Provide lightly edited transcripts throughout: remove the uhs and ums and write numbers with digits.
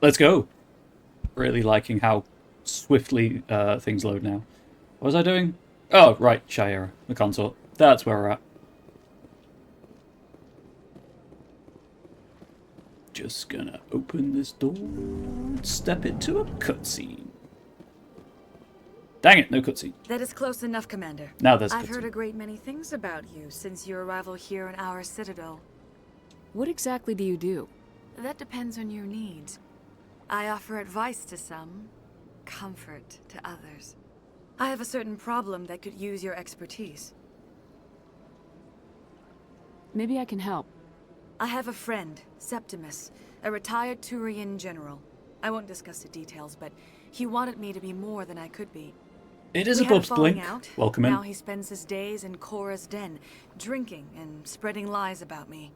Let's go. Really liking how swiftly things load now. What was I doing? Oh, right, Shire, the consort. That's where we're at. Just gonna open this door and step into a cutscene. Dang it, no cutscene. That is close enough, Commander. Now there's I've cutscene. heard a great many things about you since your arrival here in our citadel. What exactly do you do? That depends on your needs. I offer advice to some, comfort to others. I have a certain problem that could use your expertise. Maybe I can help. I have a friend, Septimus, a retired Turian general. I won't discuss the details, but he wanted me to be more than I could be. It is We a had Bob's falling Blink. out. Welcome in. Now he spends his days in Cora's den, drinking and spreading lies about me.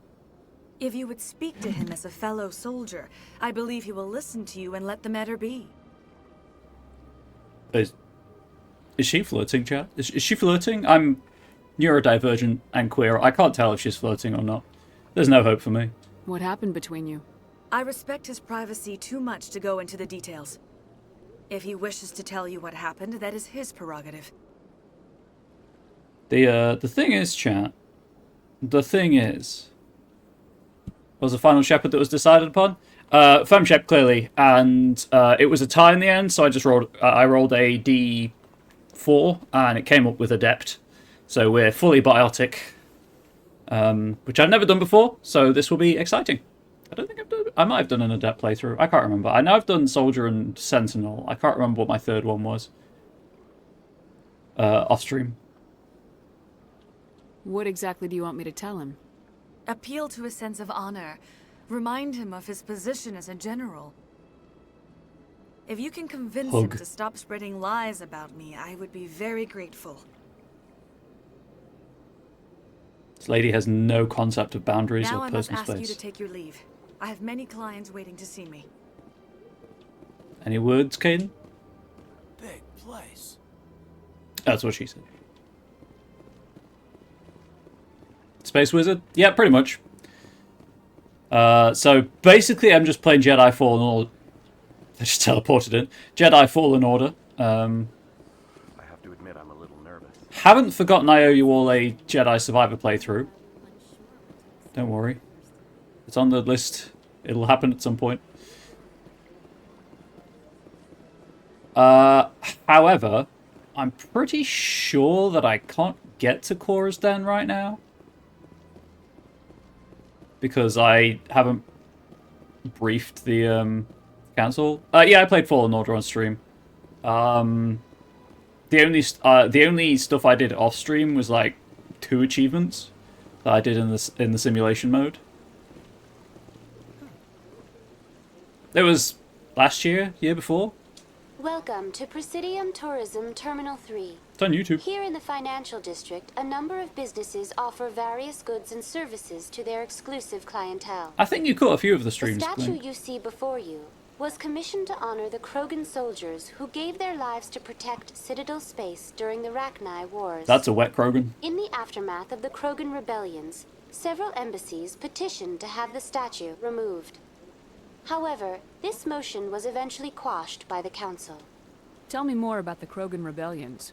If you would speak to him as a fellow soldier, I believe he will listen to you and let the matter be. Is she flirting, chat? Is she flirting? I'm neurodivergent and queer. I can't tell if she's flirting or not. There's no hope for me. What happened between you? I respect his privacy too much to go into the details. If he wishes to tell you what happened, that is his prerogative. The thing is, chat. The thing is, was the final shepherd that was decided upon? Femshep, clearly, and it was a tie in the end. So I just rolled. I rolled a D4, and it came up with adept. So we're fully biotic, which I've never done before. So this will be exciting. I don't think I've done. I might have done an adept playthrough. I can't remember. I know I've done soldier and sentinel. I can't remember what my third one was. Off stream. What exactly do you want me to tell him? Appeal to his sense of honor. Remind him of his position as a general. If you can convince him to stop spreading lies about me, I would be very grateful. This lady has no concept of boundaries Now or I must personal ask you to space. take your leave. I have many clients waiting to see me. Any words, Caden? Big place. That's what she said. Space Wizard? Yeah, pretty much. So basically, I'm just playing Jedi Fallen Order. I just teleported in. Jedi Fallen Order. I have to admit, I'm a little nervous. Haven't forgotten I owe you all a Jedi Survivor playthrough. Don't worry. It's on the list. It'll happen at some point. However, I'm pretty sure that I can't get to Cora's Den right now. Because I haven't briefed the council. Yeah, I played Fallen Order on stream. The only stuff I did off stream was like 2 achievements that I did in the simulation mode. It was last year, year before. Welcome to Presidium Tourism Terminal 3. It's on YouTube. Here in the financial district, a number of businesses offer various goods and services to their exclusive clientele. I think you caught a few of the The streams. statue Blink. you see before you was commissioned to honor the Krogan soldiers who gave their lives to protect Citadel space during the Rachni Wars. That's a wet Krogan. In the aftermath of the Krogan rebellions, several embassies petitioned to have the statue removed. However, this motion was eventually quashed by the Council. Tell me more about the Krogan rebellions.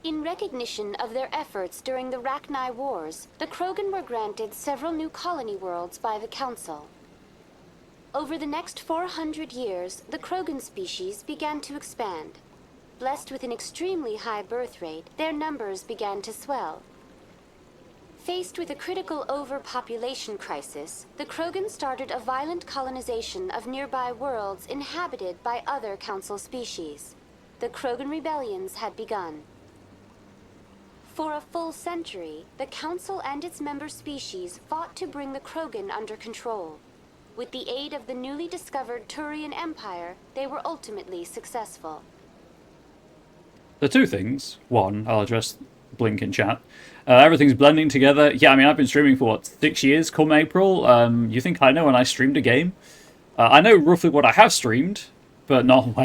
In recognition of their efforts during the Rachni Wars, the Krogan were granted several new colony worlds by the Council. Over the next 400 years, the Krogan species began to expand. Blessed with an extremely high birth rate, their numbers began to swell. Faced with a critical overpopulation crisis, the Krogan started a violent colonization of nearby worlds inhabited by other Council species. The Krogan rebellions had begun. For a full century, the Council and its member species fought to bring the Krogan under control. With the aid of the newly discovered Turian Empire, they were ultimately successful. The two things. One, I'll address Blink in chat. Everything's blending together. Yeah, I mean, I've been streaming for, what, 6 years come April? You think I know when I streamed a game? I know roughly what I have streamed, but not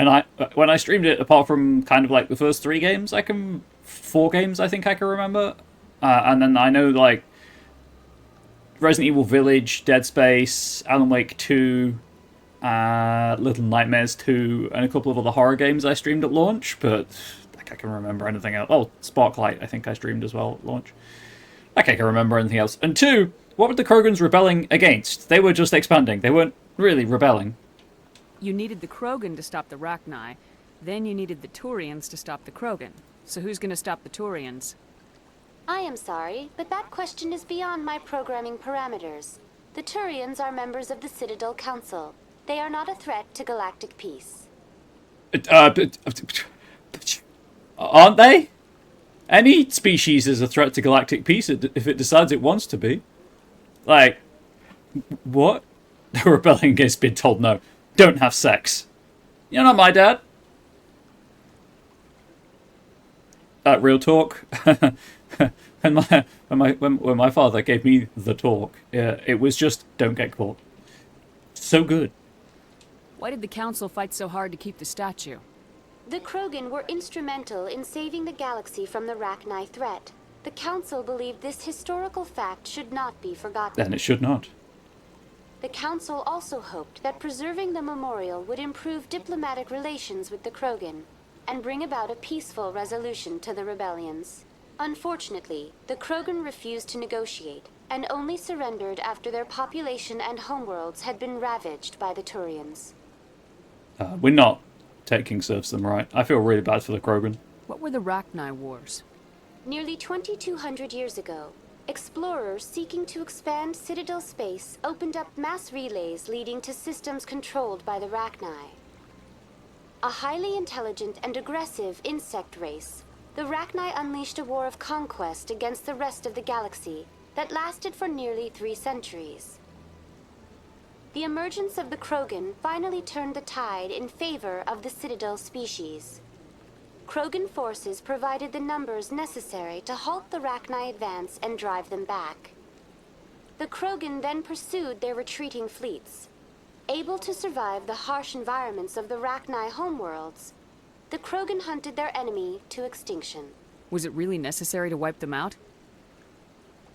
when I streamed it, apart from kind of like the first 3 games, 4 games I think I can remember. And then I know, like, Resident Evil Village, Dead Space, Alan Wake 2, Little Nightmares 2, and a couple of other horror games I streamed at launch, but like, I can remember anything else. Oh, Sparklight, I think I streamed as well at launch. Like, I can remember anything else. And 2, what were the Krogans rebelling against? They were just expanding. They weren't really rebelling. You needed the Krogan to stop the Rachni, then you needed the Turians to stop the Krogan. So who's gonna stop the Turians? I am sorry, but that question is beyond my programming parameters. The Turians are members of the Citadel Council. They are not a threat to galactic peace. Aren't they? Any species is a threat to galactic peace if it decides it wants to be. Like, what? They're rebelling against being told no. Don't have sex. You're not my dad. Real talk. when my father gave me the talk, it was just don't get caught. So good. Why did the Council fight so hard to keep the statue? The Krogan were instrumental in saving the galaxy from the Rachni threat. The Council believed this historical fact should not be forgotten. And it should not. The Council also hoped that preserving the memorial would improve diplomatic relations with the Krogan and bring about a peaceful resolution to the rebellions. Unfortunately, the Krogan refused to negotiate and only surrendered after their population and homeworlds had been ravaged by the Turians. We're not taking serfs them, right? I feel really bad for the Krogan. What were the Rachni Wars? Nearly 2,200 years ago, explorers seeking to expand Citadel space opened up mass relays leading to systems controlled by the Rachni. A highly intelligent and aggressive insect race, the Rachni unleashed a war of conquest against the rest of the galaxy that lasted for nearly 3 centuries. The emergence of the Krogan finally turned the tide in favor of the Citadel species. Krogan forces provided the numbers necessary to halt the Rachni advance and drive them back. The Krogan then pursued their retreating fleets. Able to survive the harsh environments of the Rachni homeworlds, the Krogan hunted their enemy to extinction. Was it really necessary to wipe them out?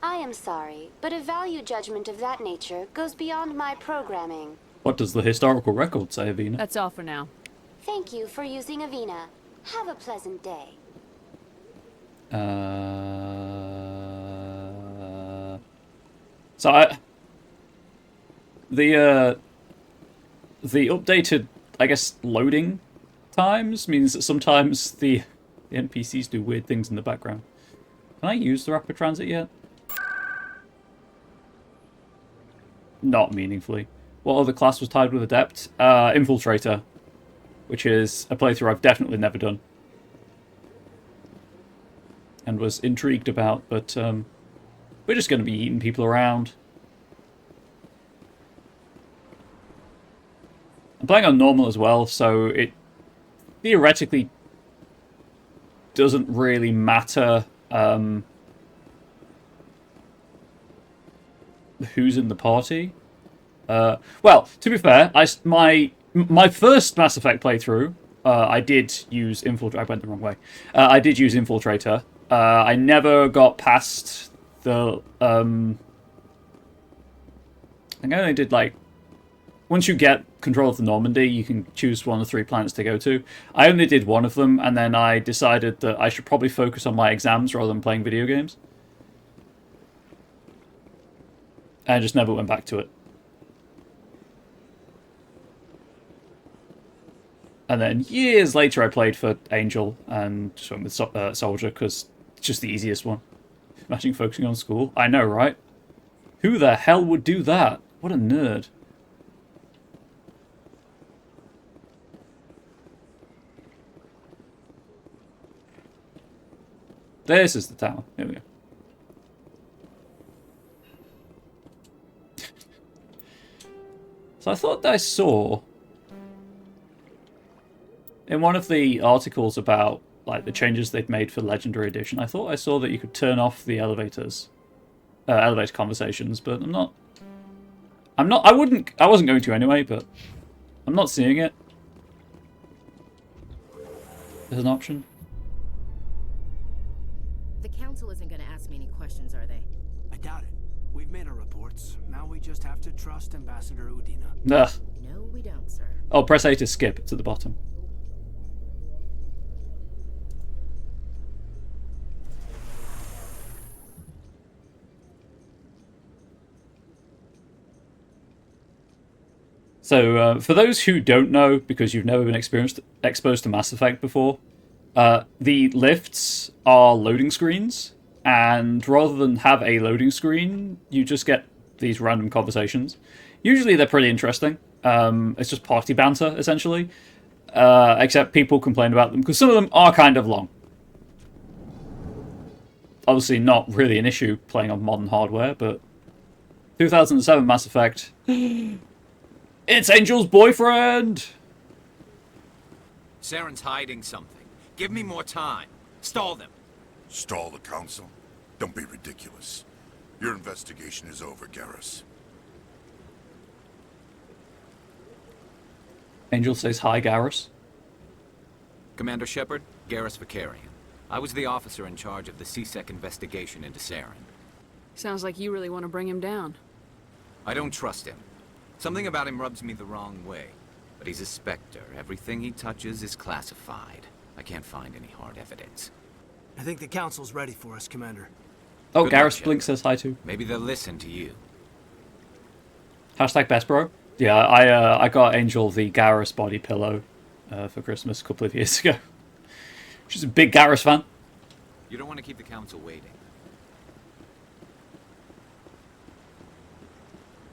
I am sorry, but a value judgment of that nature goes beyond my programming. What does the historical record say, Avina? That's all for now. Thank you for using Avina. Have a pleasant day. So the updated, I guess, loading times means that sometimes the NPCs do weird things in the background. Can I use the rapid transit yet? Not meaningfully. What other class was tied with Adept? Infiltrator, which is a playthrough I've definitely never done. And was intrigued about, but we're just going to be eating people around. I'm playing on normal as well, so it theoretically doesn't really matter who's in the party. Well, to be fair, my first Mass Effect playthrough, I did use Infiltrator. I went the wrong way. I did use Infiltrator. I never got past the... I think I only did, like... Once you get control of the Normandy, you can choose one of 3 planets to go to. I only did one of them, and then I decided that I should probably focus on my exams rather than playing video games. And I just never went back to it. And then years later I played for Angel and just went with Soldier because it's just the easiest one. Imagine focusing on school. I know, right? Who the hell would do that? What a nerd. This is the tower. Here we go. So I thought that I saw in one of the articles about like the changes they've made for Legendary Edition, I thought I saw that you could turn off the elevator conversations, but I wasn't going to anyway, but I'm not seeing it. There's an option. The Council isn't going to ask me any questions, are they? I doubt it. We've made our reports. Now we just have to trust Ambassador Udina. Ugh. No, we don't. Oh, press A to skip. It's at the bottom. So, for those who don't know, because you've never been exposed to Mass Effect before, the lifts are loading screens, and rather than have a loading screen, you just get these random conversations. Usually they're pretty interesting. It's just party banter, essentially. Except people complain about them, because some of them are kind of long. Obviously not really an issue playing on modern hardware, but 2007 Mass Effect... It's Angel's boyfriend! Saren's hiding something. Give me more time. Stall them. Stall the council? Don't be ridiculous. Your investigation is over, Garrus. Angel says hi, Garrus. Commander Shepard, Garrus Vicarian. I was the officer in charge of the C-Sec investigation into Saren. Sounds like you really want to bring him down. I don't trust him. Something about him rubs me the wrong way. But he's a Spectre. Everything he touches is classified. I can't find any hard evidence. I think the council's ready for us, Commander. Oh, Good luck, Garrus Blink says hi too. Maybe they'll listen to you. Hashtag best bro. Yeah, I got Angel the Garrus body pillow for Christmas a couple of years ago. She's a big Garrus fan. You don't want to keep the council waiting.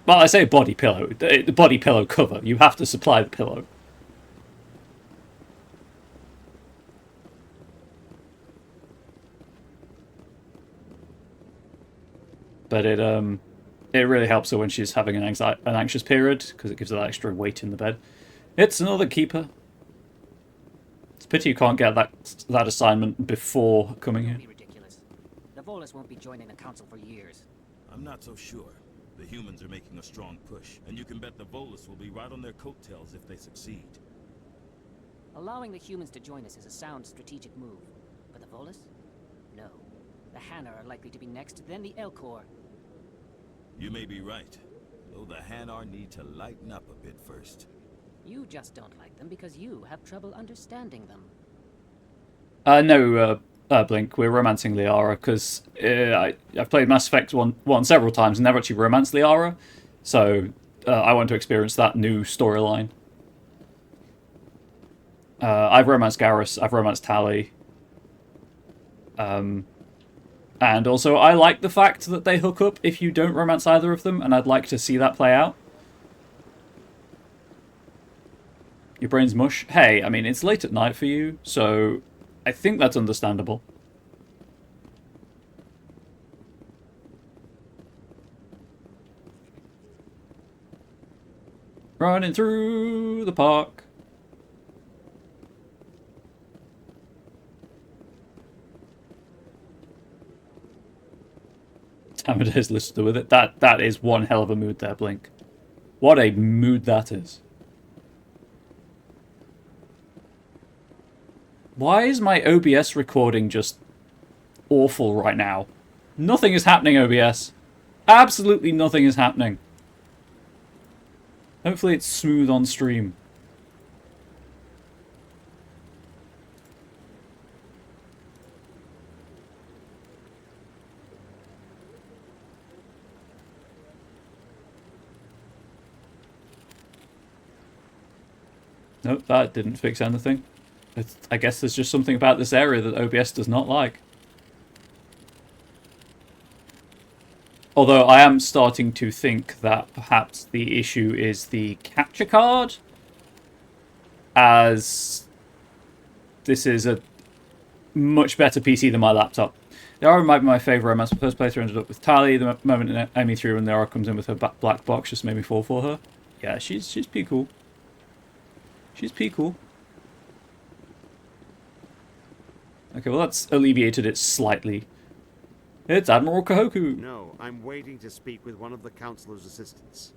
Well, I say body pillow. The body pillow cover. You have to supply the pillow. But it really helps her when she's having an anxious period, because it gives her that extra weight in the bed. It's another keeper. It's a pity you can't get that assignment before coming here. Don't be ridiculous. The Volus won't be joining the council for years. I'm not so sure. The humans are making a strong push, and you can bet the Volus will be right on their coattails if they succeed. Allowing the humans to join us is a sound strategic move. But the Volus? No. The Hanar are likely to be next, then the Elcor. You may be right, though the Hanar need to lighten up a bit first. You just don't like them because you have trouble understanding them. No, Blink, we're romancing Liara, because I've played Mass Effect 1 several times and never actually romanced Liara, so I want to experience that new storyline. I've romanced Garrus, I've romanced Tali. And also, I like the fact that they hook up if you don't romance either of them, and I'd like to see that play out. Your brain's mush? Hey, I mean, it's late at night for you, so I think that's understandable. Running through the park. Amadeus Lister with it. That is one hell of a mood there, Blink. What a mood that is. Why is my OBS recording just awful right now? Nothing is happening, OBS. Absolutely nothing is happening. Hopefully it's smooth on stream. Nope, that didn't fix anything. I guess there's just something about this area that OBS does not like. Although I am starting to think that perhaps the issue is the capture card, as this is a much better PC than my laptop. Liara might be my favourite romance. My first playthrough ended up with Tali. The moment Amy through and Liara comes in with her black box just made me fall for her. Yeah, she's pretty cool. She's pretty cool. Okay, well that's alleviated it slightly. It's Admiral Kahoku. No, I'm waiting to speak with one of the Councilor's assistants.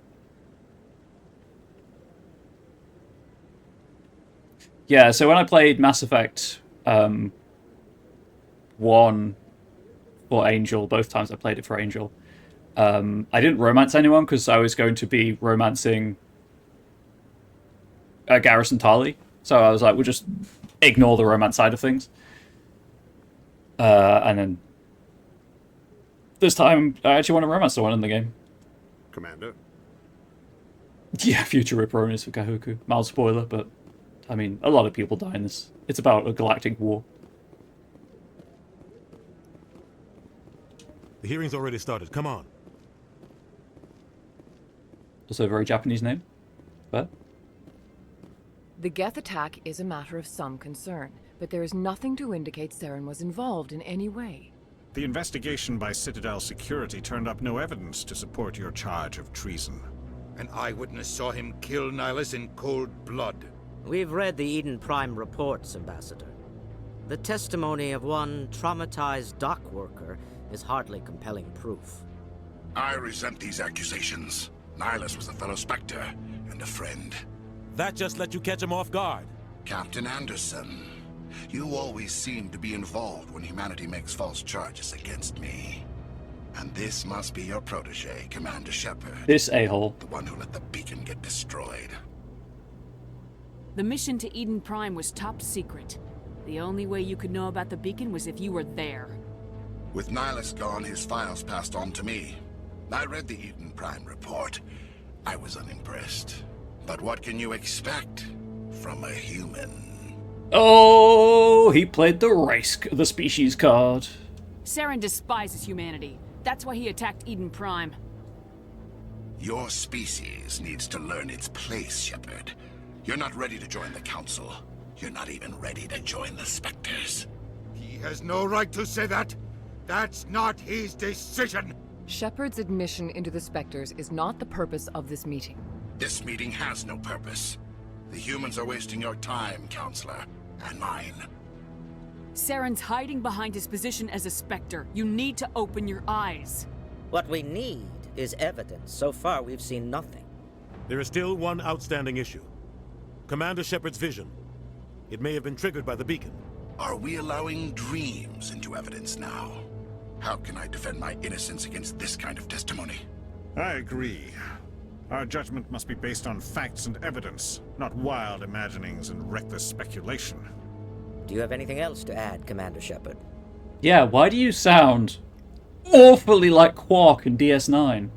Yeah, so when I played Mass Effect 1 for Angel, both times I played it for Angel, I didn't romance anyone because I was going to be romancing Garrus and Tali. So I was like, we'll just ignore the romance side of things. And then this time, I actually want to romance someone in the game. Commander? Yeah, future Ripperonis for Kahoku. Mild spoiler, but I mean, a lot of people die in this. It's about a galactic war. The hearing's already started. Come on. Also a very Japanese name. But The Geth attack is a matter of some concern, but there is nothing to indicate Saren was involved in any way. The investigation by Citadel Security turned up no evidence to support your charge of treason. An eyewitness saw him kill Nihilus in cold blood. We've read the Eden Prime reports, Ambassador. The testimony of one traumatized dock worker is hardly compelling proof. I resent these accusations. Nihilus was a fellow Spectre and a friend. That just let you catch him off guard. Captain Anderson, you always seem to be involved when humanity makes false charges against me. And this must be your protege, Commander Shepard. This a-hole. The one who let the beacon get destroyed. The mission to Eden Prime was top secret. The only way you could know about the beacon was if you were there. With Nihilus gone, his files passed on to me. I read the Eden Prime report. I was unimpressed. But what can you expect from a human? Oh, he played the species card. Saren despises humanity. That's why he attacked Eden Prime. Your species needs to learn its place, Shepard. You're not ready to join the Council. You're not even ready to join the Spectres. He has no right to say that. That's not his decision. Shepard's admission into the Spectres is not the purpose of this meeting. This meeting has no purpose. The humans are wasting your time, Counselor, and mine. Saren's hiding behind his position as a Spectre. You need to open your eyes. What we need is evidence. So far, we've seen nothing. There is still one outstanding issue. Commander Shepard's vision. It may have been triggered by the beacon. Are we allowing dreams into evidence now? How can I defend my innocence against this kind of testimony? I agree. Our judgment must be based on facts and evidence, not wild imaginings and reckless speculation. Do you have anything else to add, Commander Shepard? Yeah, why do you sound awfully like Quark in DS9?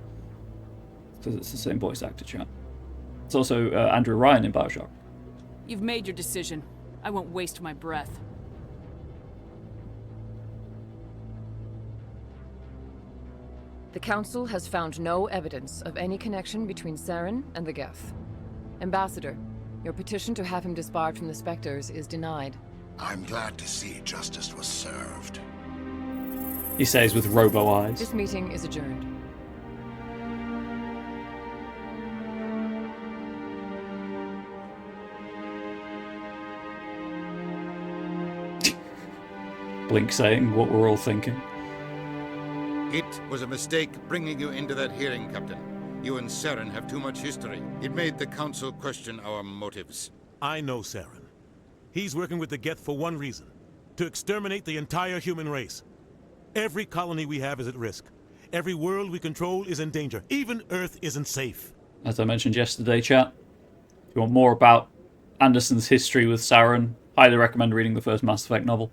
Because it's the same voice actor, chat. It's also Andrew Ryan in Bioshock. You've made your decision. I won't waste my breath. The Council has found no evidence of any connection between Saren and the Geth. Ambassador, your petition to have him disbarred from the Spectres is denied. I'm glad to see justice was served. He says with robo eyes. This meeting is adjourned. Blink saying what we're all thinking. It was a mistake bringing you into that hearing, Captain. You and Saren have too much history. It made the Council question our motives. I know Saren. He's working with the Geth for one reason. To exterminate the entire human race. Every colony we have is at risk. Every world we control is in danger. Even Earth isn't safe. As I mentioned yesterday, chat, if you want more about Anderson's history with Saren, highly recommend reading the first Mass Effect novel.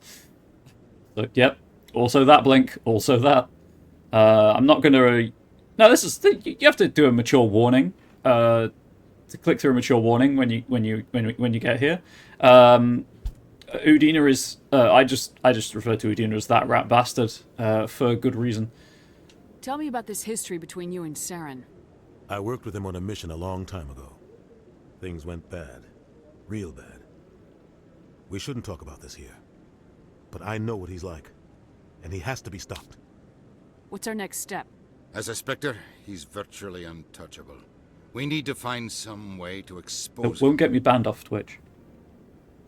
So, yep. Also that, Blink. Also that. I'm not going to... No, this is... You have to do a mature warning. To click through a mature warning when you get here. Udina is... I just refer to Udina as that rat bastard for good reason. Tell me about this history between you and Saren. I worked with him on a mission a long time ago. Things went bad. Real bad. We shouldn't talk about this here. But I know what he's like. And he has to be stopped. What's our next step? As a Spectre, he's virtually untouchable. We need to find some way to expose It won't get me banned off Twitch.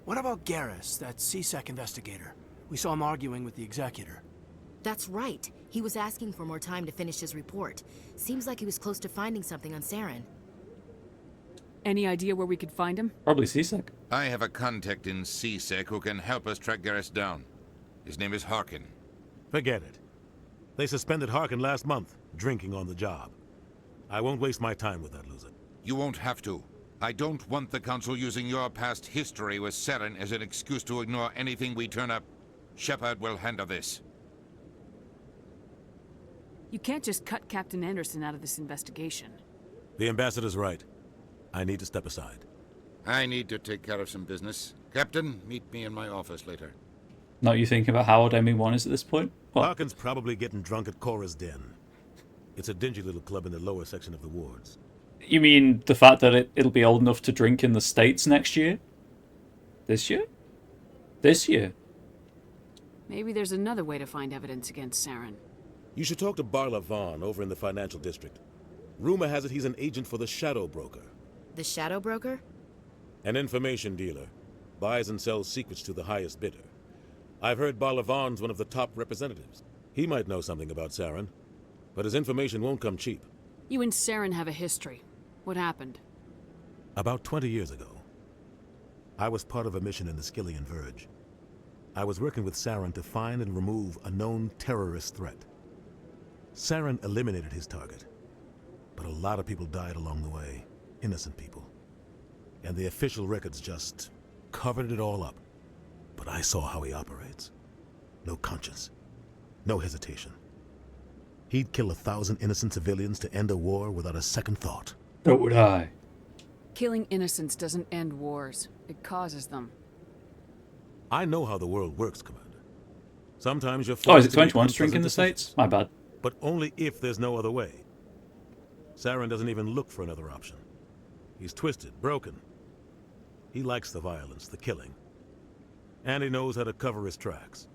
What about Garrus, that CSEC investigator? We saw him arguing with the Executor. That's right. He was asking for more time to finish his report. Seems like he was close to finding something on Saren. Any idea where we could find him? Probably CSEC. I have a contact in CSEC who can help us track Garrus down. His name is Harkin. Forget it. They suspended Harkin last month, drinking on the job. I won't waste my time with that loser. You won't have to. I don't want the Council using your past history with Saren as an excuse to ignore anything we turn up. Shepard will handle this. You can't just cut Captain Anderson out of this investigation. The ambassador's right. I need to step aside. I need to take care of some business. Captain, meet me in my office later. Not you thinking about how old ME1 is at this point? What? Harkin's probably getting drunk at Cora's Den. It's a dingy little club in the lower section of the wards. You mean the fact that it'll be old enough to drink in the States next year? This year? This year? Maybe there's another way to find evidence against Saren. You should talk to Barla Vaughn over in the financial district. Rumor has it he's an agent for the Shadow Broker. The Shadow Broker? An information dealer. Buys and sells secrets to the highest bidder. I've heard Barla Vaughn's one of the top representatives. He might know something about Saren, but his information won't come cheap. You and Saren have a history. What happened? About 20 years ago, I was part of a mission in the Skillian Verge. I was working with Saren to find and remove a known terrorist threat. Saren eliminated his target, but a lot of people died along the way, innocent people. And the official records just covered it all up. But I saw how he operates. No conscience, no hesitation. He'd kill 1,000 innocent civilians to end a war without a second thought. So would I. Killing innocents doesn't end wars. It causes them. I know how the world works, Commander. Sometimes you're Oh, is it forced to make 21 to drink in the unpleasant States? My bad. But only if there's no other way. Saren doesn't even look for another option. He's twisted, broken. He likes the violence, the killing. And he knows how to cover his tracks.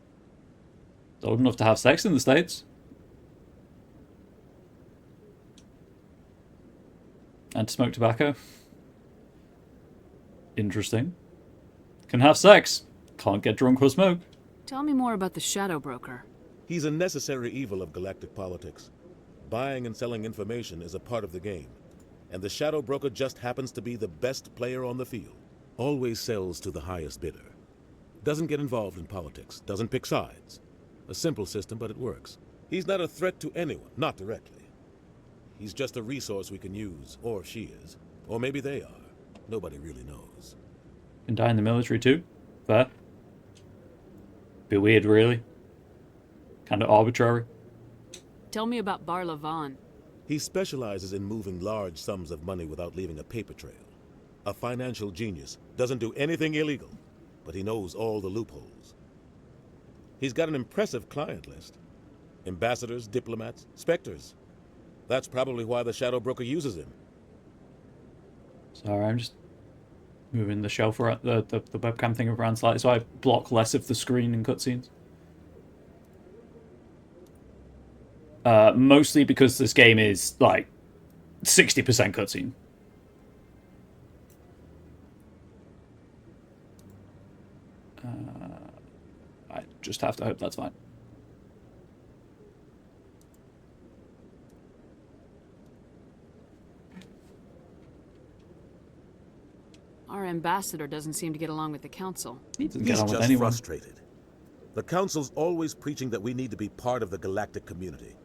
Old enough to have sex in the States. And to smoke tobacco. Interesting. Can have sex. Can't get drunk or smoke. Tell me more about the Shadow Broker. He's a necessary evil of galactic politics. Buying and selling information is a part of the game. And the Shadow Broker just happens to be the best player on the field. Always sells to the highest bidder. Doesn't get involved in politics. Doesn't pick sides. A simple system, but it works. He's not a threat to anyone, not directly. He's just a resource we can use, or she is. Or maybe they are. Nobody really knows. Can die in the military too. Fair. Bit weird, really. Kind of arbitrary. Tell me about Barla Vaughn. He specializes in moving large sums of money without leaving a paper trail. A financial genius. Doesn't do anything illegal, but he knows all the loopholes. He's got an impressive client list. Ambassadors, diplomats, specters. That's probably why the Shadow Broker uses him. Sorry, I'm just moving the shelf around, the webcam thing around slightly so I block less of the screen in cutscenes. Mostly because this game is like 60% cutscene. I just have to hope that's fine. Our ambassador doesn't seem to get along with the council. He's just frustrated. The council's always preaching that we need to be part of the galactic community.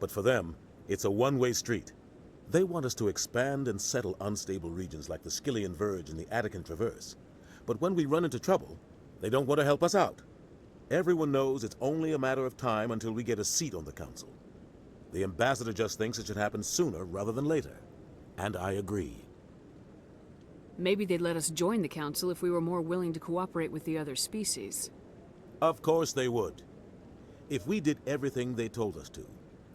But for them, it's a one-way street. They want us to expand and settle unstable regions like the Skillian Verge and the Attican Traverse. But when we run into trouble, they don't want to help us out. Everyone knows it's only a matter of time until we get a seat on the council. The ambassador just thinks it should happen sooner rather than later. And I agree. Maybe they'd let us join the council if we were more willing to cooperate with the other species. Of course they would. If we did everything they told us to,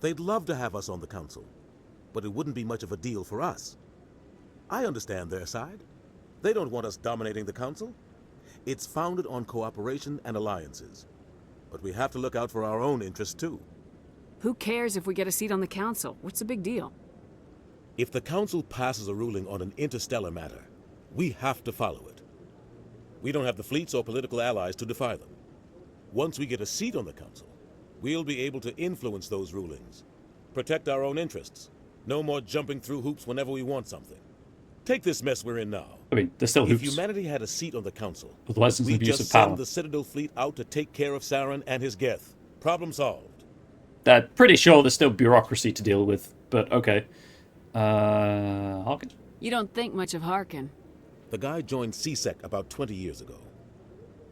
they'd love to have us on the council. But it wouldn't be much of a deal for us. I understand their side. They don't want us dominating the council. It's founded on cooperation and alliances. But we have to look out for our own interests too. Who cares if we get a seat on the council? What's the big deal? If the council passes a ruling on an interstellar matter, we have to follow it. We don't have the fleets or political allies to defy them. Once we get a seat on the council, we'll be able to influence those rulings. Protect our own interests. No more jumping through hoops whenever we want something. Take this mess we're in now. I mean, there's still hoops. If humanity had a seat on the council, otherwise it's we'd abuse just of power. send the Citadel fleet out to take care of Saren and his Geth. Problem solved. Pretty sure there's still bureaucracy to deal with, but okay. Hawkins? You don't think much of Harkin. The guy joined CSEC about 20 years ago.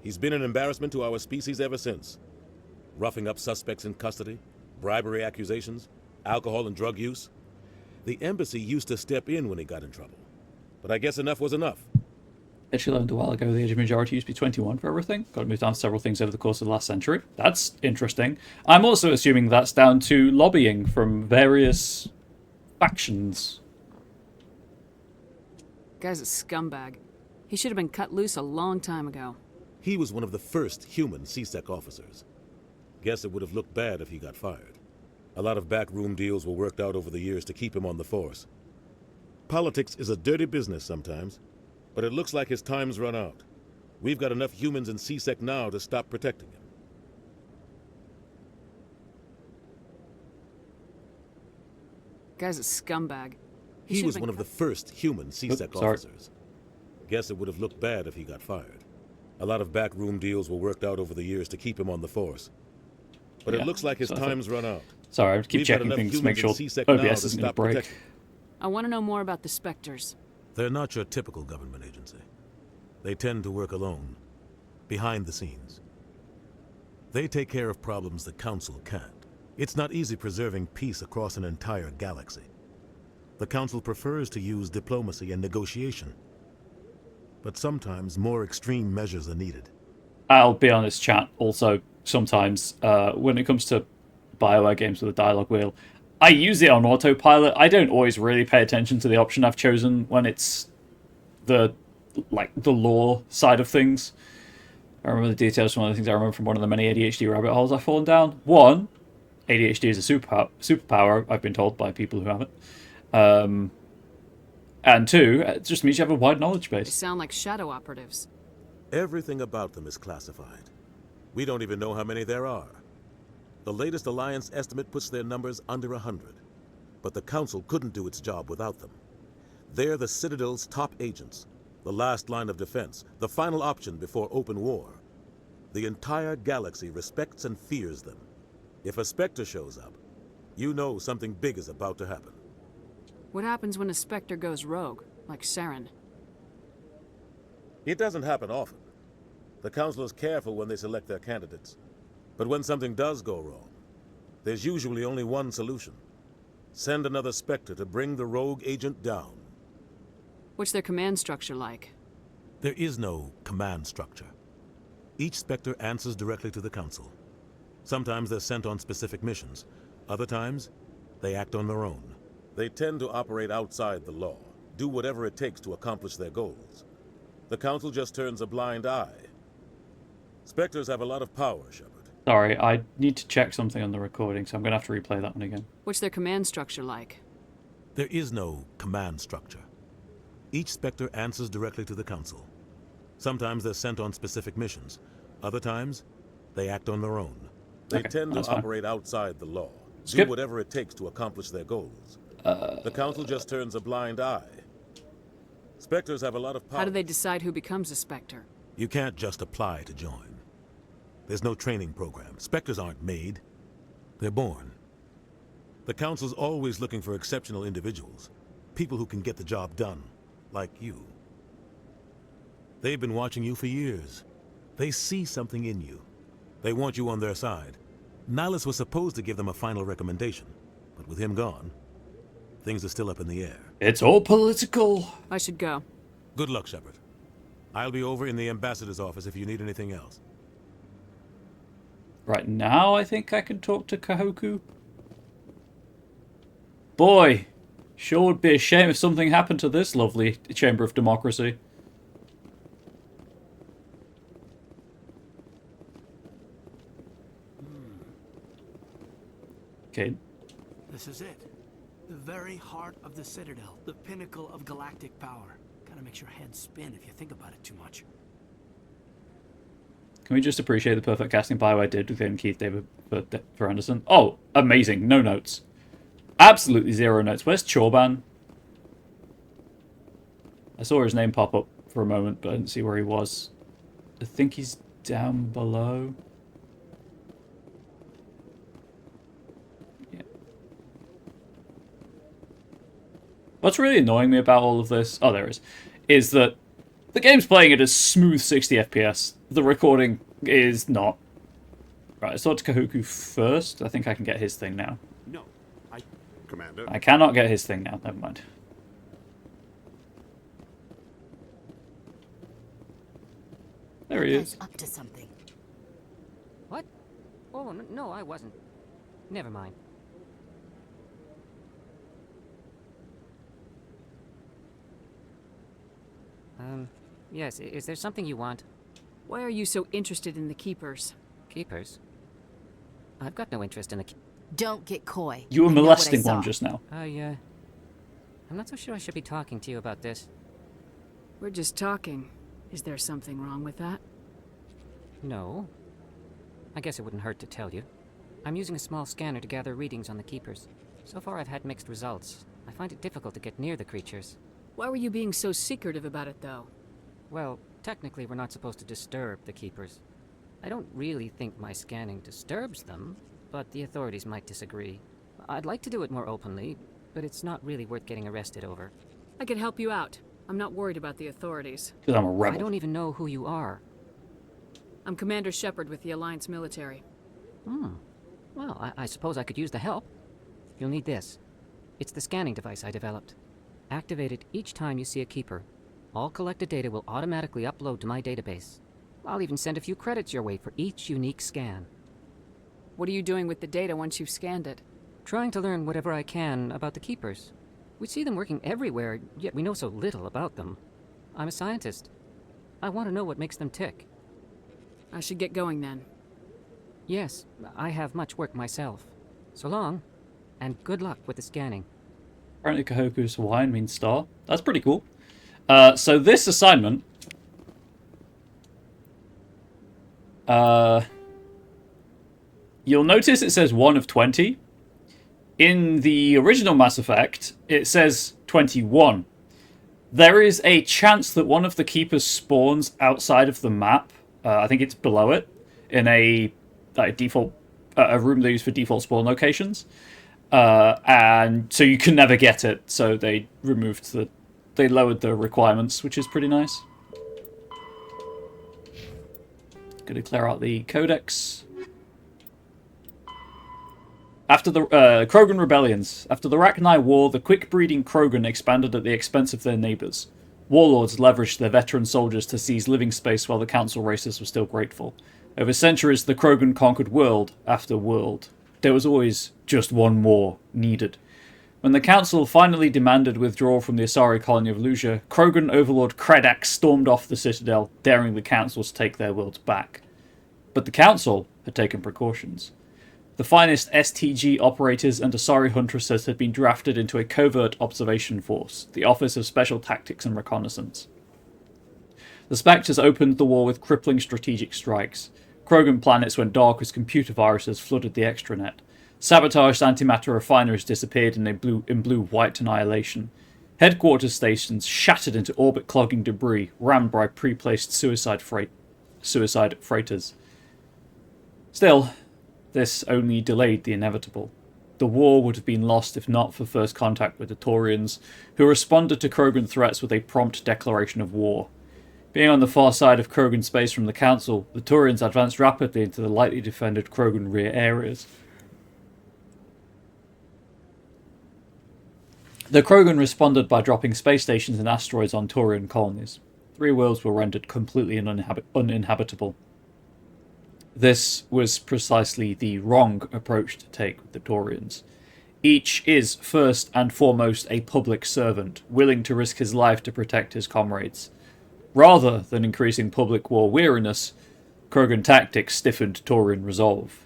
He's been an embarrassment to our species ever since. Roughing up suspects in custody, bribery accusations, alcohol and drug use. The embassy used to step in when he got in trouble. But I guess enough was enough. Actually learned a while ago the age of majority used to be 21 for everything. Got to move down to several things over the course of the last century. That's interesting. I'm also assuming that's down to lobbying from various factions. Guy's a scumbag. He should have been cut loose a long time ago. He was one of the first human CSEC officers. Guess it would have looked bad if he got fired. A lot of backroom deals were worked out over the years to keep him on the force. Politics is a dirty business sometimes, but it looks like his time's run out. We've got enough humans in CSEC now to stop protecting him. Guy's a scumbag. He was one of the first human CSEC officers. Guess it would have looked bad if he got fired. A lot of backroom deals were worked out over the years to keep him on the force. But it looks like his time's run out. Sorry, I keep checking things to make sure OBS isn't going to break. I want to know more about the Spectres. They're not your typical government agency. They tend to work alone, behind the scenes. They take care of problems the Council can't. It's not easy preserving peace across an entire galaxy. The Council prefers to use diplomacy and negotiation. But sometimes more extreme measures are needed. I'll be honest, chat, also, sometimes, when it comes to BioWare games with a dialogue wheel, I use it on autopilot. I don't always really pay attention to the option I've chosen when it's the lore side of things. I remember the details from one of the things I remember from one of the many ADHD rabbit holes I've fallen down. One, ADHD is a superpower, I've been told by people who have it. And two, it just means you have a wide knowledge base. They sound like shadow operatives. Everything about them is classified. We don't even know how many there are. The latest Alliance estimate puts their numbers under 100. But the Council couldn't do its job without them. They're the Citadel's top agents, the last line of defense, the final option before open war. The entire galaxy respects and fears them. If a Spectre shows up, you know something big is about to happen. What happens when a Spectre goes rogue, like Saren? It doesn't happen often. The Council is careful when they select their candidates. But when something does go wrong, there's usually only one solution. Send another Spectre to bring the rogue agent down. What's their command structure like? There is no command structure. Each Spectre answers directly to the Council. Sometimes they're sent on specific missions. Other times, they act on their own. They tend to operate outside the law, do whatever it takes to accomplish their goals. The Council just turns a blind eye. Spectres have a lot of power, Shepard. Sorry, I need to check something on the recording, so I'm going to have to replay that one again. What's their command structure like? There is no command structure. Each Spectre answers directly to the Council. Sometimes they're sent on specific missions. Other times, they act on their own. They tend to operate outside the law, do whatever it takes to accomplish their goals. The Council just turns a blind eye. Spectres have a lot of power. How do they decide who becomes a Spectre? You can't just apply to join. There's no training program. Spectres aren't made. They're born. The Council's always looking for exceptional individuals. People who can get the job done. Like you. They've been watching you for years. They see something in you. They want you on their side. Nihilus was supposed to give them a final recommendation. But with him gone, things are still up in the air. It's all political. I should go. Good luck, Shepard. I'll be over in the ambassador's office if you need anything else. Right now, I think I can talk to Kahoku. Boy, sure would be a shame if something happened to this lovely Chamber of Democracy. Okay. This is it. The very heart of the Citadel. The pinnacle of galactic power. Kinda makes your head spin if you think about it too much. Can we just appreciate the perfect casting BioWare did within Keith David for Anderson? Oh, amazing. No notes. Absolutely zero notes. Where's Chorban? I saw his name pop up for a moment, but I didn't see where he was. I think he's down below. Yeah. What's really annoying me about all of this, oh, there is that the game's playing at a smooth 60 FPS. The recording is not. Right, let's talk to Kahuku first. I think I can get his thing now. No, Commander. I cannot get his thing now. Never mind. There he is. Up to something. What? Oh, no, I wasn't. Never mind. Yes, is there something you want? Why are you so interested in the Keepers? Keepers? I've got no interest in the Don't get coy. You were I know what I molesting saw. one just now. I'm not so sure I should be talking to you about this. We're just talking. Is there something wrong with that? No. I guess it wouldn't hurt to tell you. I'm using a small scanner to gather readings on the Keepers. So far I've had mixed results. I find it difficult to get near the creatures. Why were you being so secretive about it, though? Well, technically we're not supposed to disturb the Keepers. I don't really think my scanning disturbs them, but the authorities might disagree. I'd like to do it more openly, but it's not really worth getting arrested over. I could help you out. I'm not worried about the authorities. Because I'm a rebel. I don't even know who you are. I'm Commander Shepard with the Alliance military. Well, I suppose I could use the help. You'll need this. It's the scanning device I developed. Activate it each time you see a Keeper. All collected data will automatically upload to my database. I'll even send a few credits your way for each unique scan. What are you doing with the data once you've scanned it? Trying to learn whatever I can about the Keepers. We see them working everywhere, yet we know so little about them. I'm a scientist. I want to know what makes them tick. I should get going then. Yes, I have much work myself. So long, and good luck with the scanning. Apparently Kahoku's Hawaiian means star. That's pretty cool. So this assignment... you'll notice it says 1 of 20. In the original Mass Effect, it says 21. There is a chance that one of the Keepers spawns outside of the map. I think it's below it, in a default a room they use for default spawn locations. And so you can never get it. So they lowered the requirements, which is pretty nice. Gonna clear out the codex. After the Krogan rebellions, after the Rachni War, the quick-breeding Krogan expanded at the expense of their neighbours. Warlords leveraged their veteran soldiers to seize living space while the Council races were still grateful. Over centuries, the Krogan conquered world after world. There was always just one more needed. When the Council finally demanded withdrawal from the Asari colony of Lucia, Krogan overlord Kredak stormed off the Citadel, daring the Council to take their worlds back. But the Council had taken precautions. The finest STG operators and Asari huntresses had been drafted into a covert observation force, the Office of Special Tactics and Reconnaissance. The Spectres opened the war with crippling strategic strikes. Krogan planets went dark as computer viruses flooded the extranet. Sabotaged antimatter refineries disappeared in blue-white annihilation. Headquarters stations shattered into orbit-clogging debris, rammed by pre-placed suicide freighters. Still, this only delayed the inevitable. The war would have been lost if not for first contact with the Taurians, who responded to Krogan threats with a prompt declaration of war. Being on the far side of Krogan space from the Council, the Taurians advanced rapidly into the lightly defended Krogan rear areas. The Krogan responded by dropping space stations and asteroids on Taurian colonies. 3 worlds were rendered completely uninhabitable. This was precisely the wrong approach to take with the Taurians. Each is first and foremost a public servant, willing to risk his life to protect his comrades. Rather than increasing public war weariness, Krogan tactics stiffened Taurian resolve.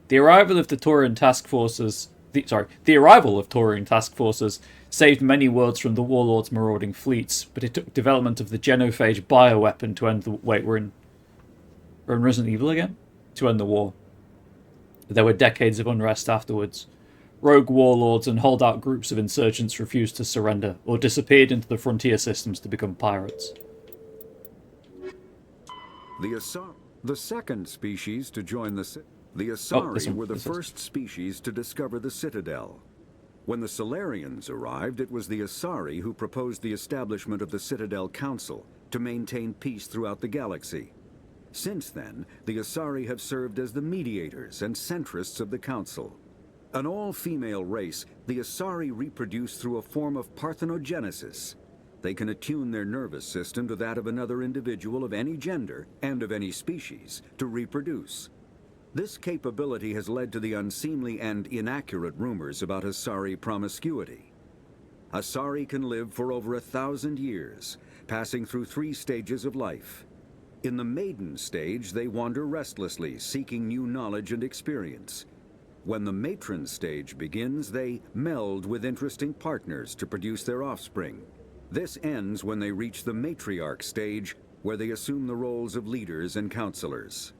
The arrival of Taurian task forces saved many worlds from the Warlord's marauding fleets, but it took development of the genophage bioweapon to end the... Wait, we're in Resident Evil again? To end the war. There were decades of unrest afterwards. Rogue warlords and holdout groups of insurgents refused to surrender, or disappeared into the frontier systems to become pirates. The second species to join the Asari were the first species to discover the Citadel. When the Solarians arrived, it was the Asari who proposed the establishment of the Citadel Council to maintain peace throughout the galaxy. Since then, the Asari have served as the mediators and centrists of the Council. An all-female race, the Asari reproduce through a form of parthenogenesis. They can attune their nervous system to that of another individual of any gender and of any species to reproduce. This capability has led to the unseemly and inaccurate rumors about Asari promiscuity. Asari can live for over 1,000 years, passing through 3 stages of life. In the maiden stage, they wander restlessly, seeking new knowledge and experience. When the matron stage begins, they meld with interesting partners to produce their offspring. This ends when they reach the matriarch stage, where they assume the roles of leaders and counselors.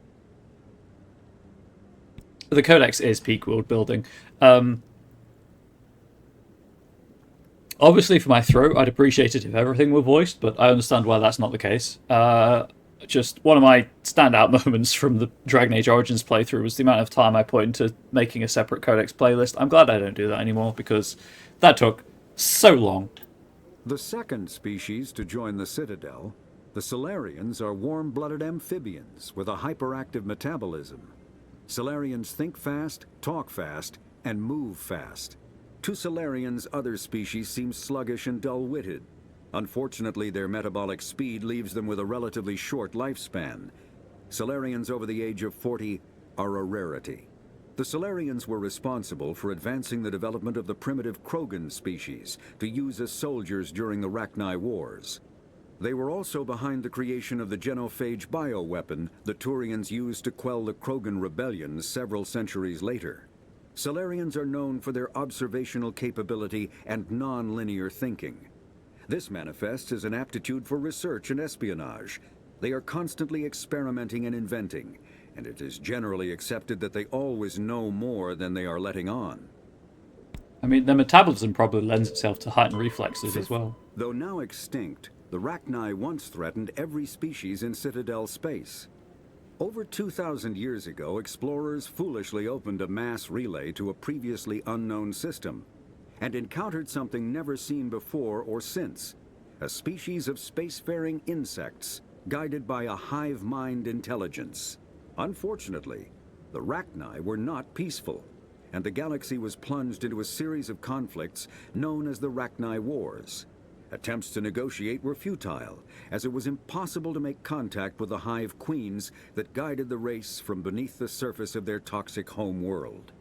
The Codex is peak world building. Obviously, for my throat, I'd appreciate it if everything were voiced, but I understand why that's not the case. Just one of my standout moments from the Dragon Age Origins playthrough was the amount of time I put into making a separate Codex playlist. I'm glad I don't do that anymore, because that took so long. The second species to join the Citadel, the Solarians, are warm-blooded amphibians with a hyperactive metabolism. Solarians think fast, talk fast, and move fast. To Solarians, other species seem sluggish and dull-witted. Unfortunately, their metabolic speed leaves them with a relatively short lifespan. Solarians over the age of 40 are a rarity. The Solarians were responsible for advancing the development of the primitive Krogan species to use as soldiers during the Rachni Wars. They were also behind the creation of the genophage bioweapon the Turians used to quell the Krogan rebellions several centuries later. Solarians are known for their observational capability and non-linear thinking. This manifests as an aptitude for research and espionage. They are constantly experimenting and inventing, and it is generally accepted that they always know more than they are letting on. I mean, their metabolism probably lends itself to heightened reflexes as well. Though now extinct, the Rachni once threatened every species in Citadel space. Over 2,000 years ago, explorers foolishly opened a mass relay to a previously unknown system and encountered something never seen before or since, a species of spacefaring insects guided by a hive mind intelligence. Unfortunately, the Rachni were not peaceful, and the galaxy was plunged into a series of conflicts known as the Rachni Wars. Attempts to negotiate were futile, as it was impossible to make contact with the hive queens that guided the race from beneath the surface of their toxic home world.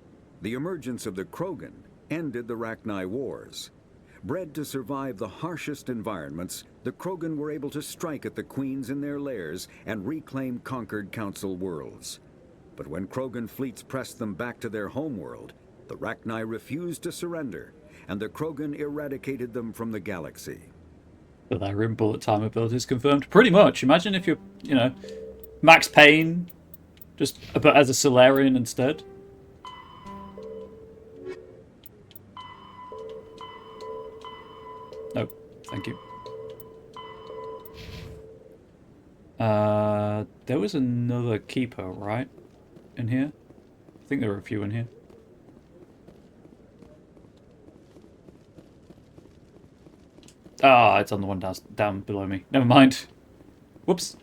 The emergence of the Krogan ended the Rachni Wars. Bred to survive the harshest environments, the Krogan were able to strike at the queens in their lairs and reclaim conquered Council worlds. But when Krogan fleets pressed them back to their homeworld, the Rachni refused to surrender, and the Krogan eradicated them from the galaxy. But their rim bullet time ability is confirmed. Pretty much. Imagine if you're, Max Payne, but as a Solarian instead. No, thank you. There was another keeper, right? In here? I think there were a few in here. Ah, it's on the one down below me. Never mind. Whoops.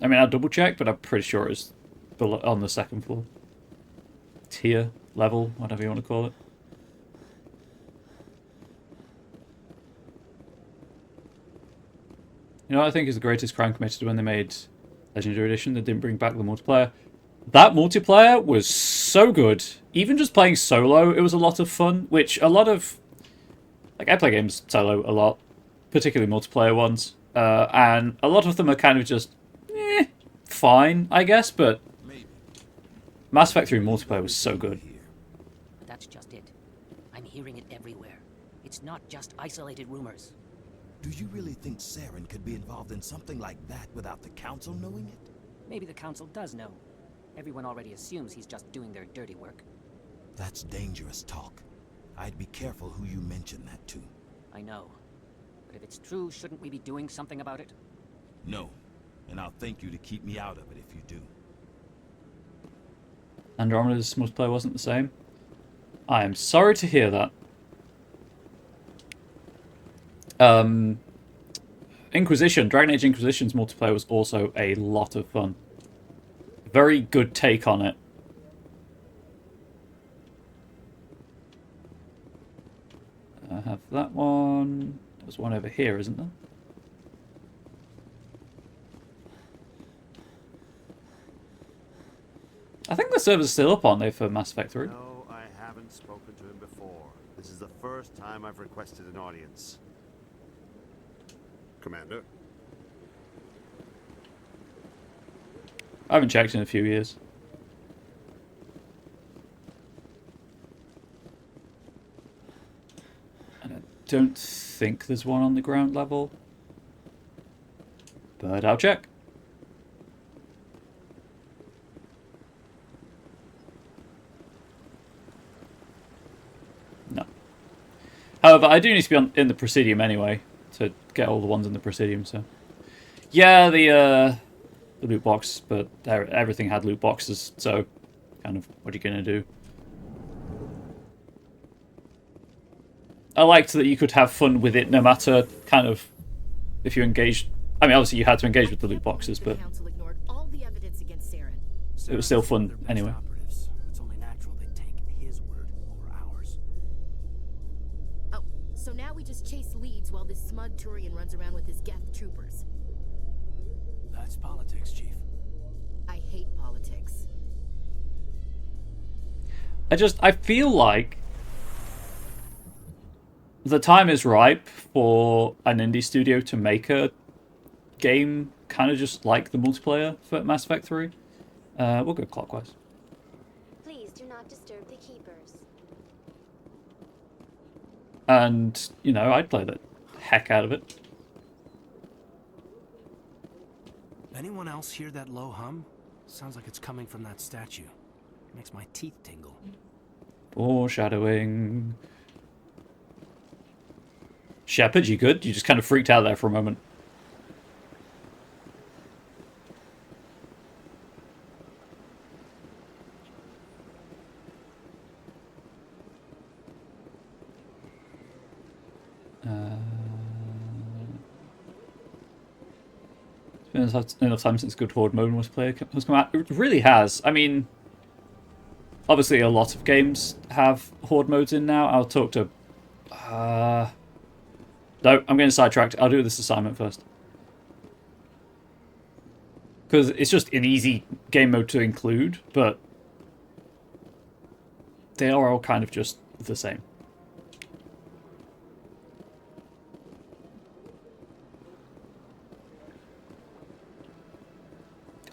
I mean, I'll double check, but I'm pretty sure it's below, on the second floor. Tier, level, whatever you want to call it. You know what I think is the greatest crime committed when they made Legendary Edition? They didn't bring back the multiplayer. That multiplayer was so good. Even just playing solo, it was a lot of fun, which a lot of... I play games solo a lot, particularly multiplayer ones, and a lot of them are kind of just, fine, I guess, but Mass Effect 3 multiplayer was so good. That's just it. I'm hearing it everywhere. It's not just isolated rumors. Do you really think Saren could be involved in something like that without the Council knowing it? Maybe the Council does know. Everyone already assumes he's just doing their dirty work. That's dangerous talk. I'd be careful who you mention that to. I know. But if it's true, shouldn't we be doing something about it? No. And I'll thank you to keep me out of it if you do. Andromeda's multiplayer wasn't the same. I am sorry to hear that. Inquisition, Dragon Age Inquisition's multiplayer was also a lot of fun. Very good take on it. I have that one. There's one over here, isn't there? I think the server's still up, aren't they, for Mass Effect 3? No, I haven't spoken to him before. This is the first time I've requested an audience. Commander? I haven't checked in a few years. And I don't think there's one on the ground level. But I'll check. No. However, I do need to be in the Presidium anyway to get all the ones in the Presidium, so... Yeah, the loot box, but everything had loot boxes, so kind of what are you going to do? I liked that you could have fun with it no matter kind of if you engaged. I mean, obviously you had to engage with the loot boxes, but it was still fun anyway. It's only natural they take his word over ours. Oh, so now we just chase leads while this smug Turian runs around with his Geth troopers. That's politics, Chief. I hate politics. I feel like the time is ripe for an indie studio to make a game kind of just like the multiplayer for Mass Effect 3. We'll go clockwise. Please do not disturb the keepers. And, you know, I'd play the heck out of it. Anyone else hear that low hum? Sounds like it's coming from that statue. Makes my teeth tingle. Foreshadowing. Shepard, you good? You just kind of freaked out there for a moment. It's been enough time since good Horde mode was played has come out. It really has. I mean, obviously a lot of games have Horde modes in now. I'll talk to... No, I'm getting sidetracked. I'll do this assignment first. Because it's just an easy game mode to include, but they are all kind of just the same.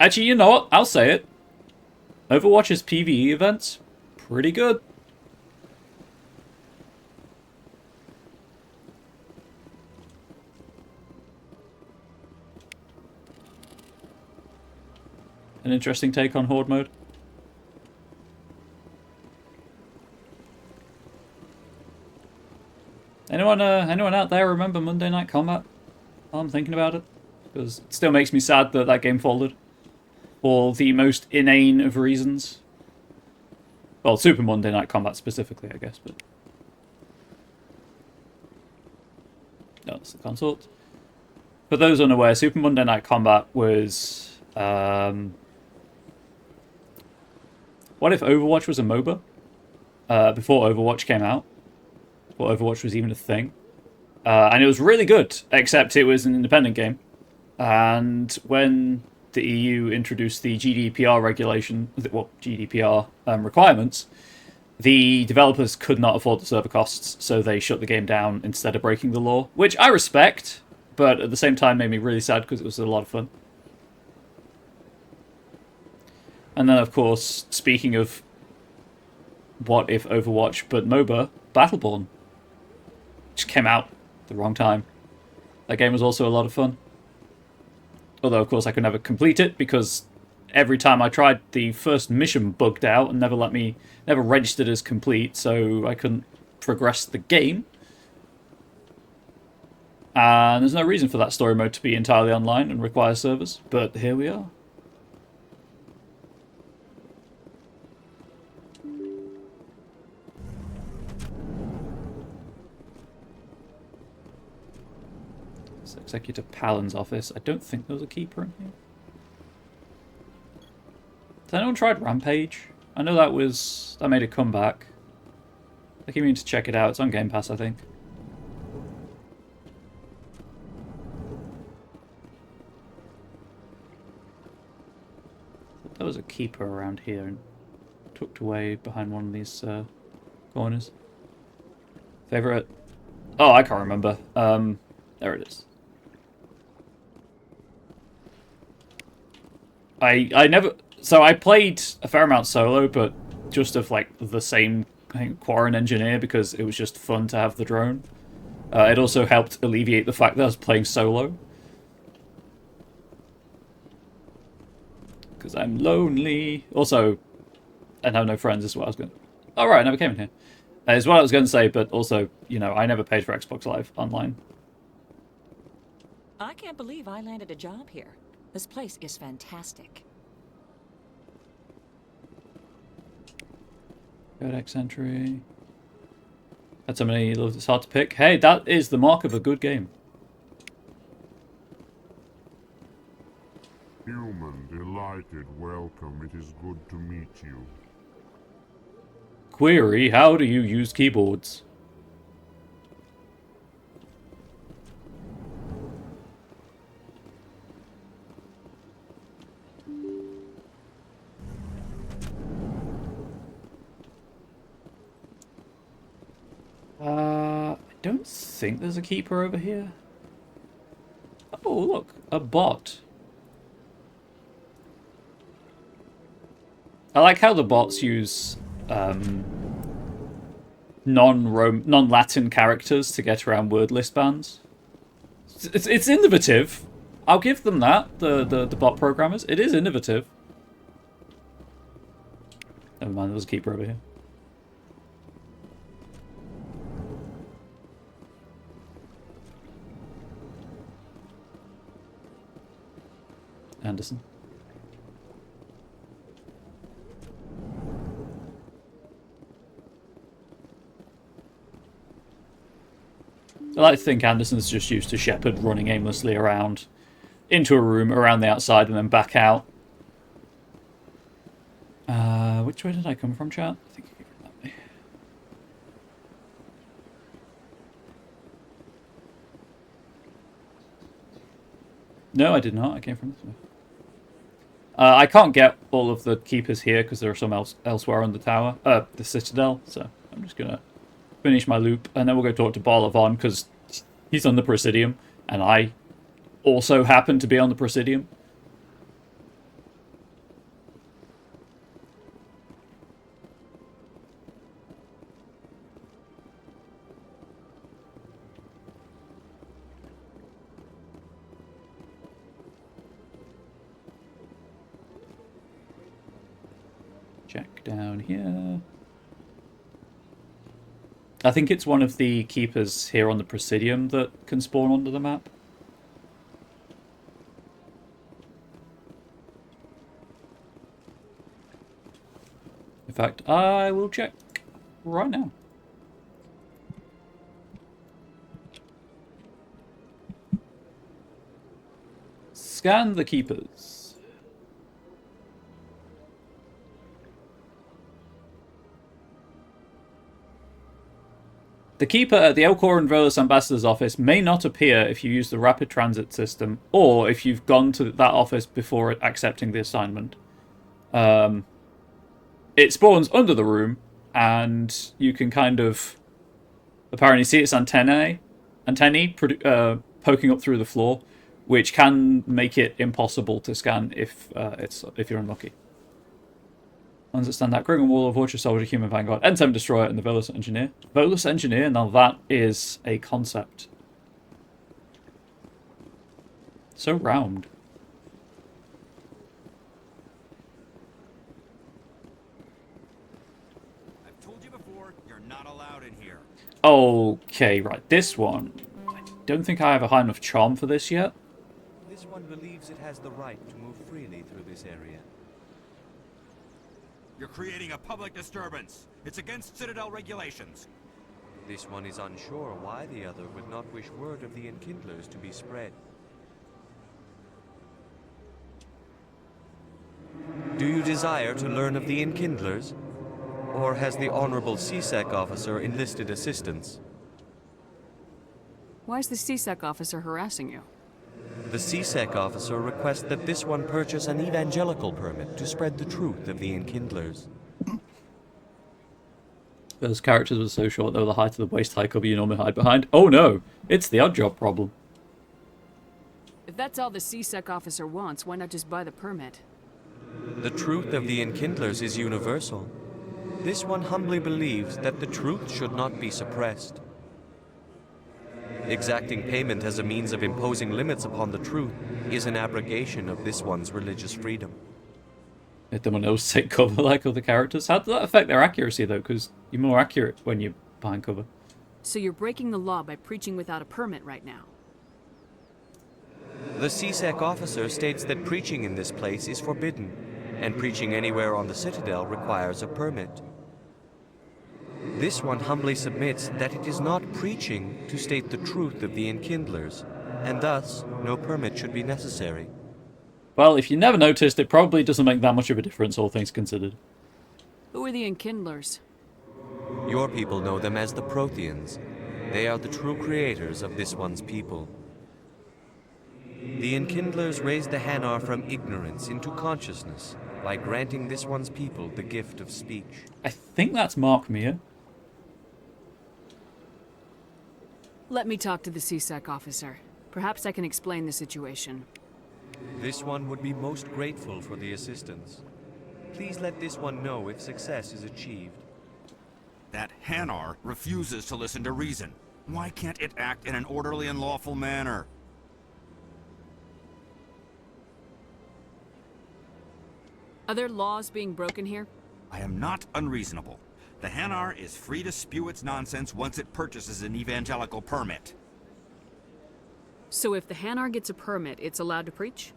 Actually, you know what? I'll say it. Overwatch's PvE events, pretty good. An interesting take on Horde mode. Anyone out there remember Monday Night Combat? While I'm thinking about it, because it still makes me sad that that game folded. For the most inane of reasons. Well, Super Monday Night Combat specifically, I guess, but... No, that's the consort. For those unaware, Super Monday Night Combat was... What if Overwatch was a MOBA? Before Overwatch came out. Before Overwatch was even a thing. And it was really good, except it was an independent game. And when the EU introduced the GDPR regulation, well, GDPR requirements, the developers could not afford the server costs, so they shut the game down instead of breaking the law, which I respect, but at the same time made me really sad because it was a lot of fun. And then, of course, speaking of what if Overwatch but MOBA, Battleborn, which came out at the wrong time. That game was also a lot of fun. Although, of course, I could never complete it because every time I tried, the first mission bugged out and never registered as complete, so I couldn't progress the game. And there's no reason for that story mode to be entirely online and require servers, but here we are. Executor Pallen's office. I don't think there was a keeper in here. Has anyone tried Rampage? I know that made a comeback. I keep meaning to check it out. It's on Game Pass, I think. There was a keeper around here and tucked away behind one of these corners. Favorite? Oh, I can't remember. There it is. I never... So I played a fair amount solo, but just of like the same Quarren engineer because it was just fun to have the drone. It also helped alleviate the fact that I was playing solo. Because I'm lonely. Also, and have no friends is what I was going to... Oh, right, I never came in here. Is what I was going to say, but also, you know, I never paid for Xbox Live Online. I can't believe I landed a job here. This place is fantastic. Codex entry. Had so many levels it's hard to pick. Hey, that is the mark of a good game. Human, delighted, welcome. It is good to meet you. Query, how do you use keyboards? I don't think there's a keeper over here. Oh, look, a bot. I like how the bots use non-Latin characters to get around word list bans. It's innovative. I'll give them that, the bot programmers. It is innovative. Never mind, there was a keeper over here. Anderson. I like to think Anderson's just used to Shepard running aimlessly around into a room, around the outside, and then back out. Which way did I come from, chat? I think I came from that way. No, I did not. I came from this way. I can't get all of the keepers here because there are some elsewhere on the tower, the Citadel. So I'm just gonna finish my loop, and then we'll go talk to Barlavon because he's on the Presidium, and I also happen to be on the Presidium. Check down here. I think it's one of the keepers here on the Presidium that can spawn onto the map. In fact, I will check right now. Scan the keepers. The keeper at the Elcor Volus Ambassador's office may not appear if you use the rapid transit system or if you've gone to that office before accepting the assignment. It spawns under the room, and you can kind of apparently see its antennae poking up through the floor, which can make it impossible to scan if you're unlucky. Ones that stand out: Krogan Warlord, Vulture Soldier, Human Vanguard, N7 Destroyer, and the Volus Engineer. Volus Engineer, now that is a concept. So round. I've told you before, you're not allowed in here. Okay, right, this one. I don't think I have a high enough charm for this yet. This one believes it has the right to move freely through this area. You're creating a public disturbance. It's against Citadel regulations. This one is unsure why the other would not wish word of the Enkindlers to be spread. Do you desire to learn of the Enkindlers? Or has the Honorable CSEC officer enlisted assistance? Why is the CSEC officer harassing you? The CSEC officer requests that this one purchase an evangelical permit to spread the truth of the Enkindlers. Those characters were so short they were the height of the waist-high cover you normally hide behind. Oh no! It's the Oddjob problem. If that's all the CSEC officer wants, why not just buy the permit? The truth of the Enkindlers is universal. This one humbly believes that the truth should not be suppressed. Exacting payment as a means of imposing limits upon the truth is an abrogation of this one's religious freedom. If someone else take cover like other characters, how does that affect their accuracy though? Because you're more accurate when you're behind cover. So you're breaking the law by preaching without a permit right now? The CSEC officer states that preaching in this place is forbidden, and preaching anywhere on the Citadel requires a permit. This one humbly submits that it is not preaching to state the truth of the Enkindlers, and thus no permit should be necessary. Well, if you never noticed, it probably doesn't make that much of a difference, all things considered. Who are the Enkindlers? Your people know them as the Protheans. They are the true creators of this one's people. The Enkindlers raised the Hanar from ignorance into consciousness by granting this one's people the gift of speech. I think that's Mark Meer. Let me talk to the CSEC officer. Perhaps I can explain the situation. This one would be most grateful for the assistance. Please let this one know if success is achieved. That Hanar refuses to listen to reason. Why can't it act in an orderly and lawful manner? Are there laws being broken here? I am not unreasonable. The Hanar is free to spew its nonsense once it purchases an evangelical permit. So if the Hanar gets a permit, it's allowed to preach?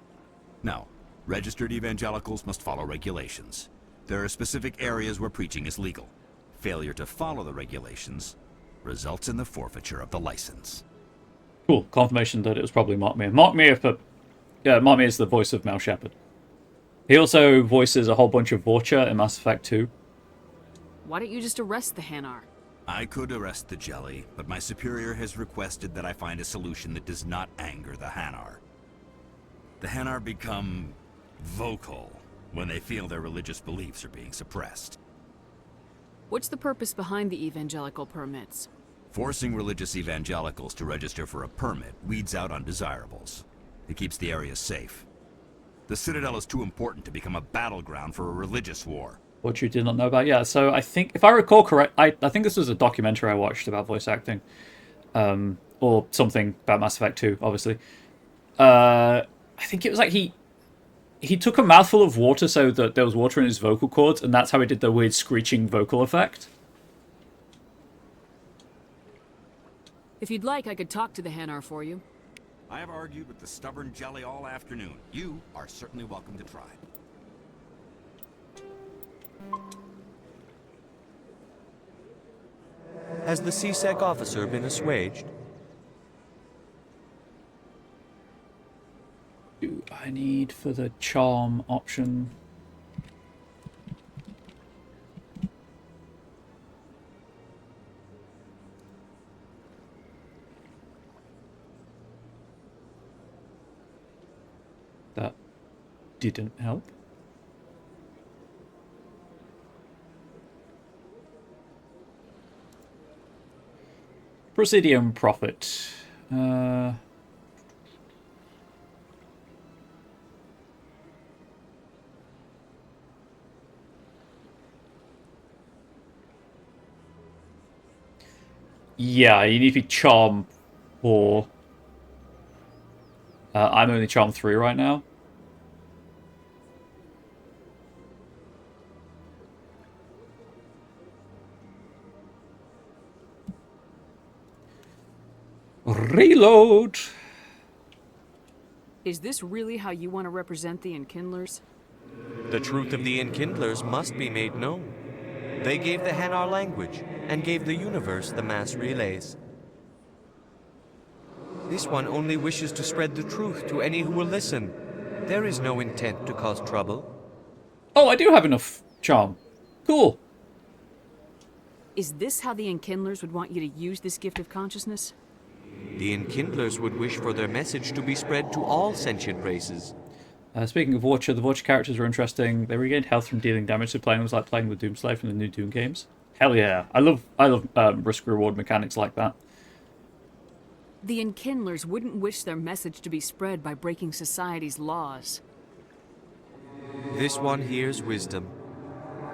No. Registered evangelicals must follow regulations. There are specific areas where preaching is legal. Failure to follow the regulations results in the forfeiture of the license. Cool. Confirmation that it was probably Mark Meer. Mark Meer is the voice of Mel Shepherd. He also voices a whole bunch of Vorcha in Mass Effect 2. Why don't you just arrest the Hanar? I could arrest the Jelly, but my superior has requested that I find a solution that does not anger the Hanar. The Hanar become vocal when they feel their religious beliefs are being suppressed. What's the purpose behind the evangelical permits? Forcing religious evangelicals to register for a permit weeds out undesirables. It keeps the area safe. The Citadel is too important to become a battleground for a religious war. What you did not know about? Yeah, so I think, if I recall correct, I think this was a documentary I watched about voice acting. Or something about Mass Effect 2, obviously. I think it was like he took a mouthful of water so that there was water in his vocal cords, and that's how he did the weird screeching vocal effect. If you'd like, I could talk to the Hanar for you. I have argued with the stubborn Jelly all afternoon. You are certainly welcome to try. Has the CSEC officer been assuaged? Do I need for the charm option? That didn't help. Presidium Prophet. Yeah, you need to be Charm 4. I'm only Charm 3 right now. Reload! Is this really how you want to represent the Enkindlers? The truth of the Enkindlers must be made known. They gave the Hanar language, and gave the universe the mass relays. This one only wishes to spread the truth to any who will listen. There is no intent to cause trouble. Oh, I do have enough charm. Cool. Is this how the Enkindlers would want you to use this gift of consciousness? The Enkindlers would wish for their message to be spread to all sentient races. Speaking of Watcher, the Watcher characters are interesting. They regained health from dealing damage, so playing was like playing with Doomslave from the new Doom games. Hell yeah. I love risk-reward mechanics like that. The Enkindlers wouldn't wish their message to be spread by breaking society's laws. This one hears wisdom.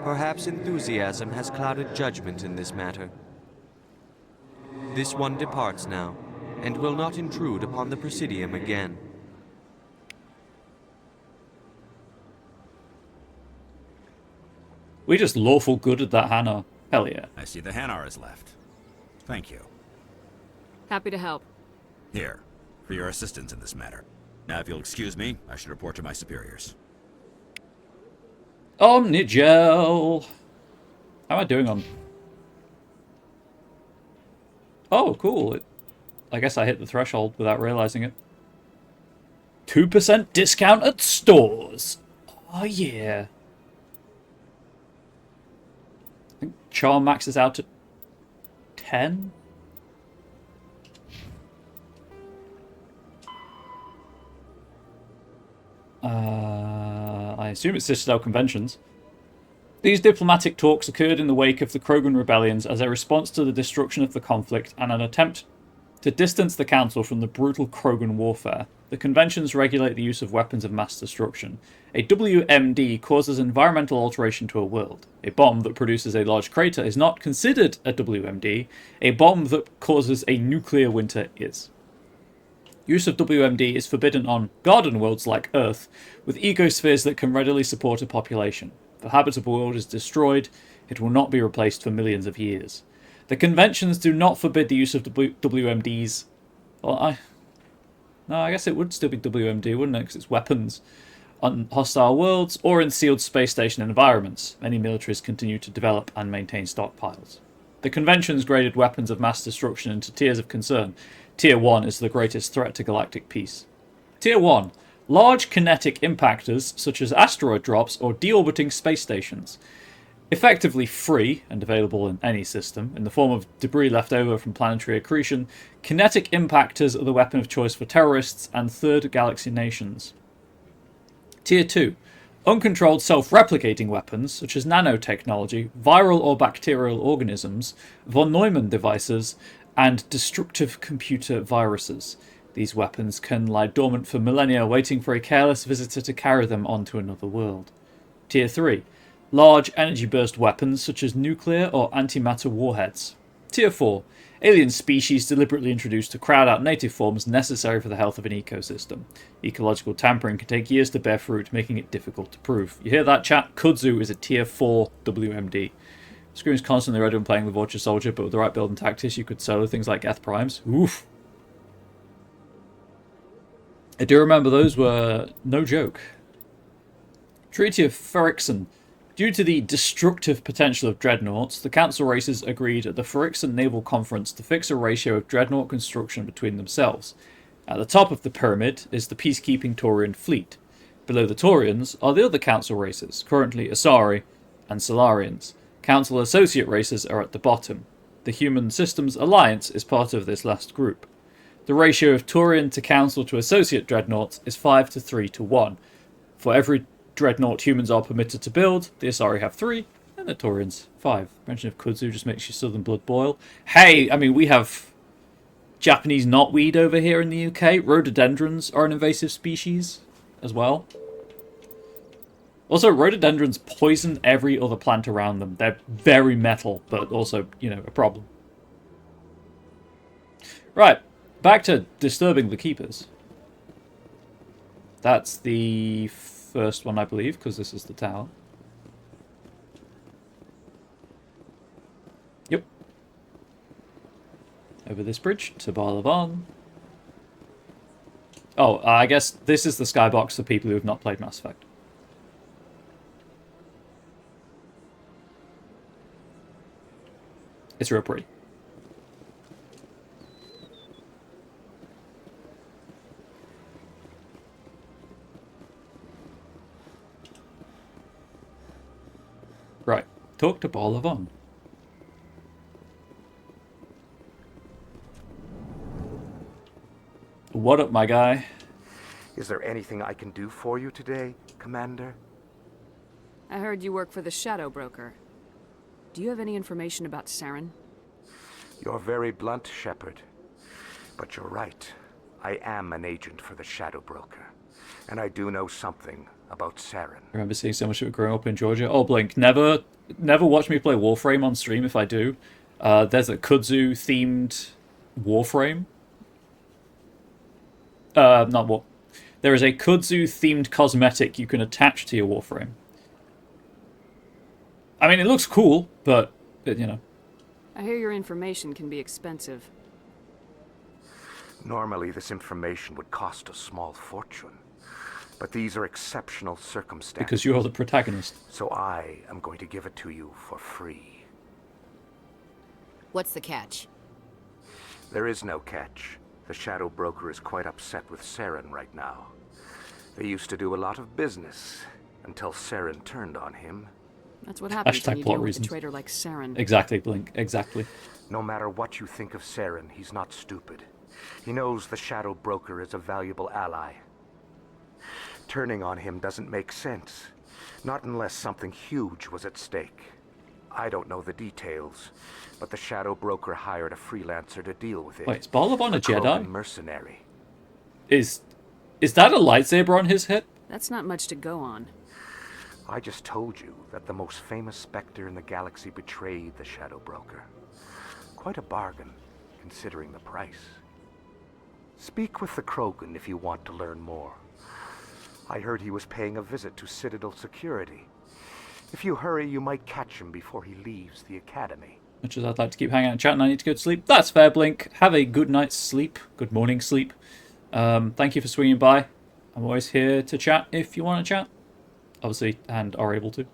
Perhaps enthusiasm has clouded judgment in this matter. This one departs now, and will not intrude upon the Presidium again. We just lawful good at that Hanar. Hell yeah. I see the Hanar is left. Thank you. Happy to help. Here, for your assistance in this matter. Now, if you'll excuse me, I should report to my superiors. Omnigel! How am I doing on... Oh, cool. I guess I hit the threshold without realizing it. 2% discount at stores. Oh, yeah. I think Charm maxes out at 10? I assume it's Citadel conventions. These diplomatic talks occurred in the wake of the Krogan rebellions as a response to the destruction of the conflict and an attempt to distance the Council from the brutal Krogan warfare. The conventions regulate the use of weapons of mass destruction. A WMD causes environmental alteration to a world. A bomb that produces a large crater is not considered a WMD. A bomb that causes a nuclear winter is. Use of WMD is forbidden on garden worlds like Earth, with ecospheres that can readily support a population. If a habitable world is destroyed, it will not be replaced for millions of years. The conventions do not forbid the use of WMDs. Well, I guess it would still be WMD, wouldn't it? Because it's weapons on hostile worlds or in sealed space station environments. Many militaries continue to develop and maintain stockpiles. The conventions graded weapons of mass destruction into tiers of concern. Tier 1 is the greatest threat to galactic peace. Tier 1. Large kinetic impactors, such as asteroid drops or deorbiting space stations. Effectively free, and available in any system, in the form of debris left over from planetary accretion, kinetic impactors are the weapon of choice for terrorists and third galaxy nations. Tier 2. Uncontrolled self-replicating weapons, such as nanotechnology, viral or bacterial organisms, von Neumann devices, and destructive computer viruses. These weapons can lie dormant for millennia, waiting for a careless visitor to carry them onto another world. Tier 3. Large energy burst weapons, such as nuclear or antimatter warheads. Tier 4. Alien species deliberately introduced to crowd out native forms necessary for the health of an ecosystem. Ecological tampering can take years to bear fruit, making it difficult to prove. You hear that, chat? Kudzu is a Tier 4 WMD. Scream's constantly ready when playing the Vulture Soldier, but with the right build and tactics, you could solo things like Geth Primes. Oof. I do remember those were no joke. Treaty of Ferrixon. Due to the destructive potential of dreadnoughts, the Council races agreed at the Ferrixon Naval Conference to fix a ratio of dreadnought construction between themselves. At the top of the pyramid is the peacekeeping Taurian fleet. Below the Taurians are the other Council races, currently Asari and Solarians. Council associate races are at the bottom. The Human Systems Alliance is part of this last group. The ratio of Taurian to Council to associate dreadnoughts is 5 to 3 to 1. For every dreadnought humans are permitted to build, the Asari have 3, and the Taurians 5. Mention of Kudzu just makes your southern blood boil. Hey, I mean, we have Japanese knotweed over here in the UK. Rhododendrons are an invasive species as well. Also, rhododendrons poison every other plant around them. They're very metal, but also, a problem. Right, back to disturbing the keepers. That's the first one, I believe, because this is the tower. Yep. Over this bridge to Barlavan. Oh, I guess this is the skybox for people who have not played Mass Effect. It's real pretty. Right. Talk to Bolivon. What up, my guy? Is there anything I can do for you today, Commander? I heard you work for the Shadow Broker. Do you have any information about Saren? You're very blunt, Shepard. But you're right. I am an agent for the Shadow Broker. And I do know something about Saren. I remember seeing so much of it growing up in Georgia. Oh, Blink, never watch me play Warframe on stream if I do. There's a kudzu-themed Warframe. Not what. There is a kudzu-themed cosmetic you can attach to your Warframe. I mean, it looks cool, but you know. I hear your information can be expensive. Normally, this information would cost a small fortune. But these are exceptional circumstances. Because you're the protagonist. So I am going to give it to you for free. What's the catch? There is no catch. The Shadow Broker is quite upset with Saren right now. They used to do a lot of business until Saren turned on him. That's what happens when you plot deal with reasons. a traitor like Saren. Exactly, Blink. Exactly. No matter what you think of Saren, he's not stupid. He knows the Shadow Broker is a valuable ally. Turning on him doesn't make sense. Not unless something huge was at stake. I don't know the details, but the Shadow Broker hired a freelancer to deal with it. Wait, is Bolivon a Jedi? Krogan mercenary. Is that a lightsaber on his head? That's not much to go on. I just told you that the most famous Spectre in the galaxy betrayed the Shadow Broker. Quite a bargain, considering the price. Speak with the Krogan if you want to learn more. I heard he was paying a visit to Citadel security. If you hurry, you might catch him before he leaves the academy. Much as I'd like to keep hanging out and chatting, I need to go to sleep. That's fair, Blink. Have a good night's sleep. Good morning sleep. Thank you for swinging by. I'm always here to chat if you want to chat. Obviously, and are able to.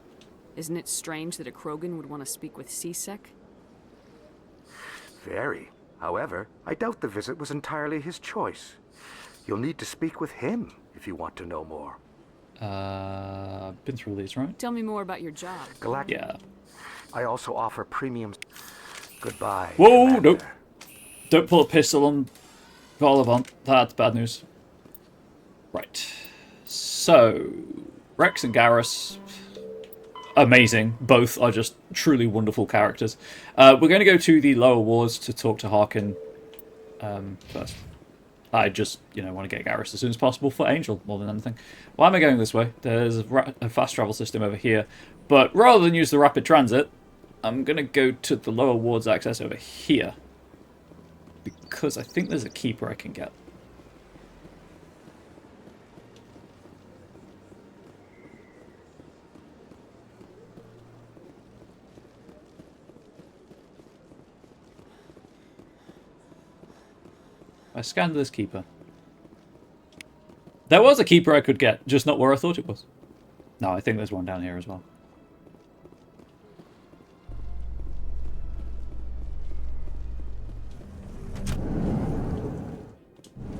Isn't it strange that a Krogan would want to speak with CSEC? Very. However, I doubt the visit was entirely his choice. You'll need to speak with him if you want to know more. I've been through these, right? Tell me more about your job. Galactic. Yeah. I also offer premium... Goodbye. Whoa, Commander. nope. Don't pull a pistol on Bolivon. That's bad news. Right. So, Rex and Garrus, amazing. Both are just truly wonderful characters. We're going to go to the lower wards to talk to Harkin first. I just, want to get Garrus as soon as possible for Angel, more than anything. Why am I going this way? There's a fast travel system over here. But rather than use the rapid transit, I'm going to go to the lower wards access over here. Because I think there's a keeper I can get. I scanned this keeper. There was a keeper I could get, just not where I thought it was. No, I think there's one down here as well.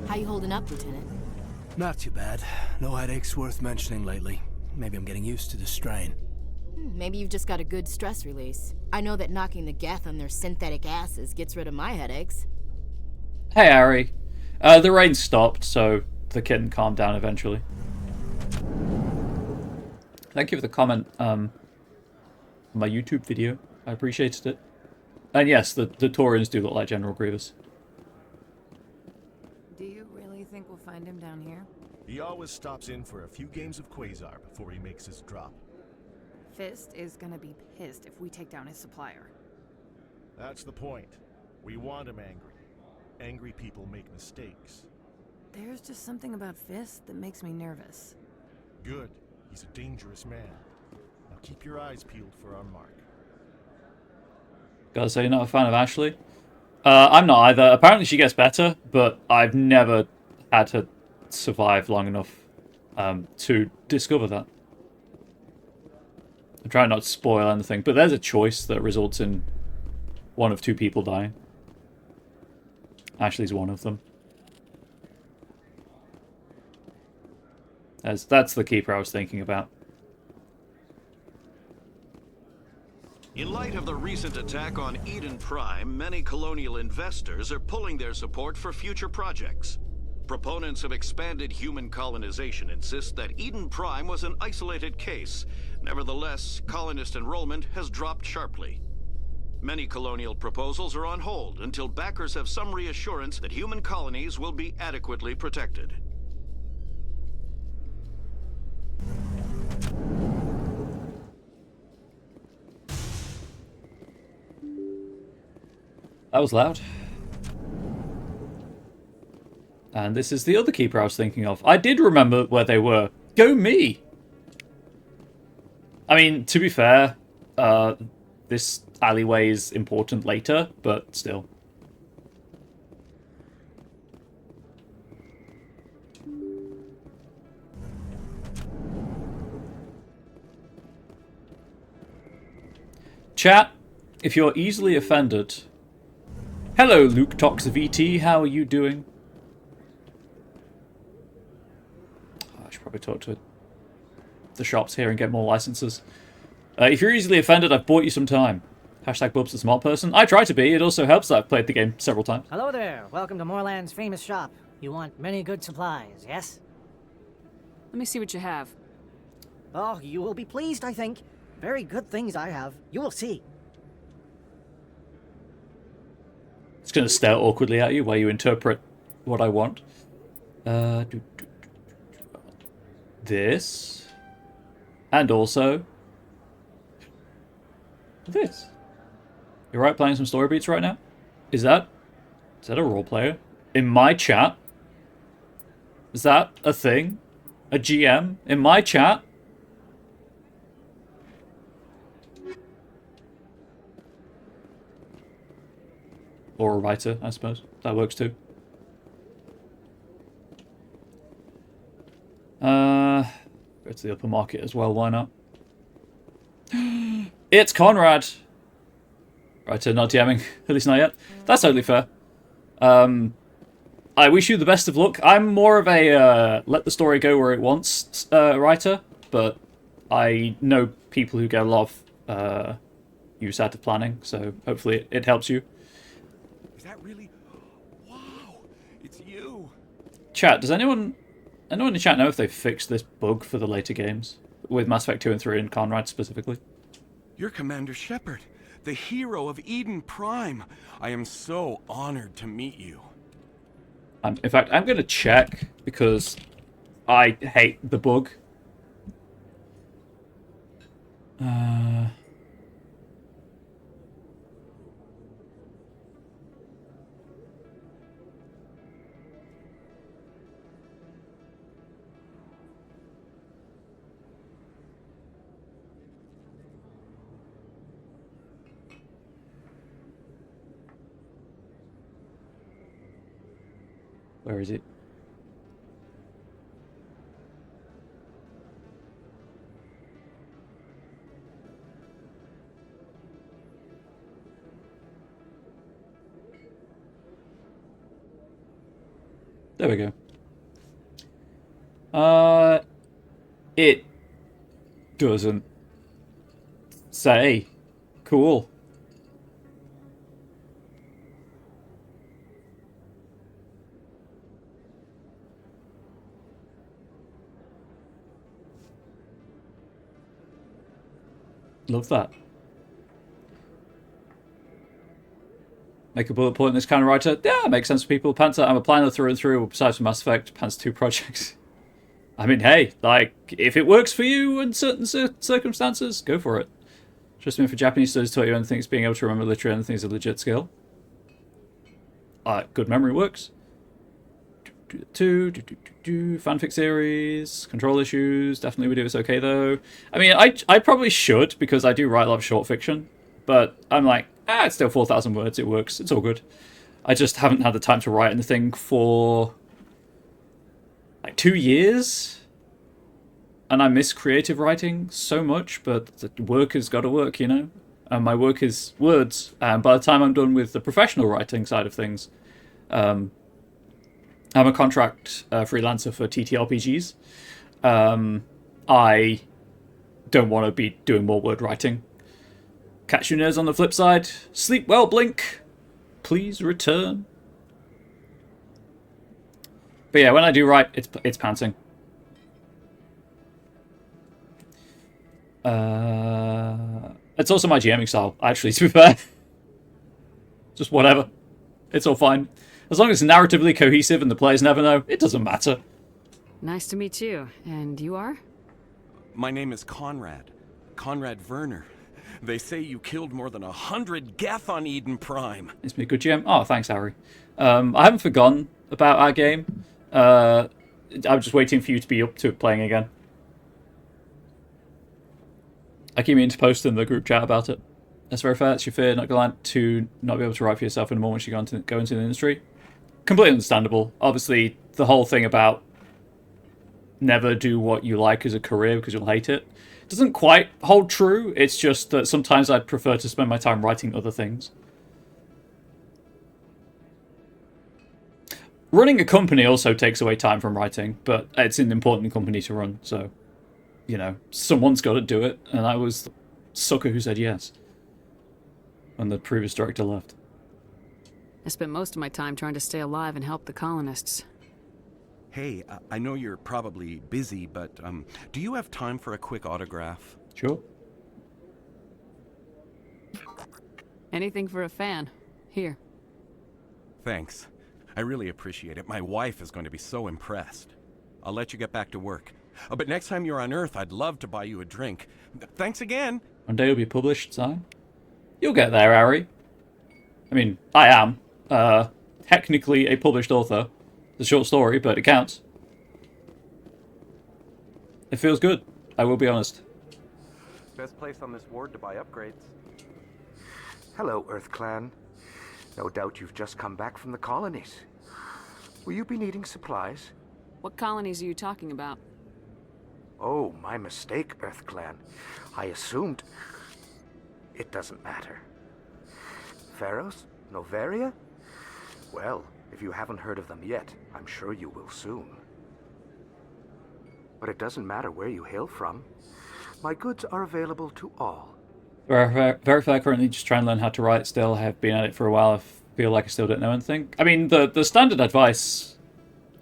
How you holding up, Lieutenant? Not too bad. No headaches worth mentioning lately. Maybe I'm getting used to the strain. Maybe you've just got a good stress release. I know that knocking the Geth on their synthetic asses gets rid of my headaches. Hey, Harry. The rain stopped, so the kitten calmed down eventually. Thank you for the comment on my YouTube video. I appreciated it. And yes, the Taurians do look like General Grievous. Do you really think we'll find him down here? He always stops in for a few games of Quasar before he makes his drop. Fist is gonna be pissed if we take down his supplier. That's the point. We want him angry. Angry people make mistakes. There's just something about Fist that makes me nervous. Good. He's a dangerous man. Now keep your eyes peeled for our mark. Gotta say, you're not a fan of Ashley? I'm not either. Apparently she gets better, but I've never had her survive long enough to discover that. I'm trying not to spoil anything, but there's a choice that results in one of two people dying. Ashley's one of them. That's the keeper I was thinking about. In light of the recent attack on Eden Prime, many colonial investors are pulling their support for future projects. Proponents of expanded human colonization insist that Eden Prime was an isolated case. Nevertheless, colonist enrollment has dropped sharply. Many colonial proposals are on hold until backers have some reassurance that human colonies will be adequately protected. That was loud. And this is the other keeper I was thinking of. I did remember where they were. Go me! I mean, to be fair, this alleyway is important later, but still. Chat, if you're easily offended... Hello, Luke Tox VT, how are you doing? Oh, I should probably talk to the shops here and get more licenses. If you're easily offended, I've bought you some time. Hashtag Bub's a smart person. I try to be. It also helps that I've played the game several times. Hello there. Welcome to Moorland's famous shop. You want many good supplies, yes? Let me see what you have. Oh, you will be pleased, I think. Very good things I have. You will see. It's going to stare awkwardly at you while you interpret what I want. This. And also... this. You're right, playing some story beats right now? Is that a role player? In my chat? Is that a thing? A GM? In my chat? Or a writer, I suppose. That works too. Go to the upper market as well, why not? It's Conrad! Writer not DMing, at least not yet. That's totally fair. I wish you the best of luck. I'm more of a let the story go where it wants writer, but I know people who get a lot of use out of planning, so hopefully it helps you. Is that really? Wow, it's you. Chat, does anyone in the chat know if they've fixed this bug for the later games? With Mass Effect 2 and 3 and Conrad specifically? You're Commander Shepard, the hero of Eden Prime. I am so honored to meet you. In fact, I'm going to check because I hate the bug. Where is it? There we go. It doesn't say. Cool. Love that. Make a bullet point in this kind of writer. Yeah, it makes sense for people. Panther, I'm a planner through and through, besides from Mass Effect, Panther 2 projects. I mean, hey, like, if it works for you in certain circumstances, go for it. Trust me, if a Japanese studies taught you anything, it's being able to remember literally anything is a legit skill. Good memory works. Fanfic series, control issues, definitely would do. It's okay though. I mean, I probably should because I do write a lot of short fiction, but I'm like, it's still 4,000 words. It works. It's all good. I just haven't had the time to write anything for like 2 years, and I miss creative writing so much. But the work has got to work, you know. and my work is words. And by the time I'm done with the professional writing side of things, I'm a contract freelancer for TTRPGs. I don't want to be doing more word writing. Catch you nerds on the flip side. Sleep well, Blink. Please return. But yeah, when I do write, it's panting. It's also my GMing style, actually, to be fair. Just whatever. It's all fine. As long as it's narratively cohesive and the players never know, it doesn't matter. Nice to meet you. And you are? My name is Conrad. Conrad Werner. They say you killed more than 100 Geth on Eden Prime. It's been a good GM. Oh, thanks, Harry. I haven't forgotten about our game. I'm just waiting for you to be up to playing again. I keep meaning to post in the group chat about it. That's very fair. It's your fear, not gallant, to not be able to write for yourself anymore once you go into the industry. Completely understandable. Obviously, the whole thing about never do what you like as a career because you'll hate it doesn't quite hold true. It's just that sometimes I'd prefer to spend my time writing other things. Running a company also takes away time from writing, but it's an important company to run, so, you know, someone's got to do it, and I was the sucker who said yes when the previous director left. I spent most of my time trying to stay alive and help the colonists. Hey, I know you're probably busy, but do you have time for a quick autograph? Sure. Anything for a fan. Here. Thanks. I really appreciate it. My wife is going to be so impressed. I'll let you get back to work. But next time you're on Earth, I'd love to buy you a drink. Thanks again. One day it'll be published, Si. You'll get there, Harry. I mean, I am. Technically a published author. It's a short story, but it counts. It feels good, I will be honest. Best place on this ward to buy upgrades. Hello, Earth Clan. No doubt you've just come back from the colonies. Will you be needing supplies? What colonies are you talking about? Oh, my mistake, Earth Clan. I assumed... It doesn't matter. Pharos? Novaria? Well, if you haven't heard of them yet, I'm sure you will soon. But it doesn't matter where you hail from. My goods are available to all. Very fair, currently just trying to learn how to write still. I have been at it for a while. I feel like I still don't know anything. I mean, the standard advice,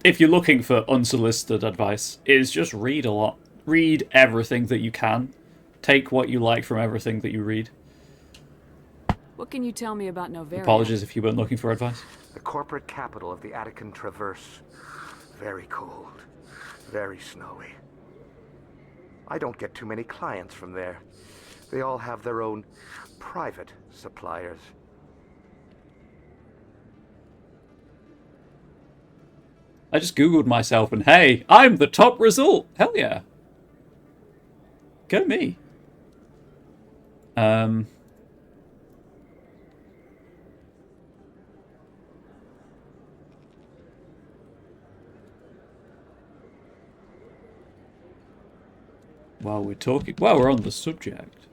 if you're looking for unsolicited advice, is just read a lot. Read everything that you can. Take what you like from everything that you read. What can you tell me about Novaria? Apologies if you weren't looking for advice. The corporate capital of the Attican Traverse. Very cold. Very snowy. I don't get too many clients from there. They all have their own private suppliers. I just googled myself and hey, I'm the top result! Hell yeah. Go me. While we're on the subject.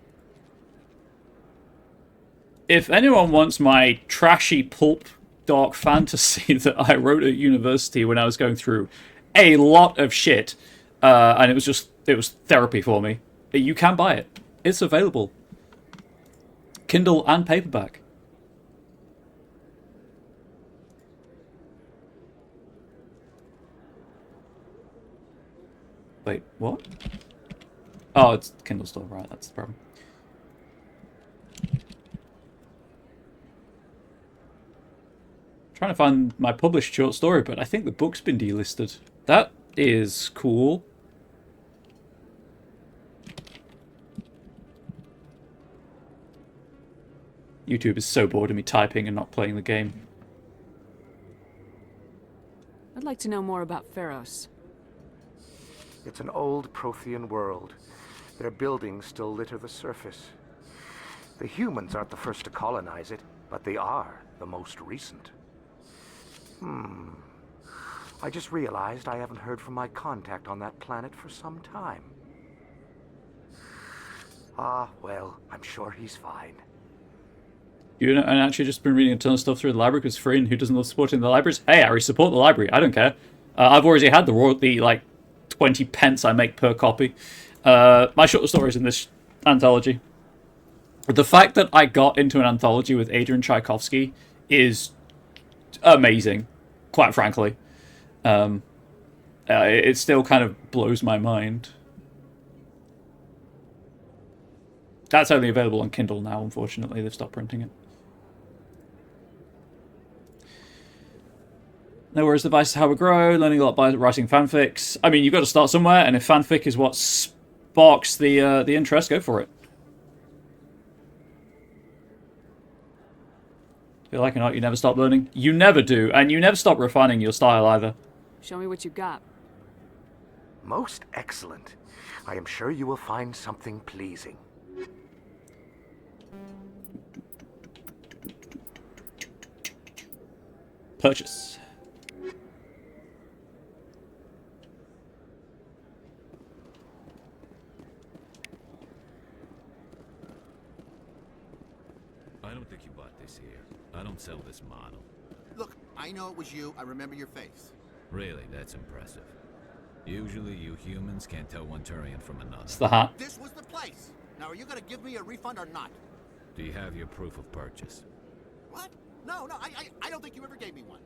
If anyone wants my trashy pulp dark fantasy that I wrote at university when I was going through a lot of shit, and it was therapy for me, you can buy it. It's available. Kindle and paperback. Wait, what? Oh, it's Kindle store, right, that's the problem. Trying to find my published short story, but I think the book's been delisted. That is cool. YouTube is so bored of me typing and not playing the game. I'd like to know more about Pharos. It's an old Prothean world. Their buildings still litter the surface. The humans aren't the first to colonize it, but they are the most recent. I just realized I haven't heard from my contact on that planet for some time. Ah, well, I'm sure he's fine. You know, and actually just been reading a ton of stuff through the library because free and who doesn't love supporting the libraries? Hey, Harry, support the library. I don't care. I've already had the like 20 pence I make per copy. My short stories in this anthology. The fact that I got into an anthology with Adrian Tchaikovsky is amazing, quite frankly. It still kind of blows my mind. That's only available on Kindle now, unfortunately. They've stopped printing it. No worries, device is how we grow. Learning a lot by writing fanfics. I mean, you've got to start somewhere, and if fanfic is what sparks the interest, go for it. Feel like or not, you never stop learning. You never do, and you never stop refining your style either. Show me what you got. Most excellent. I am sure you will find something pleasing. Purchase. I don't think you bought this here. I don't sell this model. Look, I know it was you. I remember your face. Really, that's impressive. Usually you humans can't tell one Turian from another. It's the hat. This was the place. Now, are you going to give me a refund or not? Do you have your proof of purchase? What? No, I don't think you ever gave me one.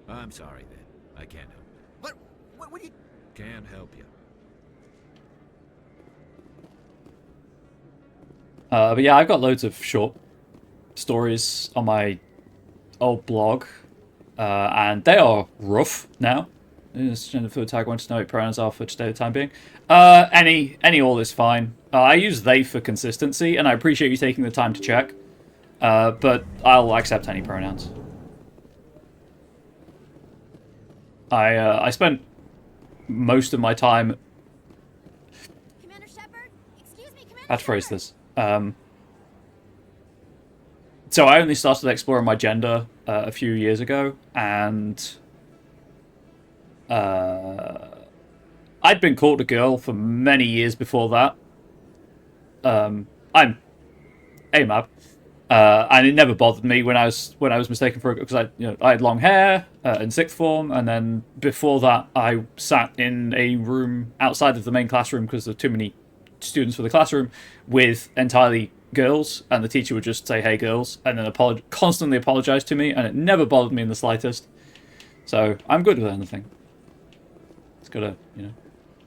I'm sorry then. I can't help you. But, what do you... Can't help you. But yeah, I've got loads of short stories on my old blog, and they are rough now. Food tag wants to know what pronouns are for today, the time being. Any all is fine. I use they for consistency, and I appreciate you taking the time to check. But I'll accept any pronouns. I spent most of my time. Commander Shepard? Excuse me, Commander I had to phrase this. So I only started exploring my gender a few years ago, and I'd been called a girl for many years before that. I'm AMAB, and it never bothered me when I was mistaken for a girl, because I had long hair in sixth form, and then before that I sat in a room outside of the main classroom because there were too many students for the classroom with entirely girls, and the teacher would just say, "Hey, girls," and then constantly apologize to me, and it never bothered me in the slightest. So I'm good with anything. It's gotta,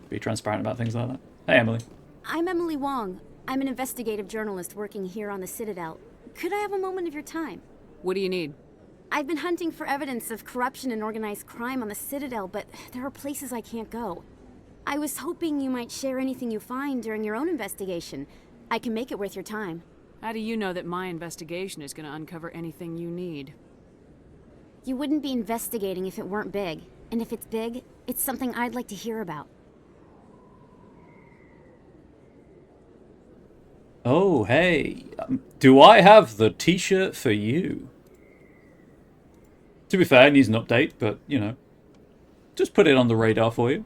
be transparent about things like that. Hey, Emily. I'm Emily Wong. I'm an investigative journalist working here on the Citadel. Could I have a moment of your time? What do you need? I've been hunting for evidence of corruption and organized crime on the Citadel, but there are places I can't go. I was hoping you might share anything you find during your own investigation. I can make it worth your time. How do you know that my investigation is going to uncover anything you need? You wouldn't be investigating if it weren't big. And if it's big, it's something I'd like to hear about. Oh, hey. Do I have the t-shirt for you? To be fair, it needs an update, but, just put it on the radar for you.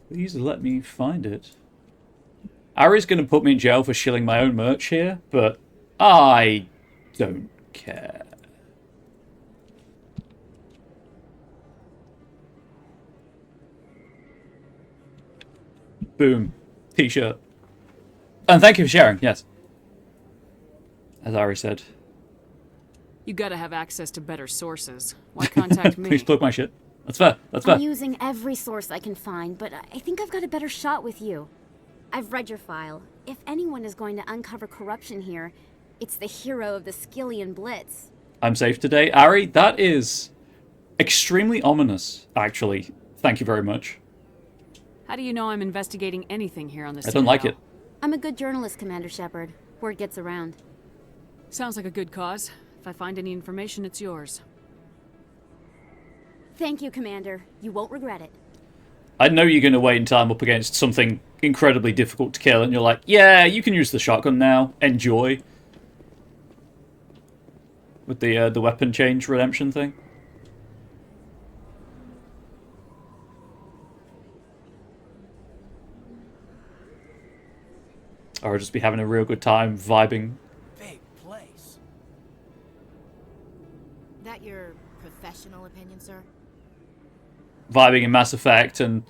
Please let me find it. Ari's going to put me in jail for shilling my own merch here, but I don't care. Boom. T-shirt. And thank you for sharing, yes. As Ari said. You gotta have access to better sources. Why contact me? Please plug my shit. That's fair. That's fair. I'm using every source I can find, but I think I've got a better shot with you. I've read your file. If anyone is going to uncover corruption here, it's the hero of the Skillian Blitz. I'm safe today. Ari, that is extremely ominous, actually. Thank you very much. How do you know I'm investigating anything here on the I don't like it. I'm a good journalist, Commander Shepard. Word gets around. Sounds like a good cause. If I find any information, it's yours. Thank you, Commander. You won't regret it. I know you're going to wait until I'm up against something incredibly difficult to kill, and you're like, yeah, you can use the shotgun now. Enjoy. With the weapon change redemption thing. Or just be having a real good time vibing. Big place. That your professional opinion, sir? Vibing in Mass Effect, and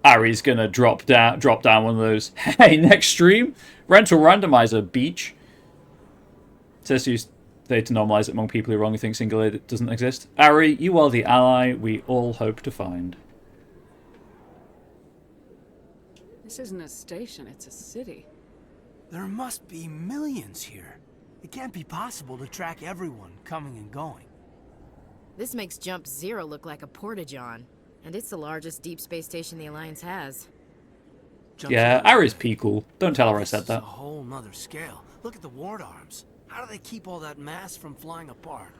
Ari's gonna drop down one of those. Hey, next stream, rental randomizer beach. Says use they to normalize it among people who wrongly think singular doesn't exist. Ari, you are the ally we all hope to find. This isn't a station, it's a city. There must be millions here. It can't be possible to track everyone coming and going. This makes Jump Zero look like a porta-john, and it's the largest deep space station the Alliance has. Yeah, Ari's cool. Don't tell her I said This is a that. whole nother scale. Look at the ward arms. How do they keep all that mass from flying apart?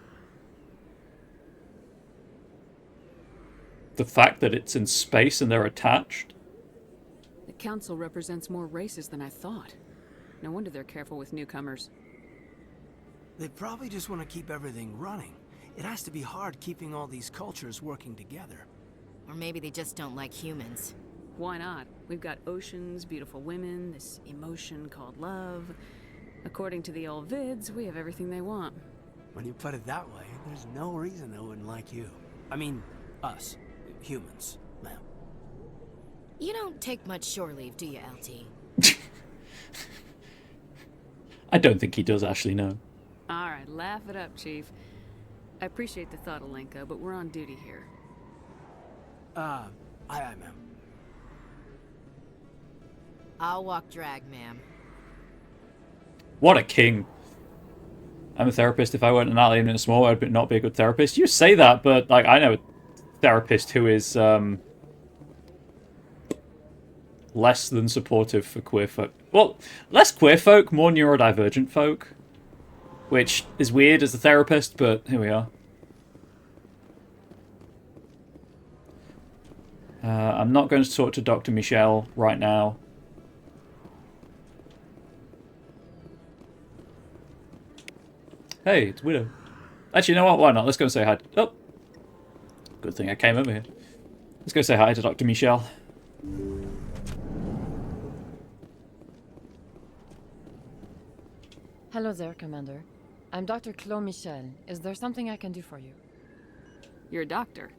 The fact that it's in space and they're attached. The council represents more races than I thought. No wonder they're careful with newcomers. They probably just want to keep everything running. It has to be hard keeping all these cultures working together. Or maybe they just don't like humans. Why not? We've got oceans, beautiful women, this emotion called love. According to the old vids, we have everything they want. When you put it that way, there's no reason they wouldn't like you. I mean, us. Humans, ma'am. You don't take much shore leave, do you, LT? I don't think he does actually know. Alright, laugh it up, Chief. I appreciate the thought, Alenka, but we're on duty here. Aye, ma'am. I'll walk drag, ma'am. What a king. I'm a therapist. If I weren't an alien in a small world, I'd not be a good therapist. You say that, but like I know a therapist who is less than supportive for queer folk. Well, less queer folk, more neurodivergent folk. Which is weird as a therapist, but here we are. I'm not going to talk to Dr. Michelle right now. Hey, it's Widow. Actually, you know what? Why not? Let's go and say hi. Oh. Good thing I came over here. Let's go say hi to Dr. Michelle. Hello there, Commander. I'm Dr. Claude Michel. Is there something I can do for you? You're a doctor.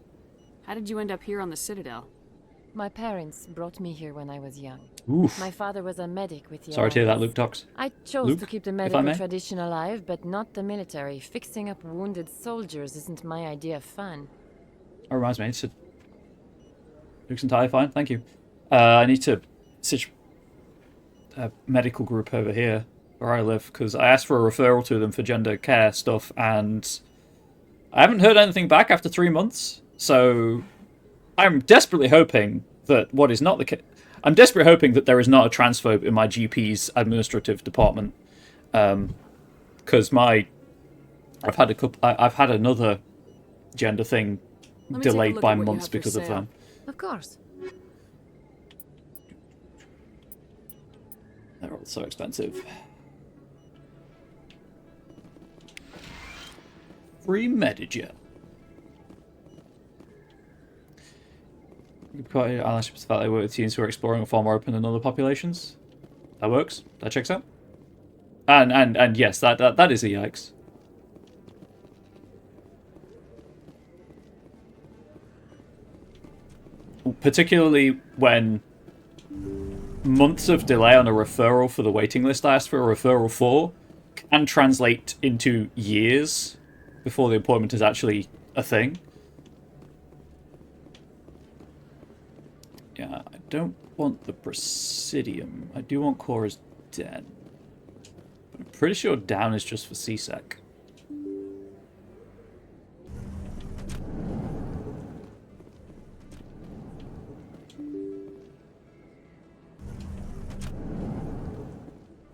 How did you end up here on the Citadel? My parents brought me here when I was young. Oof. My father was a medic with the Sorry to hear that, Alliance. Luke Tox. I chose Luke, to keep the if I medical may? tradition alive, but not the military. Fixing up wounded soldiers isn't my idea of fun. That reminds me, Luke's entirely fine, thank you. I need to stitch a medical group over here where I live, because I asked for a referral to them for gender care stuff, and I haven't heard anything back after 3 months, so I'm desperately hoping that what is not the case. I'm desperately hoping that there is not a transphobe in my GP's administrative department, because I've had another gender thing delayed by months because of them. Of course. They're all so expensive. Free Medigel. You quite allies that they work with teams who are exploring a far more open than other populations. That works. That checks out. And yes, that is a yikes. Particularly when months of delay on a referral for the waiting list I asked for a referral for can translate into years before the appointment is actually a thing. Yeah, I don't want the Presidium. I do want Cora's Den. But I'm pretty sure down is just for CSEC.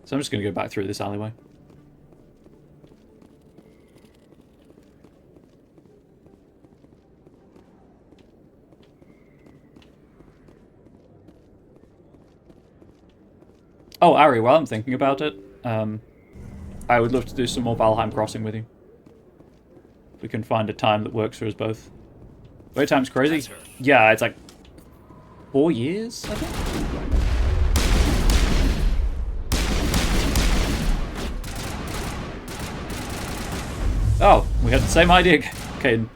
So I'm just going to go back through this alleyway. Oh, Ari, while I'm thinking about it, I would love to do some more Valheim Crossing with you. If we can find a time that works for us both. Wait time's crazy? Yeah, it's like 4 years, I think? Oh, we had the same idea, Caden.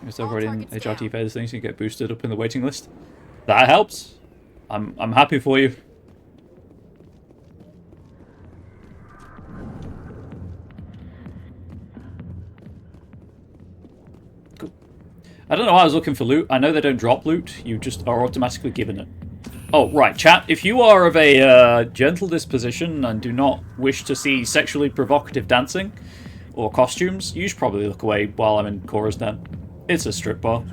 It's already in HRT phase things, you get boosted up in the waiting list. That helps. I'm happy for you. Cool. I don't know why I was looking for loot. I know they don't drop loot, you just are automatically given it. Oh, right, chat. If you are of a gentle disposition and do not wish to see sexually provocative dancing or costumes, you should probably look away while I'm in Cora's den. It's a strip bar.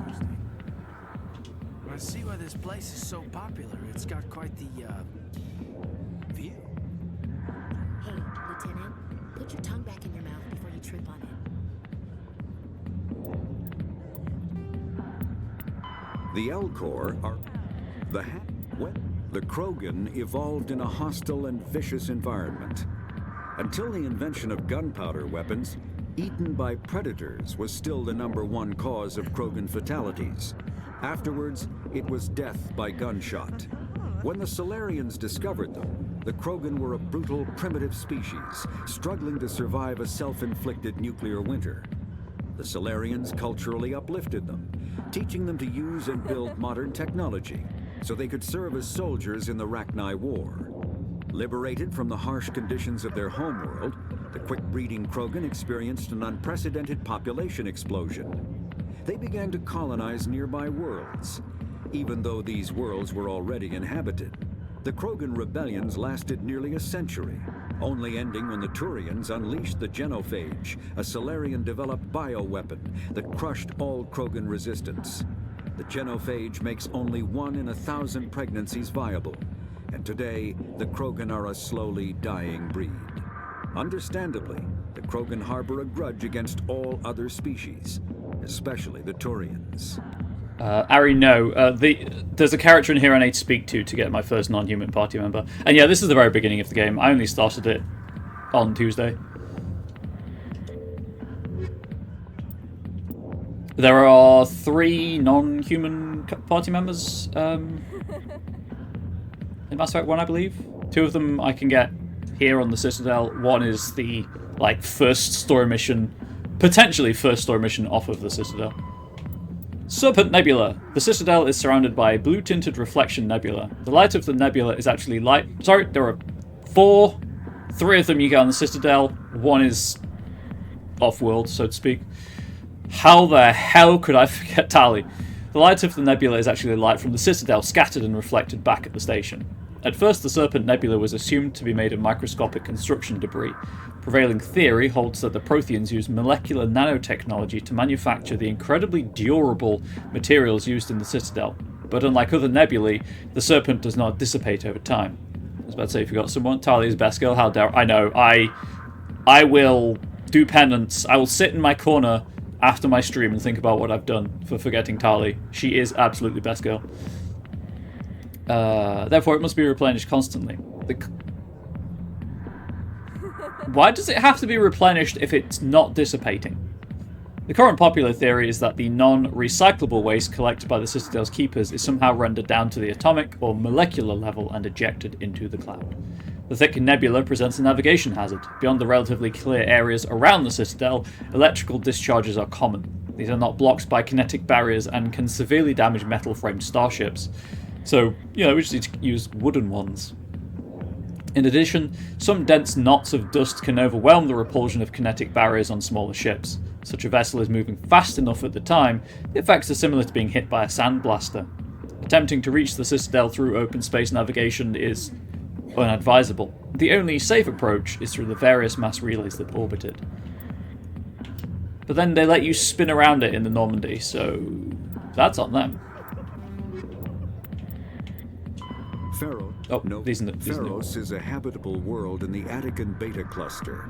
I see why this place is so popular. It's got quite the, view. Hey, Lieutenant, put your tongue back in your mouth before you trip on it. The Elcor are... The Krogan evolved in a hostile and vicious environment. Until the invention of gunpowder weapons, eaten by predators was still the #1 cause of Krogan fatalities. Afterwards, it was death by gunshot. When the Solarians discovered them, the Krogan were a brutal, primitive species, struggling to survive a self-inflicted nuclear winter. The Solarians culturally uplifted them, teaching them to use and build modern technology, so they could serve as soldiers in the Rachni War. Liberated from the harsh conditions of their homeworld, the quick-breeding Krogan experienced an unprecedented population explosion. They began to colonize nearby worlds. Even though these worlds were already inhabited, the Krogan rebellions lasted nearly a century, only ending when the Turians unleashed the Genophage, a Solarian-developed bioweapon that crushed all Krogan resistance. The Genophage makes only 1 in 1,000 pregnancies viable, and today, the Krogan are a slowly dying breed. Understandably, the Krogan harbor a grudge against all other species, especially the Turians. Ari, no. There's a character in here I need to speak to get my first non-human party member. And yeah, this is the very beginning of the game. I only started it on Tuesday. There are 3 non-human party members in Mass Effect 1, I believe. 2 of them I can get here on the Citadel. 1 is the, like, first story mission, potentially first story mission off of the Citadel. Serpent Nebula. The Citadel is surrounded by a blue-tinted reflection nebula. The light of the nebula is actually light... Sorry, there are 4. 3 of them you get on the Citadel. 1 is off-world, so to speak. How the hell could I forget Tali? The light of the nebula is actually light from the Citadel, scattered and reflected back at the station. At first, the Serpent Nebula was assumed to be made of microscopic construction debris. Prevailing theory holds that the Protheans used molecular nanotechnology to manufacture the incredibly durable materials used in the Citadel. But unlike other nebulae, the Serpent does not dissipate over time. I was about to say, if you got someone, Tali is best girl. How dare I know. I will do penance. I will sit in my corner after my stream and think about what I've done for forgetting Tali. She is absolutely best girl. Therefore, it must be replenished constantly. Why does it have to be replenished if it's not dissipating? The current popular theory is that the non-recyclable waste collected by the Citadel's keepers is somehow rendered down to the atomic or molecular level and ejected into the cloud. The thick nebula presents a navigation hazard. Beyond the relatively clear areas around the Citadel, electrical discharges are common. These are not blocked by kinetic barriers and can severely damage metal-framed starships. So, we just need to use wooden ones. In addition, some dense knots of dust can overwhelm the repulsion of kinetic barriers on smaller ships. Such a vessel is moving fast enough at the time, the effects are similar to being hit by a sandblaster. Attempting to reach the Citadel through open space navigation is unadvisable. The only safe approach is through the various mass relays that orbit it. But then they let you spin around it in the Normandy, so that's on them. Pharos is a habitable world in the Attican Beta Cluster.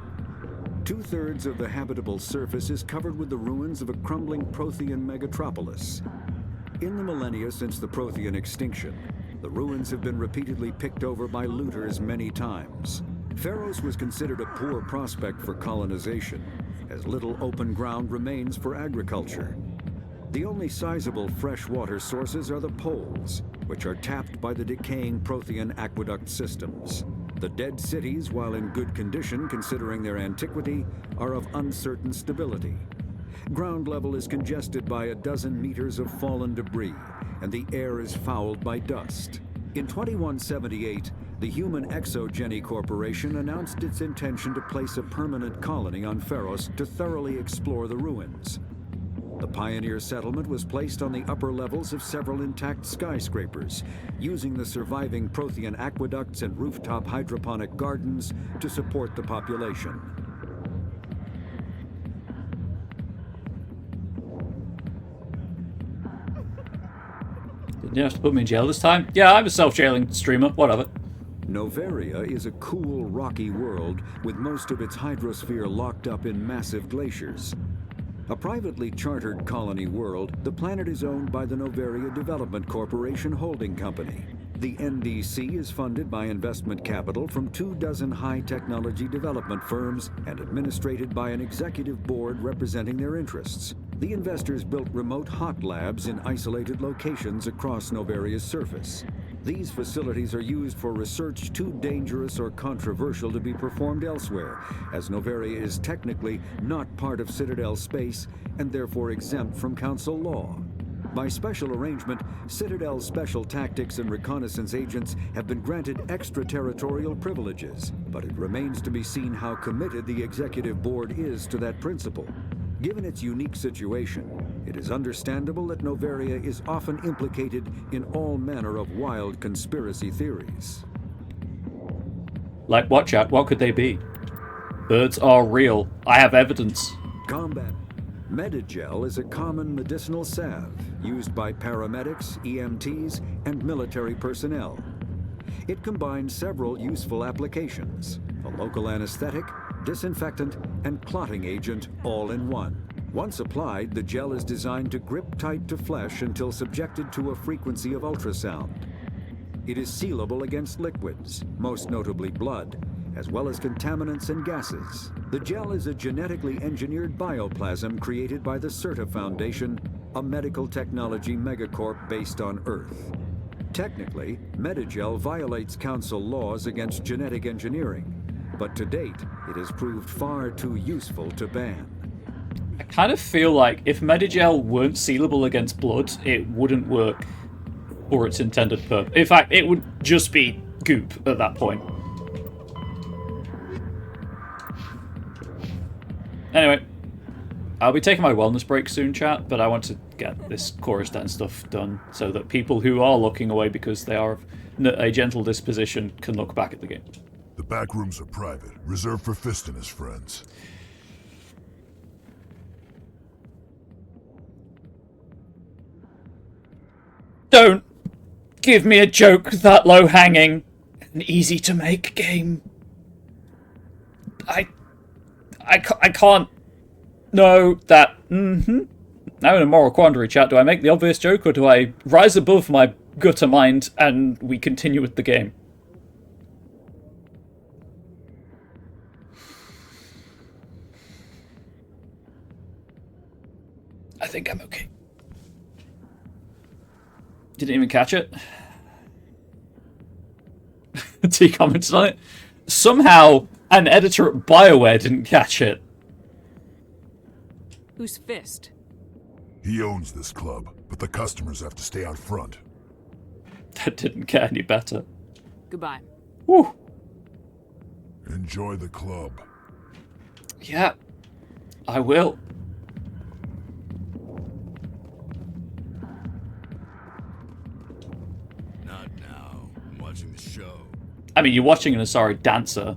2/3 of the habitable surface is covered with the ruins of a crumbling Prothean megatropolis. In the millennia since the Prothean extinction, the ruins have been repeatedly picked over by looters many times. Pharos was considered a poor prospect for colonization, as little open ground remains for agriculture. The only sizable freshwater sources are the poles, which are tapped by the decaying Prothean aqueduct systems. The dead cities, while in good condition considering their antiquity, are of uncertain stability. Ground level is congested by a dozen meters of fallen debris, and the air is fouled by dust. In 2178, the Human Exogeny Corporation announced its intention to place a permanent colony on Pharos to thoroughly explore the ruins. The pioneer settlement was placed on the upper levels of several intact skyscrapers, using the surviving Prothean aqueducts and rooftop hydroponic gardens to support the population. Didn't you have to put me in jail this time? Yeah, I'm a self-jailing streamer, whatever. Noveria is a cool, rocky world with most of its hydrosphere locked up in massive glaciers. A privately chartered colony world, the planet is owned by the Noveria Development Corporation Holding Company. The NDC is funded by investment capital from 24 high-technology development firms and administrated by an executive board representing their interests. The investors built remote hot labs in isolated locations across Noveria's surface. These facilities are used for research too dangerous or controversial to be performed elsewhere, as Noveria is technically not part of Citadel space and therefore exempt from Council law. By special arrangement, Citadel's special tactics and reconnaissance agents have been granted extraterritorial privileges, but it remains to be seen how committed the Executive Board is to that principle. Given its unique situation, it is understandable that Noveria is often implicated in all manner of wild conspiracy theories. Like what, chat? What could they be? Birds are real. I have evidence. Combat. Medigel is a common medicinal salve used by paramedics, EMTs, and military personnel. It combines several useful applications: a local anesthetic, disinfectant, and clotting agent all in one. Once applied, the gel is designed to grip tight to flesh until subjected to a frequency of ultrasound. It is sealable against liquids, most notably blood, as well as contaminants and gases. The gel is a genetically engineered bioplasm created by the CERTA Foundation, a medical technology megacorp based on Earth. Technically, Medigel violates Council laws against genetic engineering, but to date, it has proved far too useful to ban. I kind of feel like if Medigel weren't sealable against blood, it wouldn't work for its intended purpose. In fact, it would just be goop at that point. Anyway, I'll be taking my wellness break soon, chat, but I want to get this Coruscant stuff done so that people who are looking away because they are of a gentle disposition can look back at the game. The back rooms are private, reserved for Fist and his friends. Don't give me a joke that low-hanging and easy to make game. I can't know that. Now in a moral quandary, chat. Do I make the obvious joke or do I rise above my gutter mind and we continue with the game? I think I'm okay. Didn't even catch it. T commented on it. Somehow, an editor at BioWare didn't catch it. Who's Fist? He owns this club, but the customers have to stay out front. That didn't get any better. Goodbye. Woo. Enjoy the club. Yeah, I will. Not now. I'm watching the show. I mean, you're watching an Asari dancer.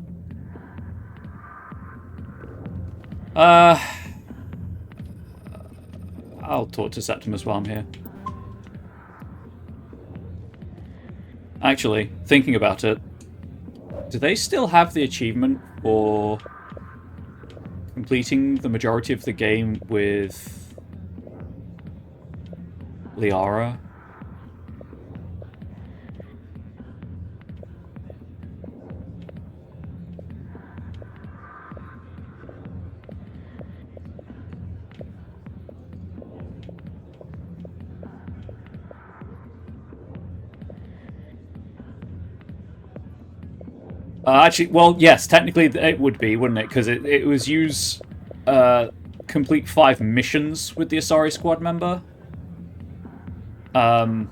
I'll talk to Septimus while I'm here. Actually, thinking about it, do they still have the achievement for completing the majority of the game with Liara? Actually, well, yes, technically it would be, wouldn't it? Because it was use complete 5 missions with the Asari squad member. And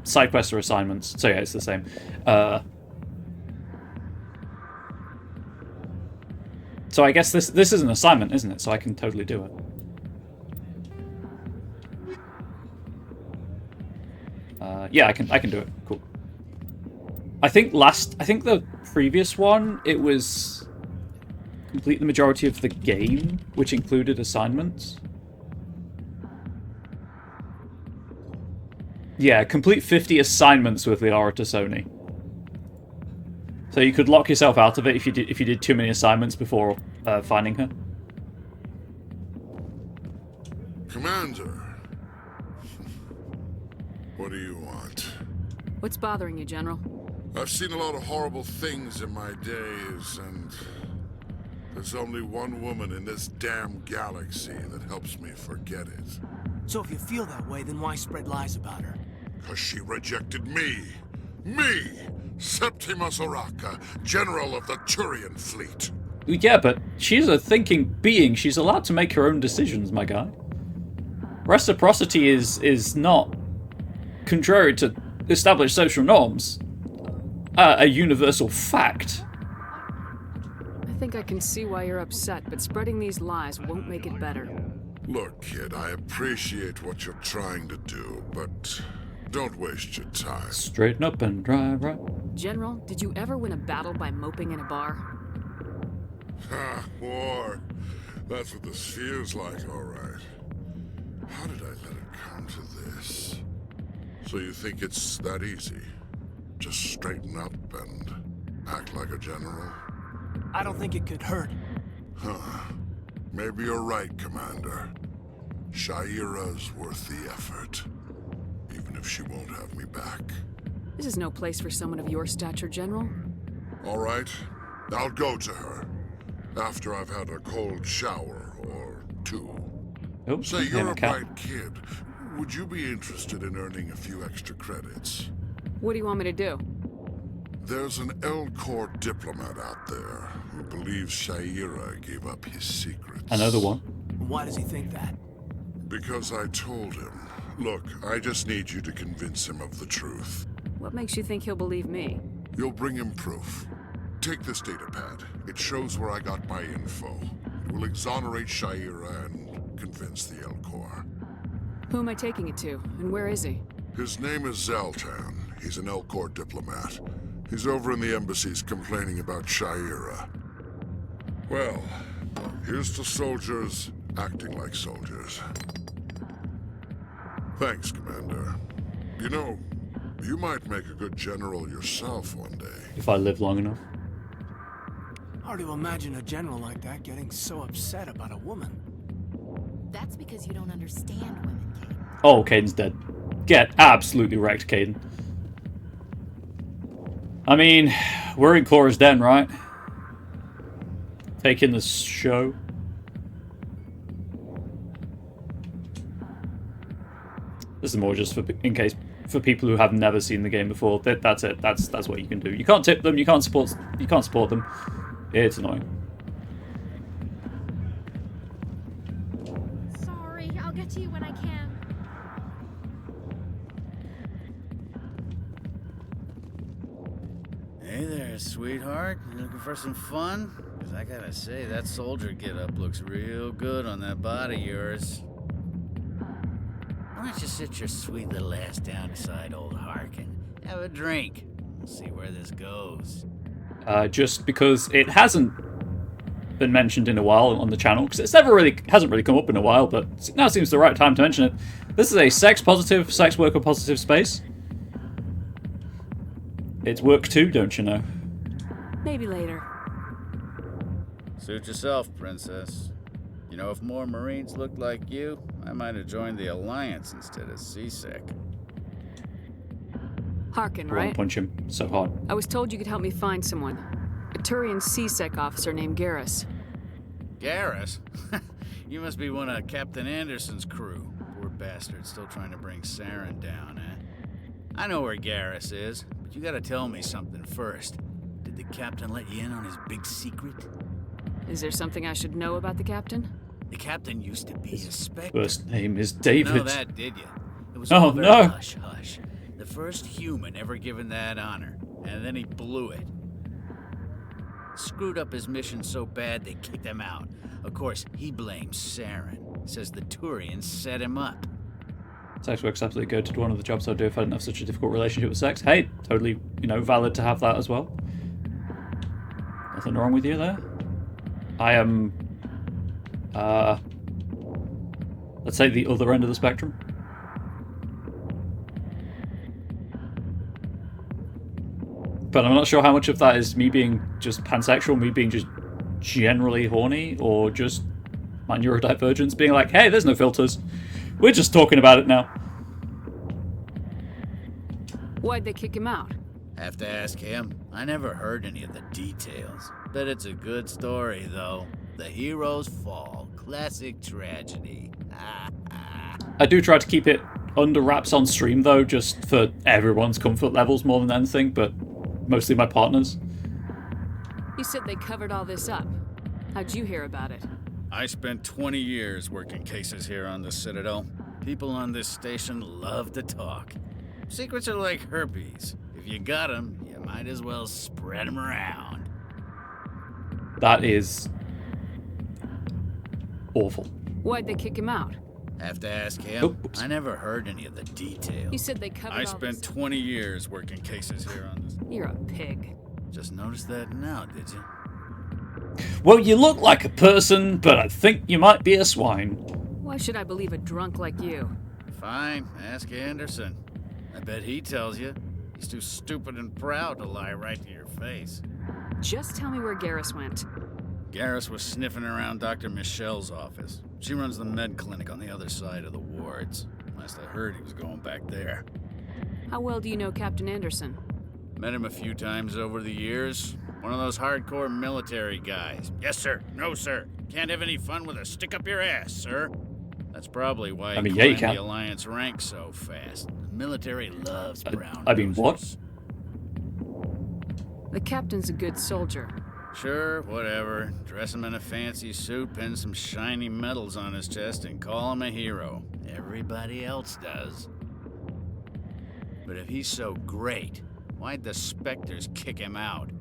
side quests or assignments. So yeah, it's the same. So I guess this is an assignment, isn't it? So I can totally do it. Yeah, I can do it. Cool. I think the previous one, it was complete the majority of the game, which included assignments. Yeah, complete 50 assignments with Liara Tassoni. So you could lock yourself out of it if you did too many assignments before finding her. Commander, what do you want? What's bothering you, General? I've seen a lot of horrible things in my days, and there's only one woman in this damn galaxy that helps me forget it. So if you feel that way, then why spread lies about her? 'Cause she rejected me! Me! Septimus Oraka, General of the Turian Fleet! Yeah, but she's a thinking being. She's allowed to make her own decisions, my guy. Reciprocity is not contrary to established social norms. A universal fact. I think I can see why you're upset, but spreading these lies won't make it better. Look, kid, I appreciate what you're trying to do, but don't waste your time. Straighten up and drive right. General, did you ever win a battle by moping in a bar? Ha, war. That's what this feels like, all right. How did I let it come to this? So you think it's that easy? Just straighten up and act like a general? I don't think it could hurt. Huh. Maybe you're right, Commander. Shaira's worth the effort. Even if she won't have me back. This is no place for someone of your stature, General. All right. I'll go to her. After I've had a cold shower or two. Oops, Say, you're a bright kid. Would you be interested in earning a few extra credits? What do you want me to do? There's an L-Corps diplomat out there who believes Shaira gave up his secrets. Another one. Why does he think that? Because I told him. Look, I just need you to convince him of the truth. What makes you think he'll believe me? You'll bring him proof. Take this datapad. It shows where I got my info. It will exonerate Shaira and convince the L-Corps. Who am I taking it to, and where is he? His name is Zaltan. He's an L-Corps diplomat. He's over in the embassies complaining about Shaira. Well, here's to soldiers acting like soldiers. Thanks, Commander. You know, you might make a good general yourself one day. If I live long enough. Hard to imagine a general like that getting so upset about a woman. That's because you don't understand women, Caden. Oh, Caden's dead. Get absolutely wrecked, Caden. I mean, we're in Cora's Den, right? Taking the show. This is more just for in case for people who have never seen the game before. That's it. That's what you can do. You can't tip them. You can't support them. It's annoying. Sorry, I'll get to you when I can. Hey there, sweetheart. You looking for some fun? Because I gotta say, that soldier get-up looks real good on that body of yours. Why don't you sit your sweet little ass down beside old Harkin? Have a drink. We'll see where this goes. Just because it hasn't been mentioned in a while on the channel, because it's hasn't really come up in a while, but now seems the right time to mention it. This is a sex worker positive space. It's work too, don't you know? Maybe later. Suit yourself, princess. You know, if more Marines looked like you, I might have joined the Alliance instead of CSEC. Harkin, I won't right? punch him so hard. I was told you could help me find someone. A Turian CSEC officer named Garrus. Garrus? You must be one of Captain Anderson's crew. Poor bastard, still trying to bring Saren down, eh? I know where Garrus is, But you gotta tell me something first. Did the captain let you in on his big secret? Is there something I should know about the captain? The captain used to be a specter. First name is You David. know that, did you? It was Oh, all very no. hush-hush. The first human ever given that honor, and then he blew it. Screwed up his mission so bad they kicked him out. Of course, he blames Saren. Says the Turians set him up. Sex work's absolutely good. One of the jobs I'd do if I didn't have such a difficult relationship with sex. Hey, totally, valid to have that as well. Nothing wrong with you there. I am, let's say the other end of the spectrum. But I'm not sure how much of that is me being just pansexual, me being just generally horny, or just my neurodivergence being like, hey, there's no filters. We're just talking about it now. Why'd they kick him out? Have to ask him. I never heard any of the details. Bet it's a good story, though. The hero's fall. Classic tragedy. I do try to keep it under wraps on stream, though, just for everyone's comfort levels more than anything, but mostly my partner's. You said they covered all this up. How'd you hear about it? I spent 20 years working cases here on the Citadel. People on this station love to talk. Secrets are like herpes. If you got them, you might as well spread them around. That is awful. Why'd they kick him out? Have to ask him. I never heard any of the details. You said they covered I all spent this. 20 years working cases here on this. You're a pig. Just noticed that now, did you? Well, you look like a person, but I think you might be a swine. Why should I believe a drunk like you? Fine, ask Anderson. I bet he tells you. He's too stupid and proud to lie right to your face. Just tell me where Garrus went. Garrus was sniffing around Dr. Michelle's office. She runs the med clinic on the other side of the wards. Last I heard, he was going back there. How well do you know Captain Anderson? Met him a few times over the years. One of those hardcore military guys. Yes, sir. No, sir. Can't have any fun with a stick up your ass, sir. That's probably why he yeah, you climbed can. the Alliance ranks so fast. The military loves brown what? The captain's a good soldier. Sure, whatever. Dress him in a fancy suit, pin some shiny medals on his chest, and call him a hero. Everybody else does. But if he's so great, why'd the Spectres kick him out?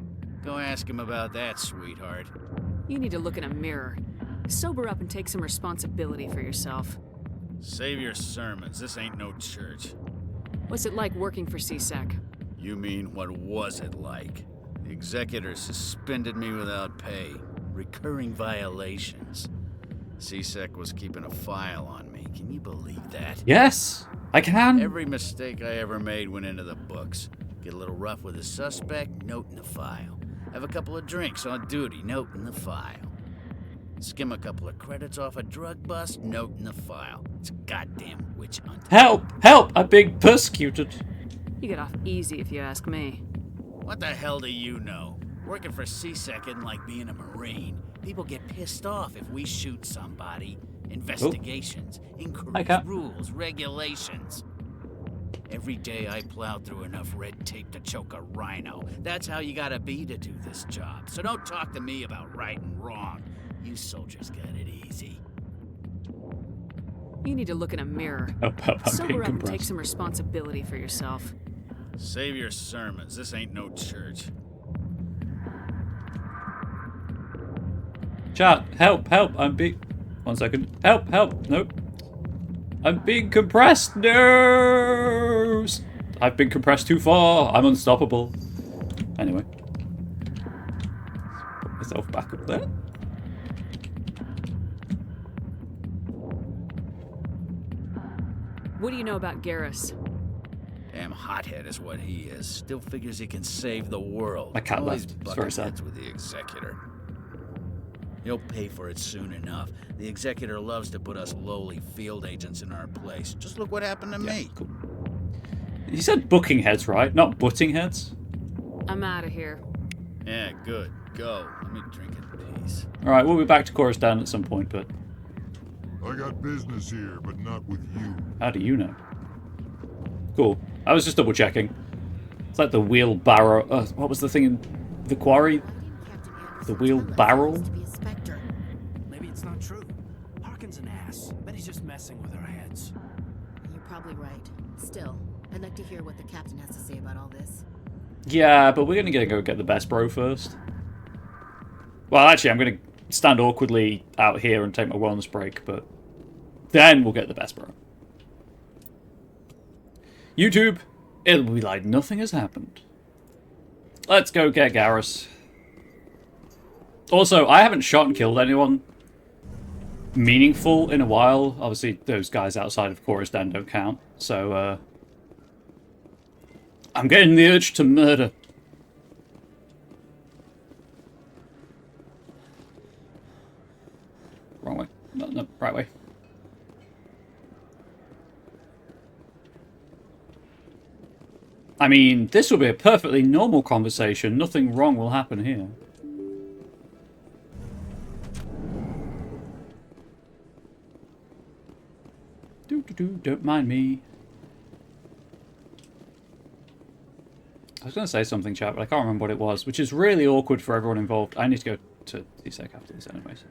Go ask him about that, sweetheart. You need to look in a mirror. Sober up and take some responsibility for yourself. Save your sermons. This ain't no church. What's it like working for CSEC? You mean, what was it like? The executor suspended me without pay. Recurring violations. CSEC was keeping a file on me. Can you believe that? Yes, I can. Every mistake I ever made went into the books. Get a little rough with a suspect, note in the file. Have a couple of drinks on duty, note in the file. Skim a couple of credits off a drug bust, note in the file. It's a goddamn witch hunt. Help! Help! I'm being persecuted. You get off easy if you ask me. What the hell do you know? Working for CSEC isn't like being a Marine. People get pissed off if we shoot somebody. Investigations, inquiries, rules, regulations. Every day I plow through enough red tape to choke a rhino. That's how you gotta be to do this job. So don't talk to me about right and wrong. You soldiers got it easy. You need to look in a mirror. I'm Sober up and take compressed. some responsibility for yourself. Save your sermons. This ain't no church. Chat, help, help, I'm being... 1 second. Help, help, nope. I'm being compressed, no! I've been compressed too far, I'm unstoppable. Anyway. Put myself back up there. What do you know about Garrus? Damn hothead is what he is. Still figures he can save the world. My cat Always left. It's butting very sad. heads with the executor. He'll pay for it soon enough. The executor loves to put us lowly field agents in our place. Just look what happened to me. Cool. You said booking heads, right? Not butting heads? I'm out of here. Yeah, good. Go. Let me drink in peace. Alright, we'll be back to Coruscant at some point, but... I got business here, but not with you. How do you know? Cool. I was just double checking. It's like the wheelbarrow. What was the thing in the quarry? The wheelbarrow? Maybe it's not true. Harkin's an ass. Bet he's just messing with our heads. You're probably right. Still, I'd like to hear what the captain has to say about all this. Yeah, but we're gonna go get the best bro first. Well, actually, I'm gonna stand awkwardly out here and take my wellness break, but then we'll get the best bro. YouTube, it'll be like nothing has happened. Let's go get Garrus. Also, I haven't shot and killed anyone meaningful in a while. Obviously, those guys outside of Chorus Den don't count. So, I'm getting the urge to murder. Wrong way. No, right way. I mean, this will be a perfectly normal conversation. Nothing wrong will happen here. Don't mind me. I was going to say something, chat, but I can't remember what it was, which is really awkward for everyone involved. I need to go to DSEC after this anyways.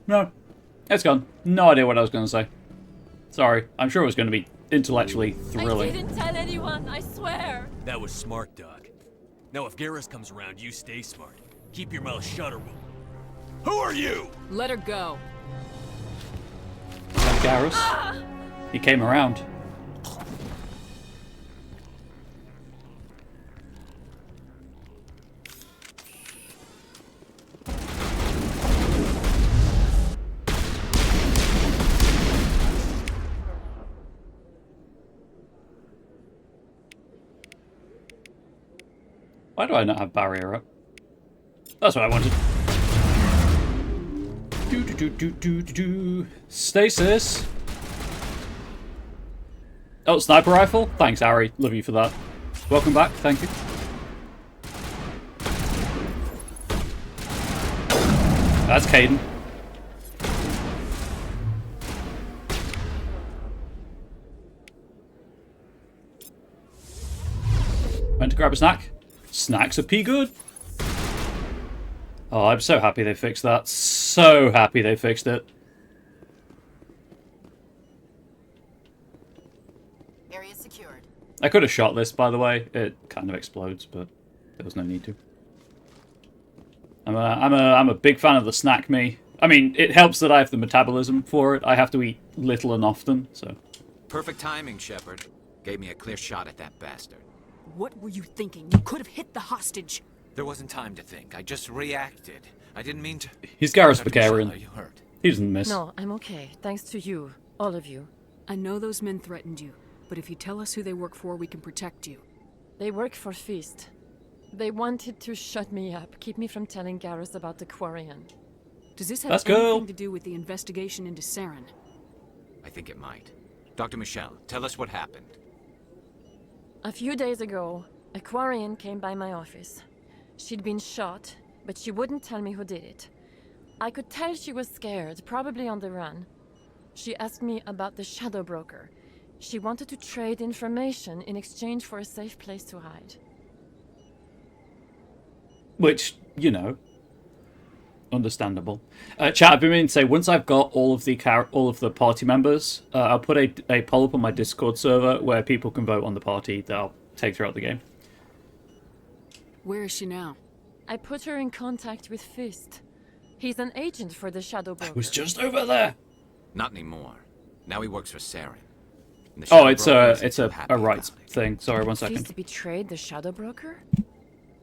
No. It's gone. No idea what I was going to say. Sorry. I'm sure it was going to be intellectually thrilling. I didn't tell anyone, I swear. That was smart, Doc. Now if Garrus comes around, you stay smart. Keep your mouth shut or we'll... Who are you? Let her go. Garrus. He came around. Why do I not have barrier up? That's what I wanted. Stasis. Oh, sniper rifle? Thanks, Ari. Love you for that. Welcome back. Thank you. That's Caden. Went to grab a snack. Snacks are pea good. Oh, I'm so happy they fixed that. So happy they fixed it. Area secured. I could have shot this, by the way. It kind of explodes, but there was no need to. I'm a big fan of the snack me. I mean, it helps that I have the metabolism for it. I have to eat little and often, so. Perfect timing, Shepard. Gave me a clear shot at that bastard. What were you thinking? You could have hit the hostage. There wasn't time to think. I just reacted. I didn't mean to... He's Garrus Dr. Michelle, Bakarian. are you hurt? He doesn't miss. No, I'm okay. Thanks to you. All of you. I know those men threatened you, but if you tell us who they work for, we can protect you. They work for Feast. They wanted to shut me up, keep me from telling Garrus about the Quarian. Does this have anything to do with the investigation into Saren? I think it might. Dr. Michelle, tell us what happened. A few days ago, a Quarian came by my office. She'd been shot, but she wouldn't tell me who did it. I could tell she was scared, probably on the run. She asked me about the Shadow Broker. She wanted to trade information in exchange for a safe place to hide. Which, you know, understandable. Chat, I've been meaning to say, once I've got all of the party members, I'll put a poll up on my Discord server where people can vote on the party that I'll take throughout the game. Where is she now? I put her in contact with Fist. He's an agent for the Shadow Broker. I was just over there. Not anymore. Now he works for Saren. Oh, it's a rights thing. Sorry, 1 second. Fist betrayed the Shadow Broker?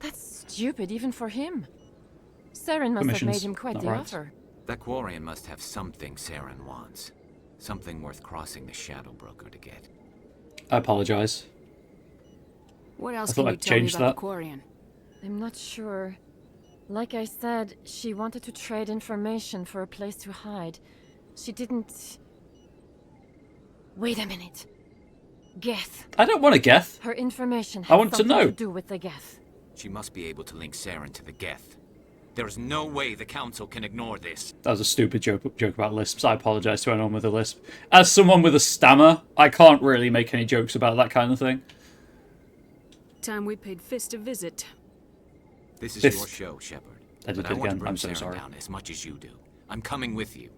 That's stupid, even for him. Saren must have made him quite the offer. That Quarian must have something Saren wants. Something worth crossing the Shadow Broker to get. I apologize. What else can you tell me about the Quarian? I'm not sure. Like I said, she wanted to trade information for a place to hide. She didn't... Wait a minute. Geth. I don't want a Geth. Her information I had want to something know. to do with the Geth. She must be able to link Saren to the Geth. There is no way the Council can ignore this. That was a stupid joke about lisps. I apologize to anyone with a lisp. As someone with a stammer, I can't really make any jokes about that kind of thing. time we paid Fist a visit. This is Fist. your show, Shepard. I did But it I want to again. bring I'm so Saren sorry. down as much as you do. I'm coming with you.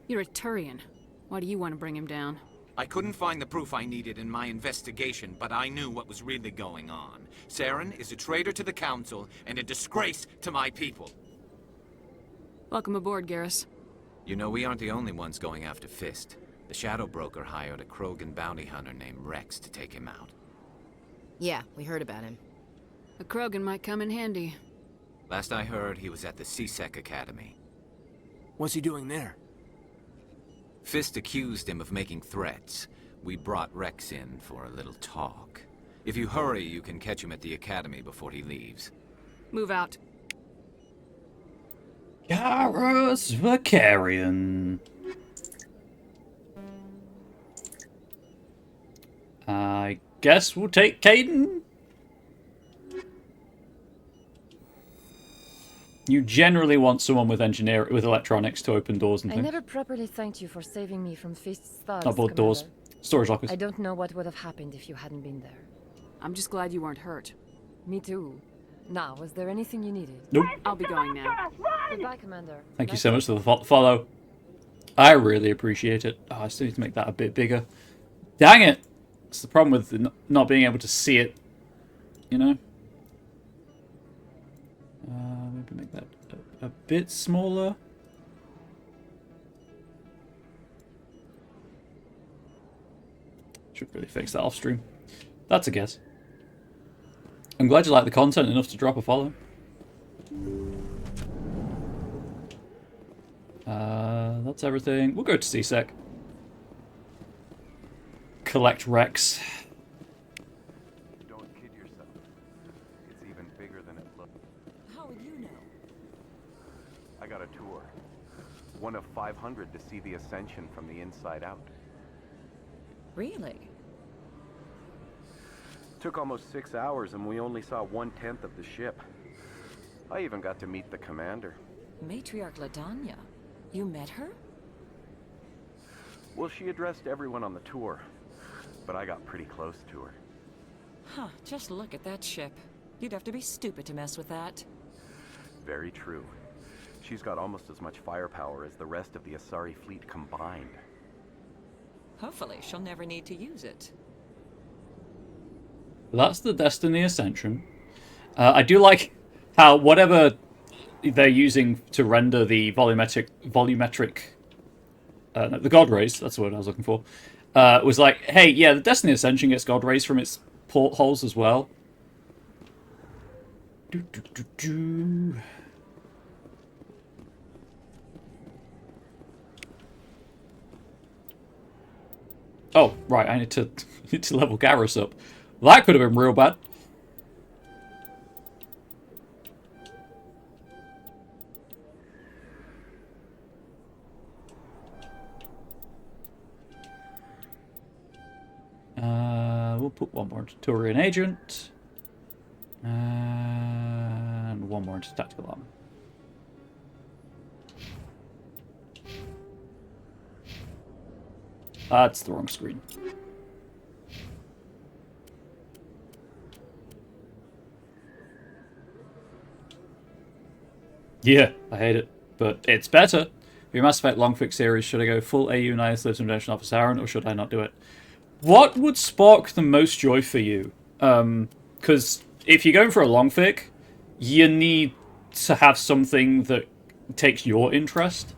You're a Turian. Why do you want to bring him down? I couldn't find the proof I needed in my investigation, but I knew what was really going on. Saren is a traitor to the Council and a disgrace to my people. Welcome aboard, Garrus. You know, we aren't the only ones going after Fist. The Shadow Broker hired a Krogan bounty hunter named Rex to take him out. Yeah, we heard about him. A Krogan might come in handy. Last I heard, he was at the C-Sec Academy. What's he doing there? Fist accused him of making threats. We brought Rex in for a little talk. If you hurry, you can catch him at the Academy before he leaves. Move out. Garrus Vakarian. I guess we'll take Caden. You generally want someone with electronics to open doors and I things. never properly thanked you for saving me from Fist's thugs, Not both doors. Commander. Storage lockers. I don't know what would have happened if you hadn't been there. I'm just glad you weren't hurt. Me too. Now, was there anything you needed? Nope. I'll be going now. Goodbye, Commander. Thank you so much for the follow. I really appreciate it. Oh, I still need to make that a bit bigger. Dang it! It's the problem with not being able to see it. You know? Maybe make that a bit smaller. Should really fix that off stream. That's a guess. I'm glad you like the content enough to drop a follow. That's everything. We'll go to C-Sec. Collect Rex. Don't kid yourself. It's even bigger than it looks. How would you know? I got a tour. One of 500 to see the Ascension from the inside out. Really? Took almost 6 hours and we only saw 1/10 of the ship. I even got to meet the commander. Matriarch Ladanya. You met her? Well, she addressed everyone on the tour, but I got pretty close to her. Huh, just look at that ship. You'd have to be stupid to mess with that. Very true. She's got almost as much firepower as the rest of the Asari fleet combined. Hopefully, she'll never need to use it. That's the Destiny Ascension. I do like how whatever they're using to render the volumetric the God rays, that's the word I was looking for, was like, hey, yeah, the Destiny Ascension gets God rays from its portholes as well. Oh, right, I need to level Garrus up. That could have been real bad. We'll put one more into Turian Agent. And one more into Tactical Armor. That's the wrong screen. Yeah, I hate it, but it's better. For your Mass Effect long fix series, should I go full AU Nihilist Lives Redemption Officer Aaron, or should I not do it? What would spark the most joy for you? Because if you're going for a long fic, you need to have something that takes your interest.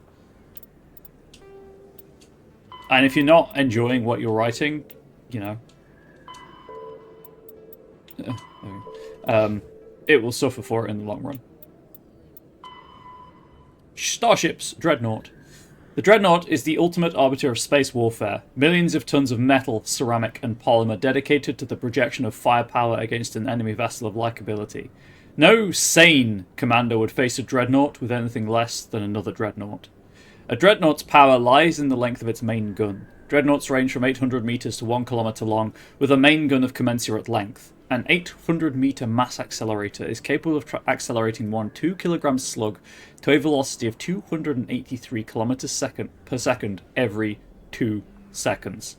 And if you're not enjoying what you're writing, you know, it will suffer for it in the long run. Starships, Dreadnought. The Dreadnought is the ultimate arbiter of space warfare. Millions of tons of metal, ceramic, and polymer dedicated to the projection of firepower against an enemy vessel of like ability. No sane commander would face a Dreadnought with anything less than another Dreadnought. A Dreadnought's power lies in the length of its main gun. Dreadnoughts range from 800 meters to 1 kilometer long, with a main gun of commensurate length. An 800-meter mass accelerator is capable of accelerating one 2-kilogram slug to a velocity of 283 kilometers per second every 2 seconds.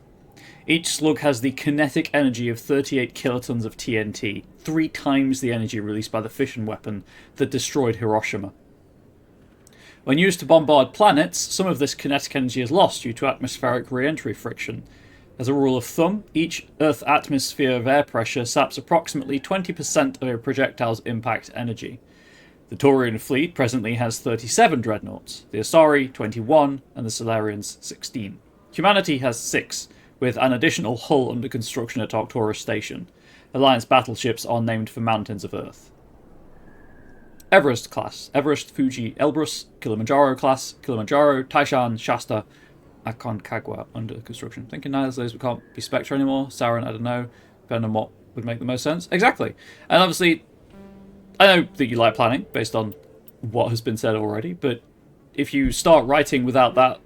Each slug has the kinetic energy of 38 kilotons of TNT, 3 times the energy released by the fission weapon that destroyed Hiroshima. When used to bombard planets, some of this kinetic energy is lost due to atmospheric re-entry friction. As a rule of thumb, each Earth atmosphere of air pressure saps approximately 20% of a projectile's impact energy. The Taurian fleet presently has 37 dreadnoughts, the Asari 21, and the Solarians 16. Humanity has 6, with an additional hull under construction at Arcturus Station. Alliance battleships are named for mountains of Earth. Everest class: Everest, Fuji, Elbrus. Kilimanjaro class: Kilimanjaro, Taishan, Shasta, Aconcagua under construction. Thinking neither of those can't be Spectre anymore. Saren, I don't know. Depending on what would make the most sense. Exactly. And obviously, I know that you like planning based on what has been said already, but if you start writing without that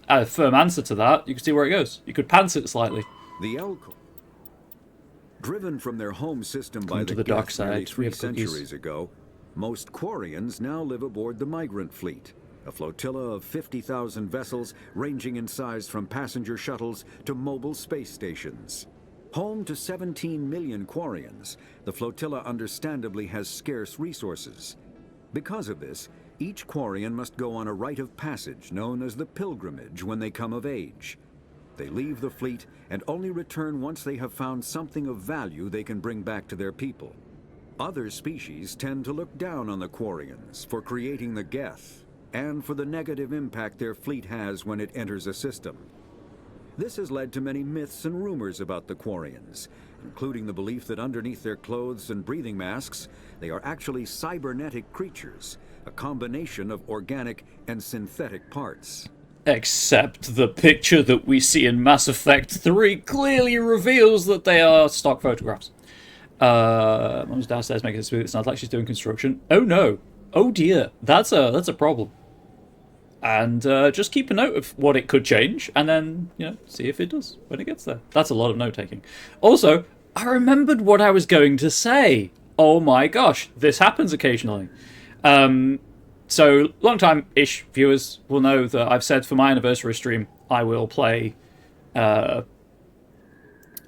a firm answer to that, you can see where it goes. You could pants it slightly. The Elcor, driven from their home system by to the the dark Geth nearly side. 3 centuries ago, most Quarians now live aboard the Migrant Fleet, a flotilla of 50,000 vessels ranging in size from passenger shuttles to mobile space stations. Home to 17 million Quarians, the flotilla understandably has scarce resources. Because of this, each Quarian must go on a rite of passage known as the pilgrimage when they come of age. They leave the fleet and only return once they have found something of value they can bring back to their people. Other species tend to look down on the Quarians for creating the Geth and for the negative impact their fleet has when it enters a system. This has led to many myths and rumors about the Quarians, including the belief that underneath their clothes and breathing masks, they are actually cybernetic creatures, a combination of organic and synthetic parts. Except the picture that we see in Mass Effect 3 clearly reveals that they are stock photographs. Mom's downstairs making it smooth. It's not like she's doing construction. Oh no. Oh dear. That's a problem. And just keep a note of what it could change, and then, see if it does when it gets there. That's a lot of note-taking. Also, I remembered what I was going to say. Oh my gosh, this happens occasionally. So, long-time-ish viewers will know that I've said for my anniversary stream, I will play Dark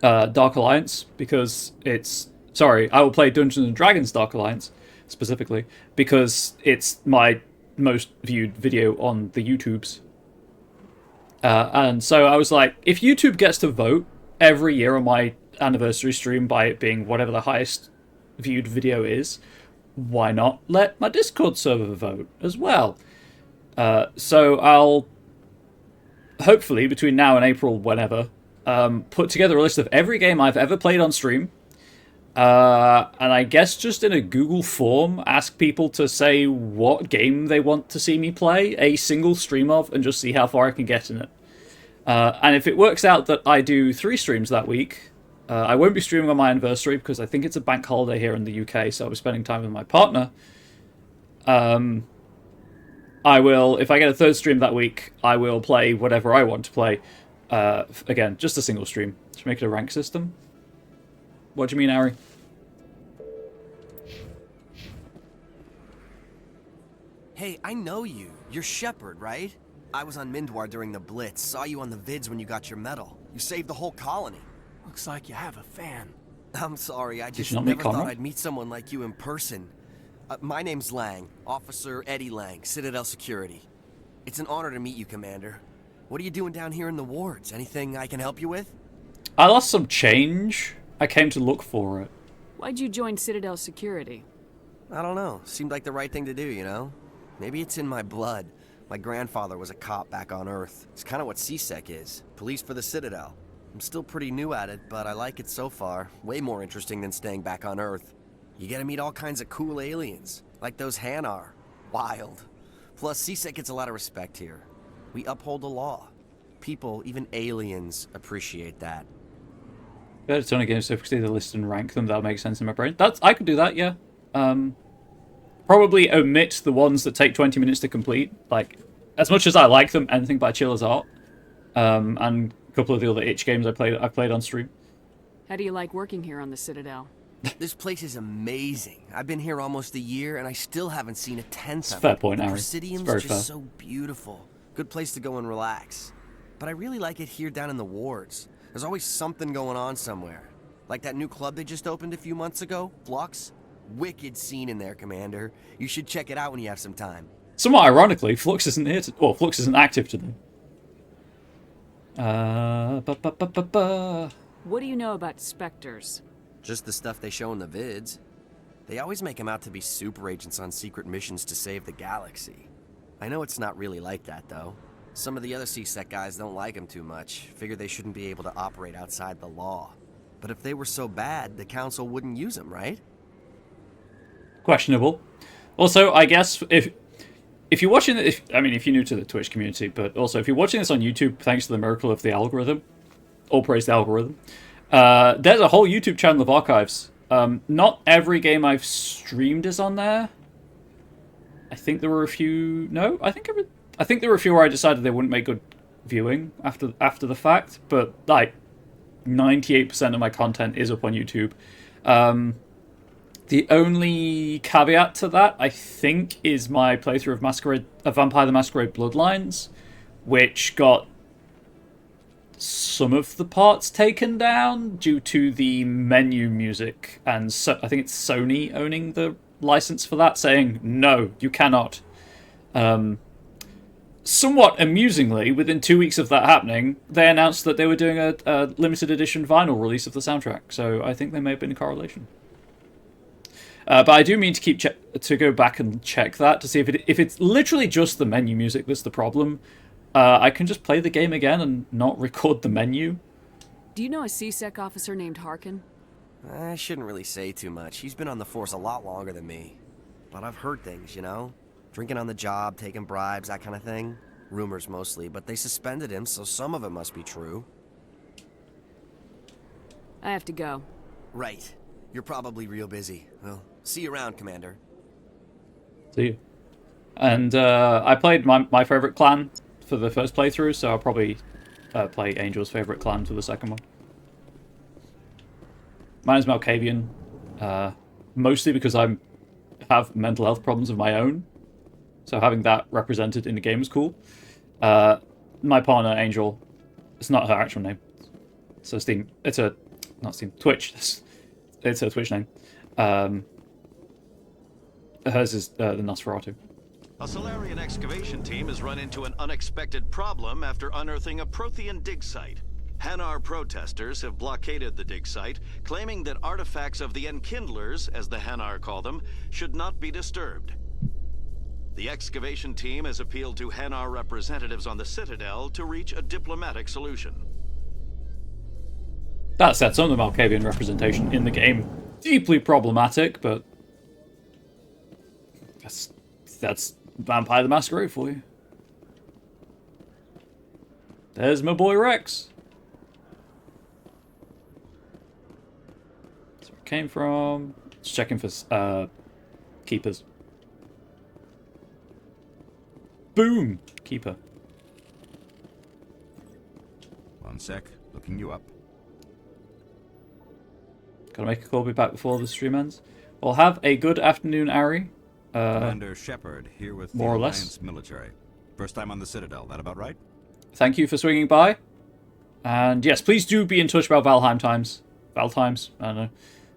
Alliance, because it's... Sorry, I will play Dungeons & Dragons Dark Alliance, specifically, because it's my most viewed video on the YouTubes. And so I was like, if YouTube gets to vote every year on my anniversary stream by it being whatever the highest viewed video is, why not let my Discord server vote as well? So I'll, hopefully, between now and April, whenever, put together a list of every game I've ever played on stream, and I guess just in a Google form, ask people to say what game they want to see me play a single stream of, and just see how far I can get in it. And if it works out that I do 3 streams that week, I won't be streaming on my anniversary because I think it's a bank holiday here in the UK, so I'll be spending time with my partner. I will, if I get a 3rd stream that week, I will play whatever I want to play. Again, just a single stream. Should make it a rank system. What do you mean, Ari? Hey, I know you. You're Shepard, right? I was on Mindwar during the Blitz. Saw you on the vids when you got your medal. You saved the whole colony. Looks like you have a fan. I'm sorry, I just you not meet never thought Conrad? I'd meet someone like you in person. My name's Lang, Officer Eddie Lang, Citadel Security. It's an honor to meet you, Commander. What are you doing down here in the wards? Anything I can help you with? I lost some change. I came to look for it. Why'd you join Citadel Security? I don't know. Seemed like the right thing to do, you know? Maybe it's in my blood. My grandfather was a cop back on Earth. It's kind of what CSEC is. Police for the Citadel. I'm still pretty new at it, but I like it so far. Way more interesting than staying back on Earth. You get to meet all kinds of cool aliens, like those Hanar. Wild. Plus, CSEC gets a lot of respect here. We uphold the law. People, even aliens, appreciate that. Better turn a game so if we either list and rank them, that'll make sense in my brain. I could do that, yeah. Probably omit the ones that take 20 minutes to complete. Like, as much as I like them, anything by Chiller's Art, and a couple of the other itch games I've played on stream. How do you like working here on the Citadel? This place is amazing. I've been here almost a year, and I still haven't seen a tenth of it. Fair point, The Harry. Presidium's It's very just fair. so beautiful. Good place to go and relax. But I really like it here down in the wards. There's always something going on somewhere. Like that new club they just opened a few months ago, Flux. Wicked scene in there, Commander. You should check it out when you have some time. Somewhat ironically, Flux isn't here to... Well, Flux isn't active today. What do you know about specters? Just the stuff they show in the vids. They always make them out to be super agents on secret missions to save the galaxy. I know it's not really like that, though. Some of the other CSEC guys don't like them too much. Figure they shouldn't be able to operate outside the law. But if they were so bad, the Council wouldn't use them, right? Questionable. Also, I guess if you're watching it, if you're new to the Twitch community, but also if you're watching this on YouTube, thanks to the miracle of the algorithm, all praise the algorithm, there's a whole YouTube channel of archives. Not every game I've streamed is on there. I think there were a few. No, I think there were a few where I decided they wouldn't make good viewing after the fact. But like 98% of my content is up on YouTube. The only caveat to that, I think, is my playthrough of Vampire the Masquerade Bloodlines, which got some of the parts taken down due to the menu music, and so I think it's Sony owning the license for that, saying, no, you cannot. Somewhat amusingly, within 2 weeks of that happening, they announced that they were doing a limited edition vinyl release of the soundtrack, so I think there may have been a correlation. But I do mean to go back and check that to see if it's literally just the menu music that's the problem. I can just play the game again and not record the menu. Do you know a CSEC officer named Harkin? I shouldn't really say too much. He's been on the force a lot longer than me. But I've heard things, you know? Drinking on the job, taking bribes, that kind of thing. Rumors mostly, but they suspended him, so some of it must be true. I have to go. Right. You're probably real busy. Well, see you around, Commander. See you. And I played my favorite clan for the first playthrough, so I'll probably play Angel's favorite clan for the second one. Mine is Malkavian, mostly because I have mental health problems of my own, so having that represented in the game is cool. My partner, Angel, it's not her actual name. It's a Steam. It's a not Steam. Twitch. It's her Twitch name. Hers is the Nosferatu. A Solarian excavation team has run into an unexpected problem after unearthing a Prothean dig site. Hanar protesters have blockaded the dig site, claiming that artifacts of the Enkindlers, as the Hanar call them, should not be disturbed. The excavation team has appealed to Hanar representatives on the Citadel to reach a diplomatic solution. That said, some of the Malkavian representation in the game deeply problematic, but that's Vampire the Masquerade for you. There's my boy Rex. That's where it came from. Just checking for keepers. Boom! Keeper. One sec, looking you up. Gotta make a call, be back before the stream ends. Well, have a good afternoon, Ari. Commander Shepard, here with more the or less. Alliance military. First time on the Citadel, that about right? Thank you for swinging by. And yes, please do be in touch about Valheim times. I don't know.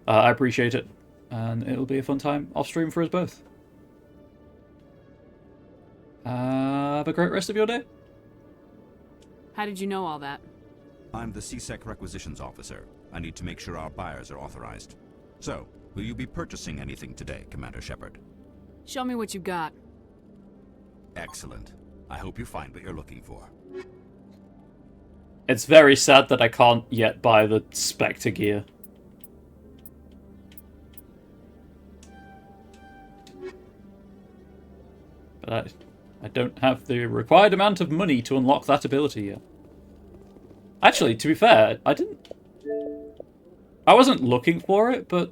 I appreciate it. And it'll be a fun time off stream for us both. Have a great rest of your day. How did you know all that? I'm the CSEC requisitions officer. I need to make sure our buyers are authorized. So, will you be purchasing anything today, Commander Shepard? Show me what you got. Excellent. I hope you find what you're looking for. It's very sad that I can't yet buy the Spectre gear. But I don't have the required amount of money to unlock that ability yet. Actually, to be fair, I wasn't looking for it, but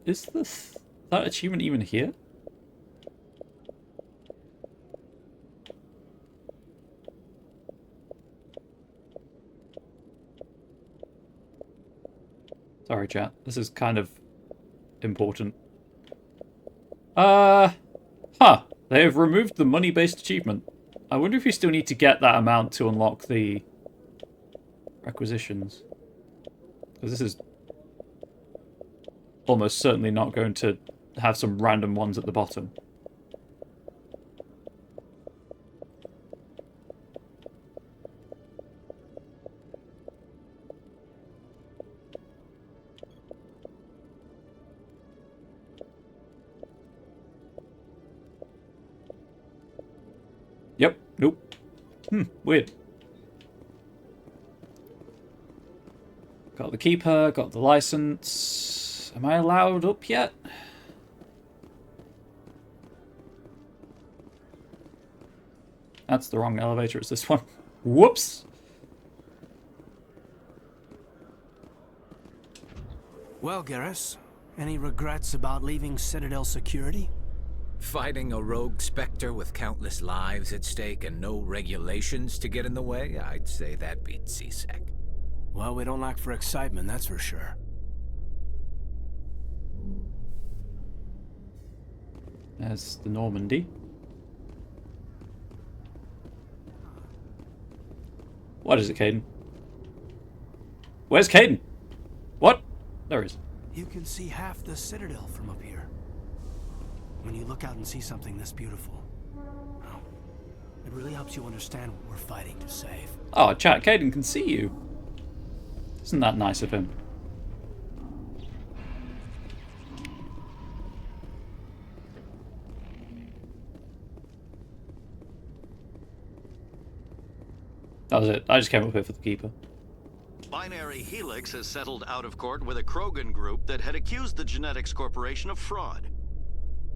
is that achievement even here? Sorry, chat. This is kind of important. Huh. They have removed the money-based achievement. I wonder if you still need to get that amount to unlock the requisitions. Because this is almost certainly not going to have some random ones at the bottom. Yep, nope. Weird. Got the keeper, got the license. Am I allowed up yet? That's the wrong elevator, it's this one. Whoops! Well, Garrus, any regrets about leaving Citadel security? Fighting a rogue Spectre with countless lives at stake and no regulations to get in the way? I'd say that beats C-Sec. Well, we don't lack for excitement, that's for sure. There's the Normandy. What is it, Caden? Where's Caden? What? There he is. You can see half the Citadel from up here. When you look out and see something this beautiful, well, it really helps you understand what we're fighting to save. Oh, chat, Caden can see you. Isn't that nice of him? That was it. I just came up here for the keeper. Binary Helix has settled out of court with a Krogan group that had accused the Genetics Corporation of fraud.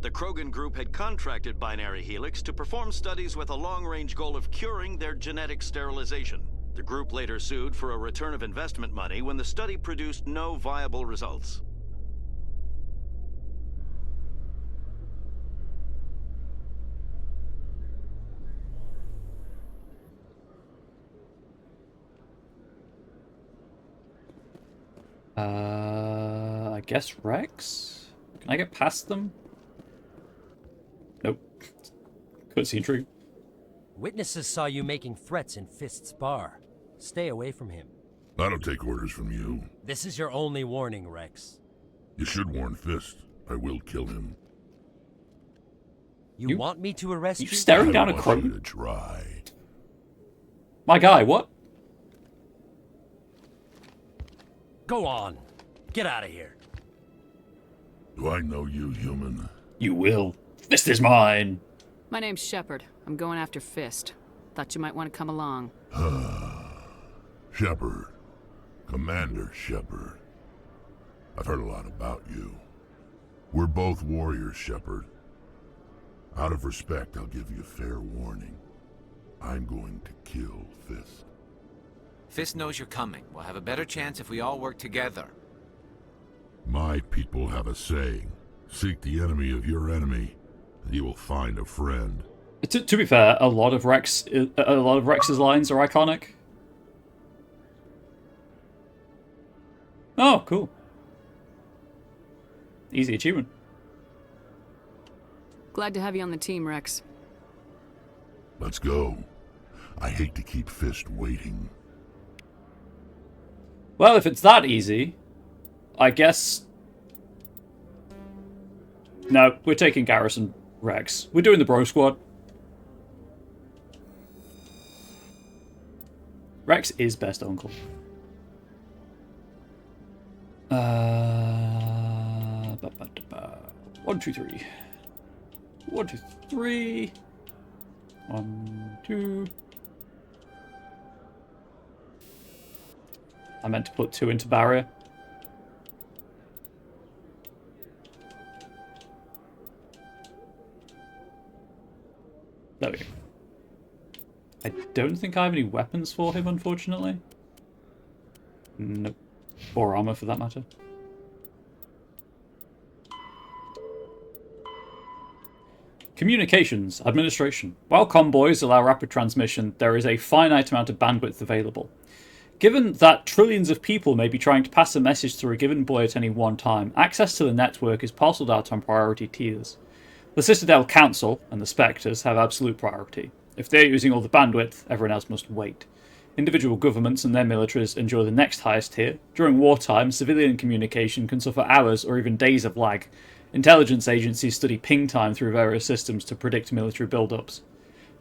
The Krogan group had contracted Binary Helix to perform studies with a long-range goal of curing their genetic sterilization. The group later sued for a return of investment money when the study produced no viable results. I guess Rex? Can I get past them? Nope. Cutscene tree. Witnesses saw you making threats in Fist's bar. Stay away from him. I don't take orders from you. This is your only warning, Rex. You should warn Fist. I will kill him. You want me to arrest you? You staring down a I want Krogan? you to try. My guy, what? Go on. Get out of here. Do I know you, human? You will. Fist is mine. My name's Shepard. I'm going after Fist. Thought you might want to come along. Shepard. Commander Shepard. I've heard a lot about you. We're both warriors, Shepard. Out of respect, I'll give you fair warning. I'm going to kill Fist. Fist knows you're coming. We'll have a better chance if we all work together. My people have a saying. Seek the enemy of your enemy, and you will find a friend. To be fair, a lot of Rex's lines are iconic. Oh, cool. Easy achievement. Glad to have you on the team, Rex. Let's go. I hate to keep Fist waiting. Well, if it's that easy, I guess... No, we're taking Garrison Rex. We're doing the bro squad. Rex is best uncle. 1, 2, 3. 1, 2, 3. 1, 2. I meant to put 2 into barrier. There we go. I don't think I have any weapons for him, unfortunately. Nope. Or armor, for that matter. Communications, administration. While convoys allow rapid transmission, there is a finite amount of bandwidth available. Given that trillions of people may be trying to pass a message through a given buoy at any one time, access to the network is parceled out on priority tiers. The Citadel Council and the Spectres have absolute priority. If they're using all the bandwidth, everyone else must wait. Individual governments and their militaries enjoy the next highest tier. During wartime, civilian communication can suffer hours or even days of lag. Intelligence agencies study ping time through various systems to predict military build-ups.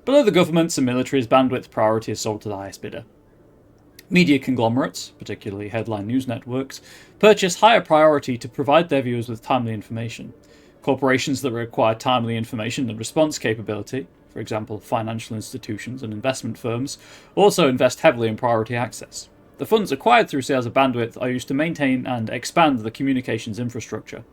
Below the governments and militaries, bandwidth priority is sold to the highest bidder. Media conglomerates, particularly headline news networks, purchase higher priority to provide their viewers with timely information. Corporations that require timely information and response capability, for example, financial institutions and investment firms, also invest heavily in priority access. The funds acquired through sales of bandwidth are used to maintain and expand the communications infrastructure.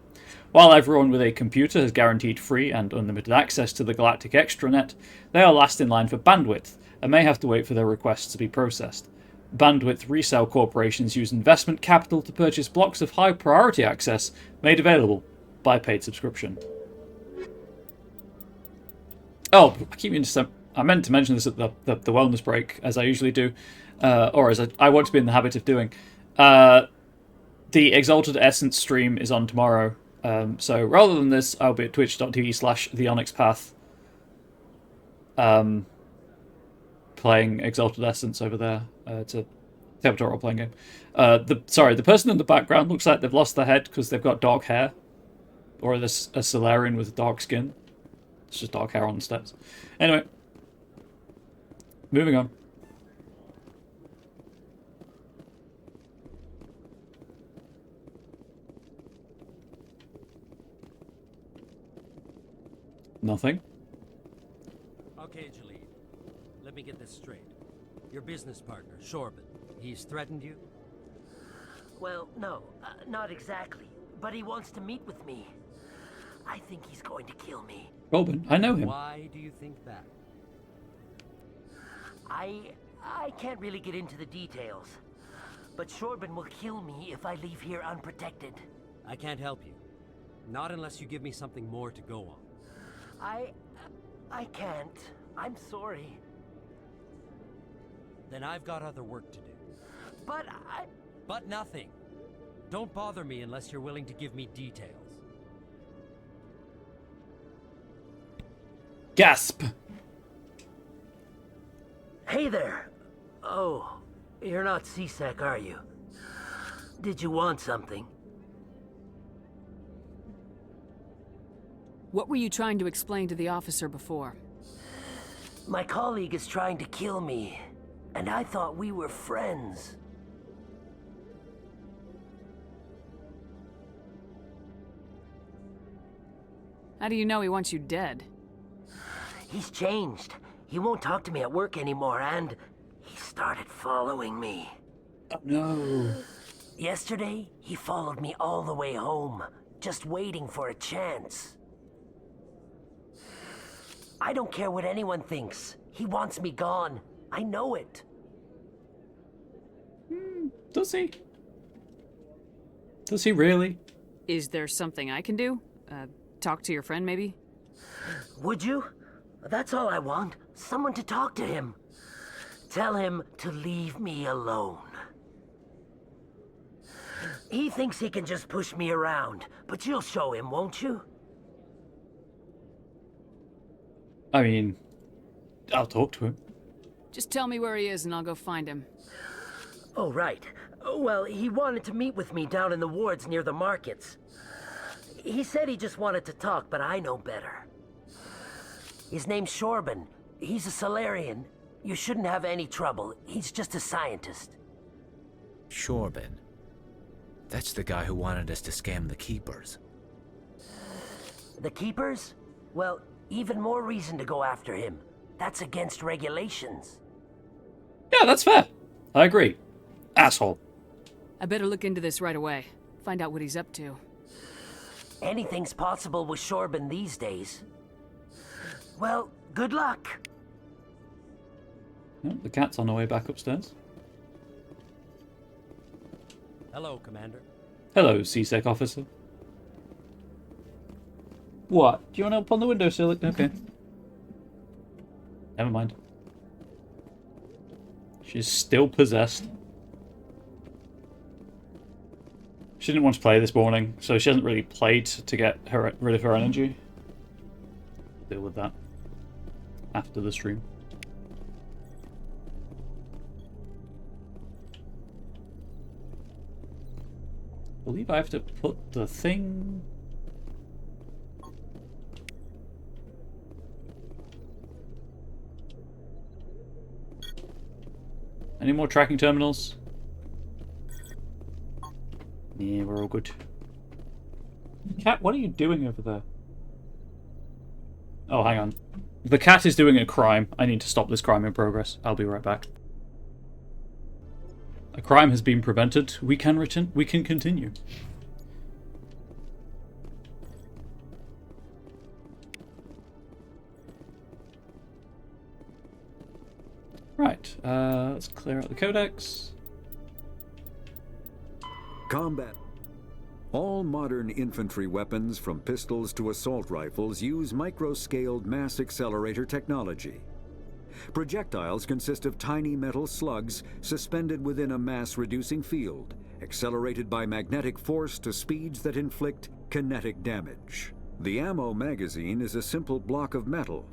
While everyone with a computer has guaranteed free and unlimited access to the galactic extranet, they are last in line for bandwidth and may have to wait for their requests to be processed. Bandwidth resale corporations use investment capital to purchase blocks of high priority access made available by paid subscription. Oh, I meant to mention this at the wellness break, as I usually do, or as I want to be in the habit of doing. The Exalted Essence stream is on tomorrow, so rather than this, I'll be at twitch.tv/theonyxpath, playing Exalted Essence over there. It's a tabletop role-playing game. The person in the background looks like they've lost their head because they've got dark hair, or a Solarian with dark skin. It's just dark hair on the steps. Anyway, moving on. Nothing. Okay, Jalid. Let me get this straight. Your business partner, Shorban, he's threatened you? Well, no, not exactly. But he wants to meet with me. I think he's going to kill me. Robin, I know him. Why do you think that? I can't really get into the details. But Shorban will kill me if I leave here unprotected. I can't help you. Not unless you give me something more to go on. I can't. I'm sorry. Then I've got other work to do. But But nothing. Don't bother me unless you're willing to give me details. Gasp! Hey there. Oh, you're not C-Sec, are you? Did you want something? What were you trying to explain to the officer before? My colleague is trying to kill me, and I thought we were friends. How do you know he wants you dead? He's changed. He won't talk to me at work anymore, and he started following me. Oh, no. Yesterday, he followed me all the way home, just waiting for a chance. I don't care what anyone thinks. He wants me gone. I know it. Does he? Does he really? Is there something I can do? Talk to your friend, maybe? Would you? That's all I want. Someone to talk to him. Tell him to leave me alone. He thinks he can just push me around, but you'll show him, won't you? I mean, I'll talk to him. Just tell me where he is and I'll go find him. Oh, right. Well, he wanted to meet with me down in the wards near the markets. He said he just wanted to talk, but I know better. His name's Shorban. He's a Solarian. You shouldn't have any trouble. He's just a scientist. Shorban. That's the guy who wanted us to scam the Keepers. The Keepers? Well, even more reason to go after him. That's against regulations. Yeah, that's fair. I agree. Asshole. I better look into this right away. Find out what he's up to. Anything's possible with Shorban these days. Well, good luck. Oh, the cat's on the way back upstairs. Hello, Commander. Hello, C-Sec officer. What? Do you want to up on the windowsill? Okay. Never mind. She's still possessed. She didn't want to play this morning, so she hasn't really played to get rid of her energy. Deal with that after the stream. believe I have to put the thing... Any more tracking terminals? Yeah, we're all good. Cat, what are you doing over there? Oh, hang on. The cat is doing a crime. I need to stop this crime in progress. I'll be right back. A crime has been prevented. We can continue. Right, let's clear out the codex. Combat. All modern infantry weapons, from pistols to assault rifles, use micro-scaled mass accelerator technology. Projectiles consist of tiny metal slugs suspended within a mass-reducing field, accelerated by magnetic force to speeds that inflict kinetic damage. The ammo magazine is a simple block of metal.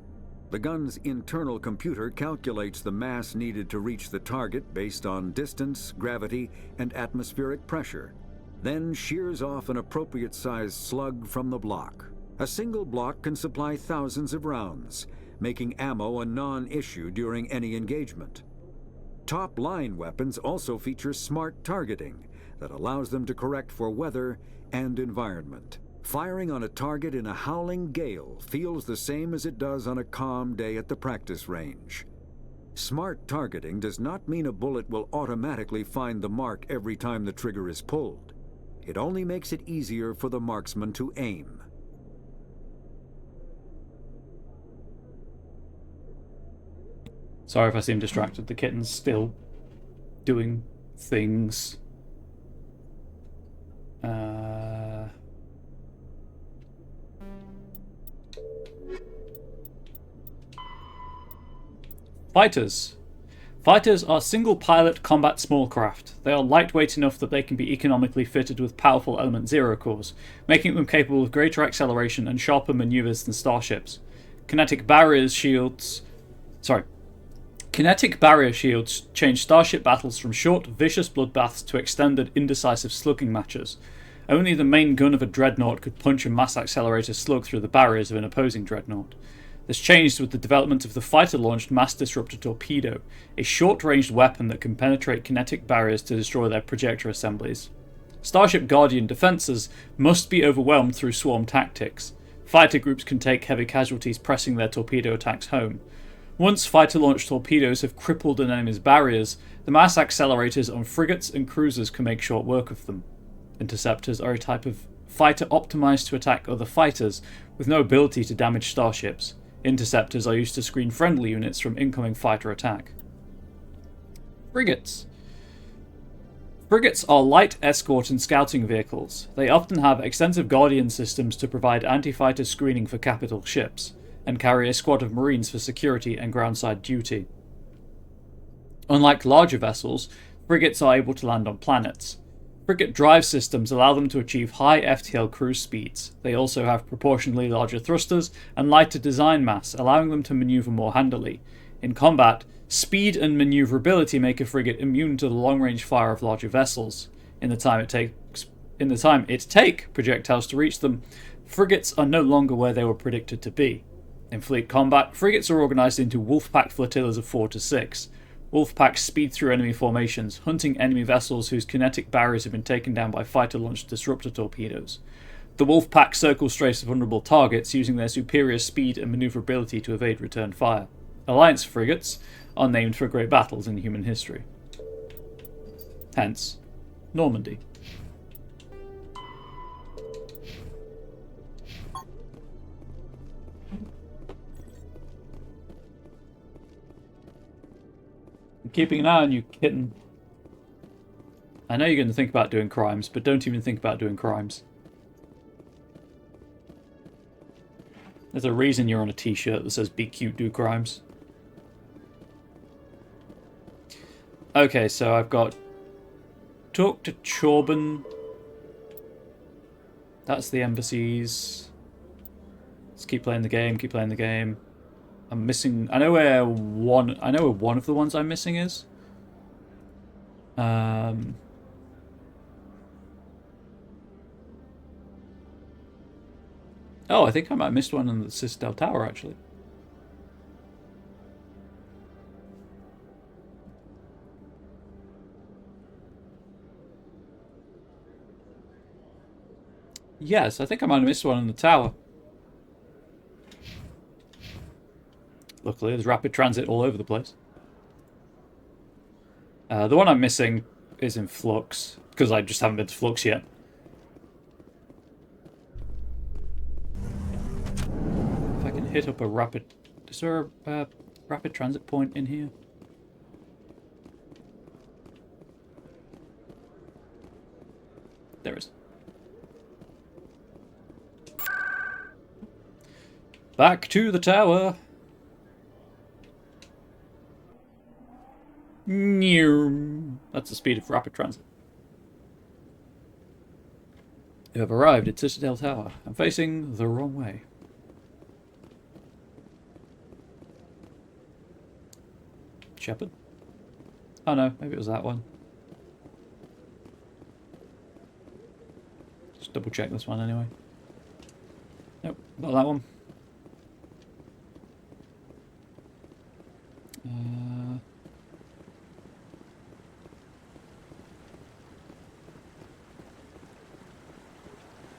The gun's internal computer calculates the mass needed to reach the target based on distance, gravity, and atmospheric pressure, then shears off an appropriate-sized slug from the block. A single block can supply thousands of rounds, making ammo a non-issue during any engagement. Top-line weapons also feature smart targeting that allows them to correct for weather and environment. Firing on a target in a howling gale feels the same as it does on a calm day at the practice range. Smart targeting does not mean a bullet will automatically find the mark every time the trigger is pulled. It only makes it easier for the marksman to aim. Sorry if I seem distracted. The kitten's still doing things. Fighters. Fighters are single-pilot combat small craft. They are lightweight enough that they can be economically fitted with powerful Element Zero cores, making them capable of greater acceleration and sharper maneuvers than starships. Kinetic barrier shields change starship battles from short, vicious bloodbaths to extended, indecisive slugging matches. Only the main gun of a dreadnought could punch a mass accelerator slug through the barriers of an opposing dreadnought. This changed with the development of the fighter-launched mass disruptor torpedo, a short-ranged weapon that can penetrate kinetic barriers to destroy their projector assemblies. Starship Guardian defenses must be overwhelmed through swarm tactics. Fighter groups can take heavy casualties pressing their torpedo attacks home. Once fighter-launched torpedoes have crippled an enemy's barriers, the mass accelerators on frigates and cruisers can make short work of them. Interceptors are a type of fighter optimized to attack other fighters, with no ability to damage starships. Interceptors are used to screen friendly units from incoming fighter attack. Frigates. Frigates are light escort and scouting vehicles. They often have extensive Guardian systems to provide anti-fighter screening for capital ships, and carry a squad of Marines for security and groundside duty. Unlike larger vessels, frigates are able to land on planets. Frigate drive systems allow them to achieve high FTL cruise speeds. They also have proportionally larger thrusters and lighter design mass, allowing them to maneuver more handily. In combat, speed and maneuverability make a frigate immune to the long-range fire of larger vessels. In the time it take projectiles to reach them, frigates are no longer where they were predicted to be. In fleet combat, frigates are organised into Wolfpack flotillas of 4 to 6. Wolfpacks speed through enemy formations, hunting enemy vessels whose kinetic barriers have been taken down by fighter-launched disruptor torpedoes. The Wolfpack circle strafe vulnerable targets, using their superior speed and manoeuvrability to evade return fire. Alliance frigates are named for great battles in human history. Hence, Normandy. I'm keeping an eye on you, kitten. I know you're going to think about doing crimes, but don't even think about doing crimes. There's a reason you're on a t-shirt that says "Be cute, do crimes." Okay, so I've got talk to Chorban. That's the embassies. Let's keep playing the game. Keep playing the game. I'm missing. I know where one of the ones I'm missing is. Oh, I think I might have missed one in the Citadel Tower, actually. Yes, I think I might have missed one in the tower. Luckily, there's rapid transit all over the place. The one I'm missing is in Flux, because I just haven't been to Flux yet. If I can hit up a rapid... Is there a rapid transit point in here? There is. Back to the tower. That's the speed of rapid transit. You have arrived at Citadel Tower. I'm facing the wrong way. Shepard? Oh no, maybe it was that one. Just double check this one anyway. Nope, not that one.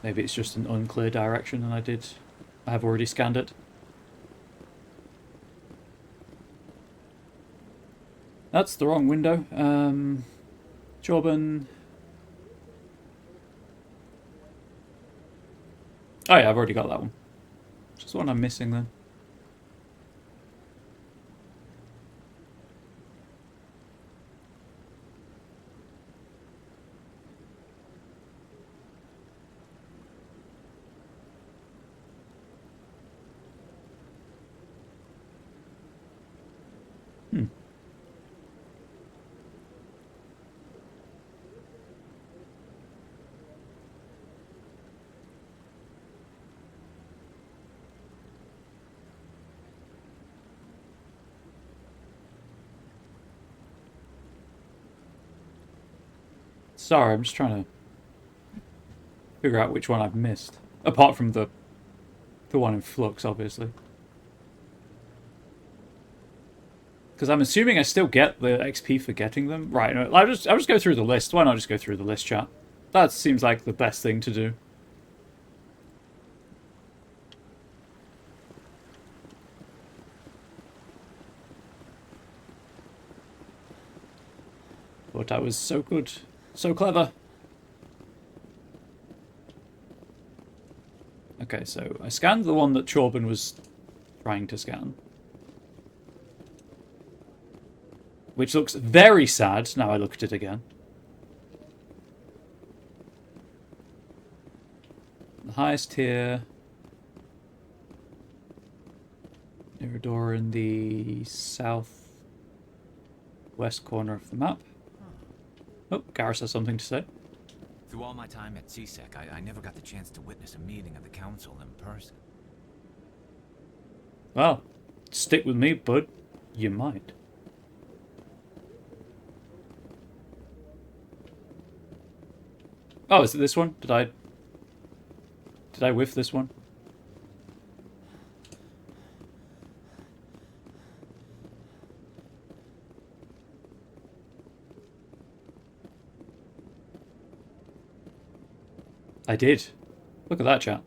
Maybe it's just an unclear direction and I have already scanned it. That's the wrong window. Jorban. Oh yeah, I've already got that one. Just the one I'm missing then. Sorry, I'm just trying to figure out which one I've missed. Apart from the one in Flux, obviously. Because I'm assuming I still get the XP for getting them. Right, no, I'll just go through the list. Why not just go through the list, chat? That seems like the best thing to do. But I was so good. So clever. Okay, so I scanned the one that Chorban was trying to scan. Which looks very sad, now I look at it again. The highest tier. Near a door in the south west corner of the map. Oh, Garrus has something to say. Through all my time at CSEC, I never got the chance to witness a meeting of the Council in person. Well, stick with me, bud. You might. Oh, is it this one? Did I whiff this one? I did. Look at that, chat.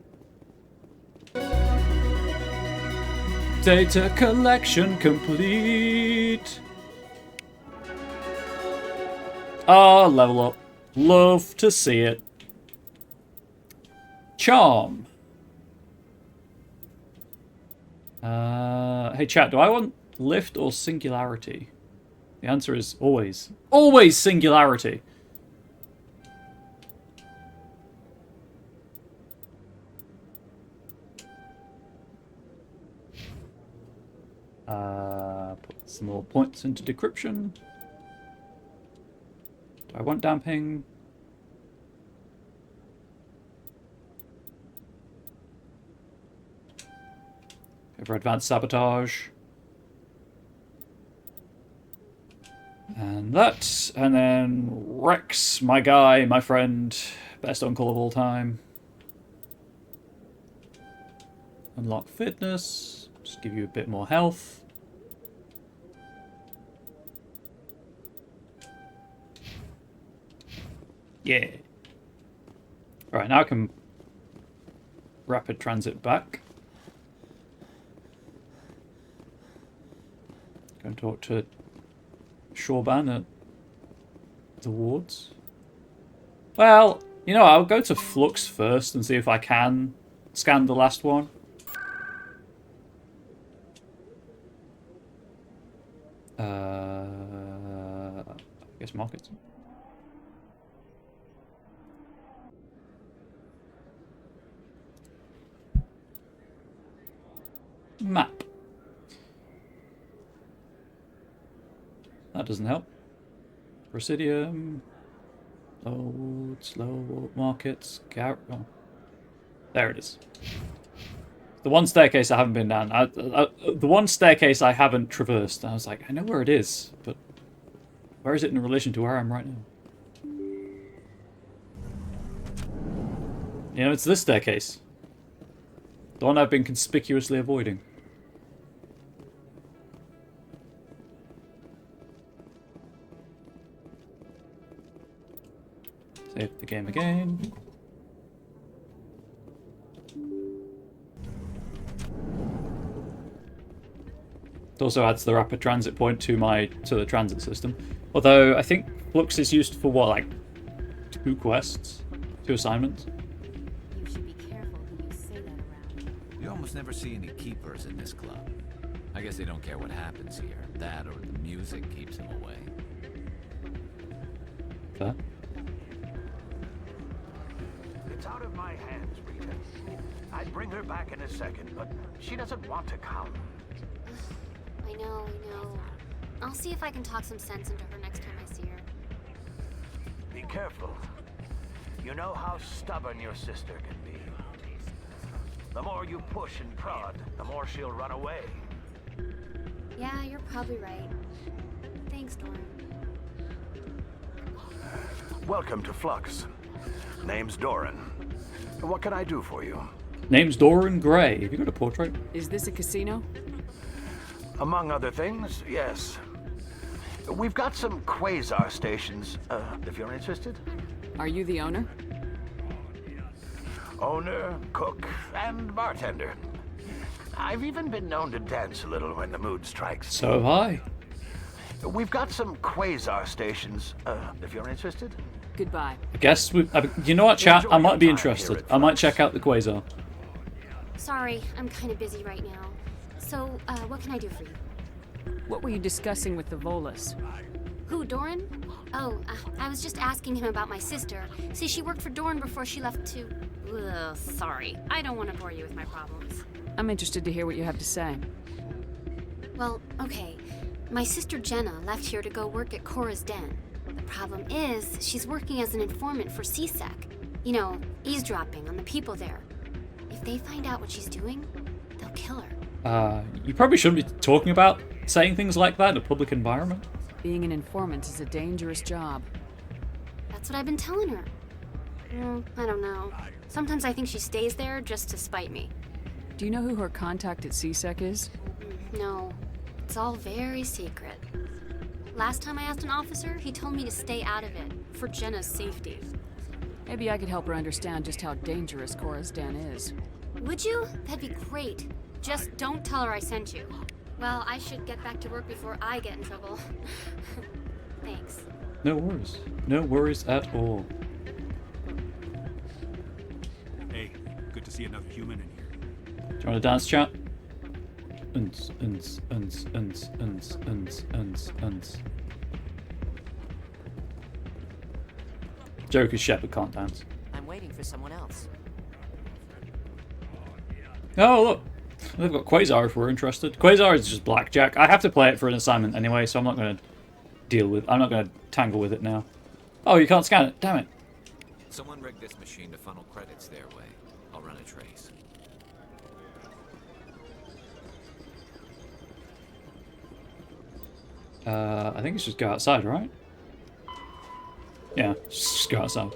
Data collection complete. Ah, level up. Love to see it. Charm. Hey chat, do I want lift or singularity? The answer is always. Always singularity. Put some more points into decryption. Do I want damping? Go for advanced sabotage. And that, and then Rex, my guy, my friend, best uncle of all time. Unlock fitness. Just give you a bit more health. Yeah. Alright, now I can rapid transit back. Go and talk to Shorban at the wards. Well, you know, I'll go to Flux first and see if I can scan the last one. I guess markets. Map. That doesn't help. Presidium. Load, slow markets. Oh. There it is. The one staircase I haven't been down. The one staircase I haven't traversed. I was like, I know where it is, but where is it in relation to where I am right now? You know, it's this staircase. The one I've been conspicuously avoiding. Save the game again. It also adds the rapid transit point to the transit system. Although I think Flux is used for what, like 2 quests? 2 assignments? You should be careful who you say that around. You almost never see any keepers in this club. I guess they don't care what happens here. That or the music keeps them away. Fair. It's out of my hands, Rita. I'd bring her back in a second, but she doesn't want to come. I know. I'll see if I can talk some sense into her next time I see her. Be careful. You know how stubborn your sister can be. The more you push and prod, the more she'll run away. Yeah, you're probably right. Thanks, Doran. Welcome to Flux. Name's Doran. What can I do for you? Name's Doran Gray. Have you got a portrait? Is this a casino? Among other things, yes. We've got some quasar stations, if you're interested. Are you the owner? Owner, cook, and bartender. I've even been known to dance a little when the mood strikes. So have I. We've got some quasar stations, if you're interested. Goodbye. I guess you know what, chat? I might be interested. I might check out the Quasar. Sorry, I'm kind of busy right now. So, what can I do for you? What were you discussing with the Volus? Who, Doran? Oh, I was just asking him about my sister. See, she worked for Doran before she left to... Ugh, sorry. I don't want to bore you with my problems. I'm interested to hear what you have to say. Well, okay. My sister Jenna left here to go work at Cora's Den. The problem is, she's working as an informant for CSEC. You know, eavesdropping on the people there. If they find out what she's doing, they'll kill her. You probably shouldn't be talking about saying things like that in a public environment. Being an informant is a dangerous job. That's what I've been telling her. Well, I don't know. Sometimes I think she stays there just to spite me. Do you know who her contact at CSEC is? No. It's all very secret. Last time I asked an officer, he told me to stay out of it, for Jenna's safety. Maybe I could help her understand just how dangerous Cora's Den is. Would you? That'd be great. Just don't tell her I sent you. Well, I should get back to work before I get in trouble. Thanks. No worries. No worries at all. Hey, good to see another human in here. Do you want to dance, chat? Joke is Shepard can't dance. I'm waiting for someone else. Oh, look. They've got Quasar if we're interested. Quasar is just blackjack. I have to play it for an assignment anyway, so I'm not going to I'm not going to tangle with it now. Oh, you can't scan it. Damn it. Someone rigged this machine to funnel credits their way. I'll run a trace. I think it's just go outside, right? Yeah, just go outside.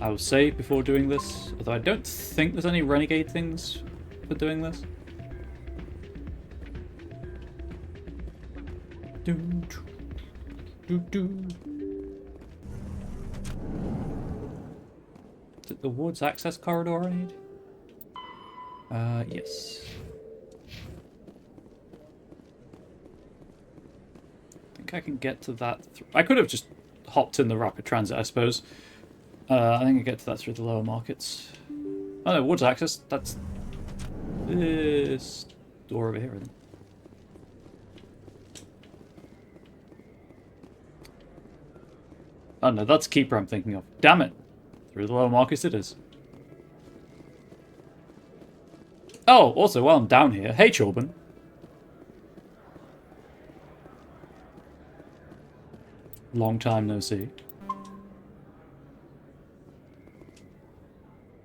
I will save before doing this. Although I don't think there's any renegade things for doing this. Is it the woods access corridor I need? Yes. I think I can get to that. I could have just hopped in the rapid transit, I suppose. I think I get to that through the lower markets. Oh no, woods access. That's this door over here, I think. Oh no, that's Keeper I'm thinking of. Damn it. Through the lower markets it is. Oh, also, while I'm down here, hey Chorban. Long time no see.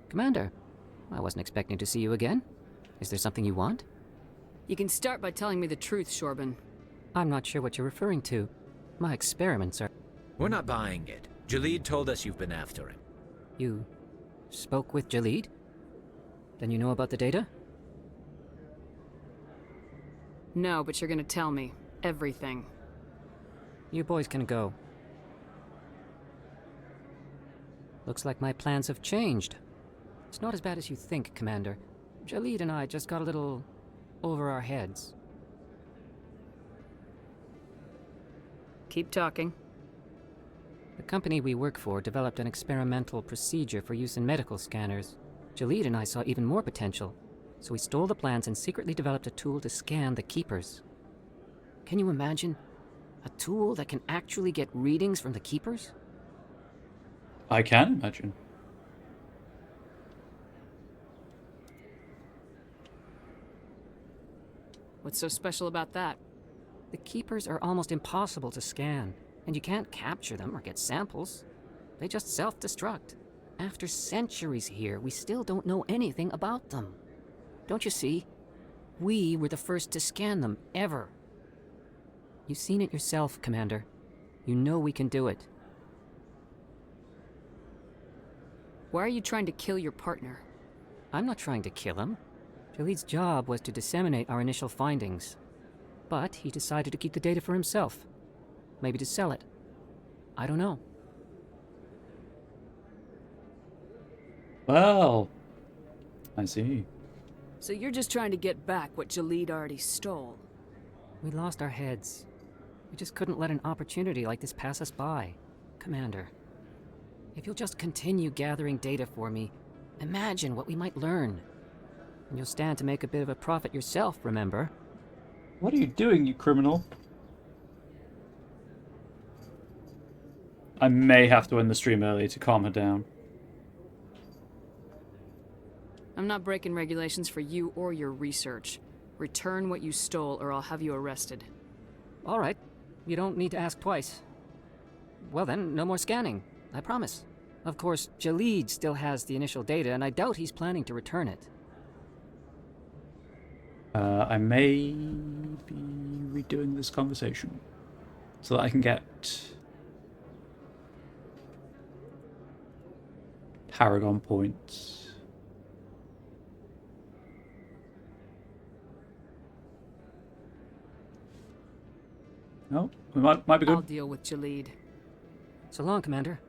Commander, I wasn't expecting to see you again. Is there something you want? You can start by telling me the truth, Shorban. I'm not sure what you're referring to. My experiments are... We're not buying it. Jalid told us you've been after him. You spoke with Jalid? Then you know about the data? No, but you're gonna tell me. Everything. You boys can go. Looks like my plans have changed. It's not as bad as you think, Commander. Jalid and I just got a little over our heads. Keep talking. The company we work for developed an experimental procedure for use in medical scanners. Jalid and I saw even more potential, so we stole the plans and secretly developed a tool to scan the Keepers. Can you imagine? A tool that can actually get readings from the Keepers? I can imagine. What's so special about that? The Keepers are almost impossible to scan, and you can't capture them or get samples. They just self-destruct. After centuries here, we still don't know anything about them. Don't you see? We were the first to scan them, ever. You've seen it yourself, Commander. You know we can do it. Why are you trying to kill your partner? I'm not trying to kill him. Jalid's job was to disseminate our initial findings. But he decided to keep the data for himself. Maybe to sell it. I don't know. Well, I see. So you're just trying to get back what Jalid already stole? We lost our heads. We just couldn't let an opportunity like this pass us by. Commander, if you'll just continue gathering data for me, imagine what we might learn. And you'll stand to make a bit of a profit yourself, remember? What are you doing, you criminal? I may have to end the stream early to calm her down. I'm not breaking regulations for you or your research. Return what you stole or I'll have you arrested. All right. You don't need to ask twice. Well then, no more scanning. I promise. Of course, Jalid still has the initial data, and I doubt he's planning to return it. I may be redoing this conversation so that I can get Paragon points. No, we might be good. I'll deal with Jalid. So long, Commander.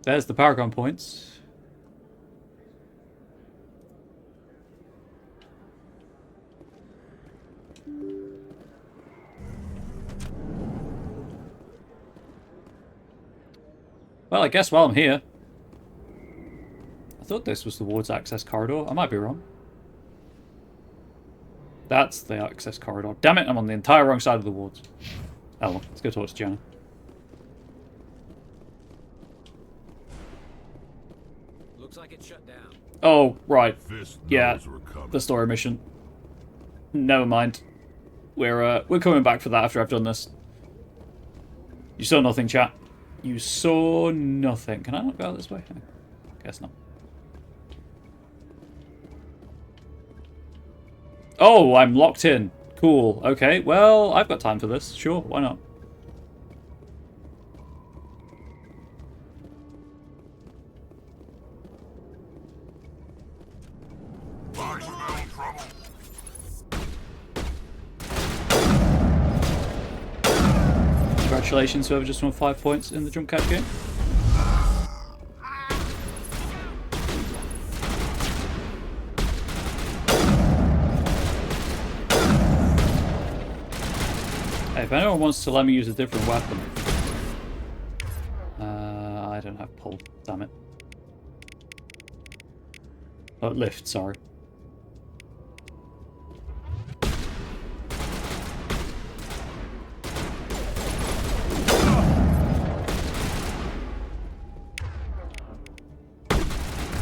There's the Paragon points. Well, I guess while I'm here... I thought this was the wards access corridor. I might be wrong. That's the access corridor. Damn it, I'm on the entire wrong side of the wards. Oh well, let's go talk to Jenna. Looks like it's shut down. Oh, right. Fist Yeah, knows we're coming. the story mission. Never mind. We're coming back for that after I've done this. You saw nothing, chat. You saw nothing. Can I not go out this way? I guess not. Oh, I'm locked in. Cool. Okay, well, I've got time for this. Sure, why not? Congratulations, whoever just won 5 points in the jump cat game. Hey, if anyone wants to let me use a different weapon. I don't have pull, damn it. Oh, lift, sorry.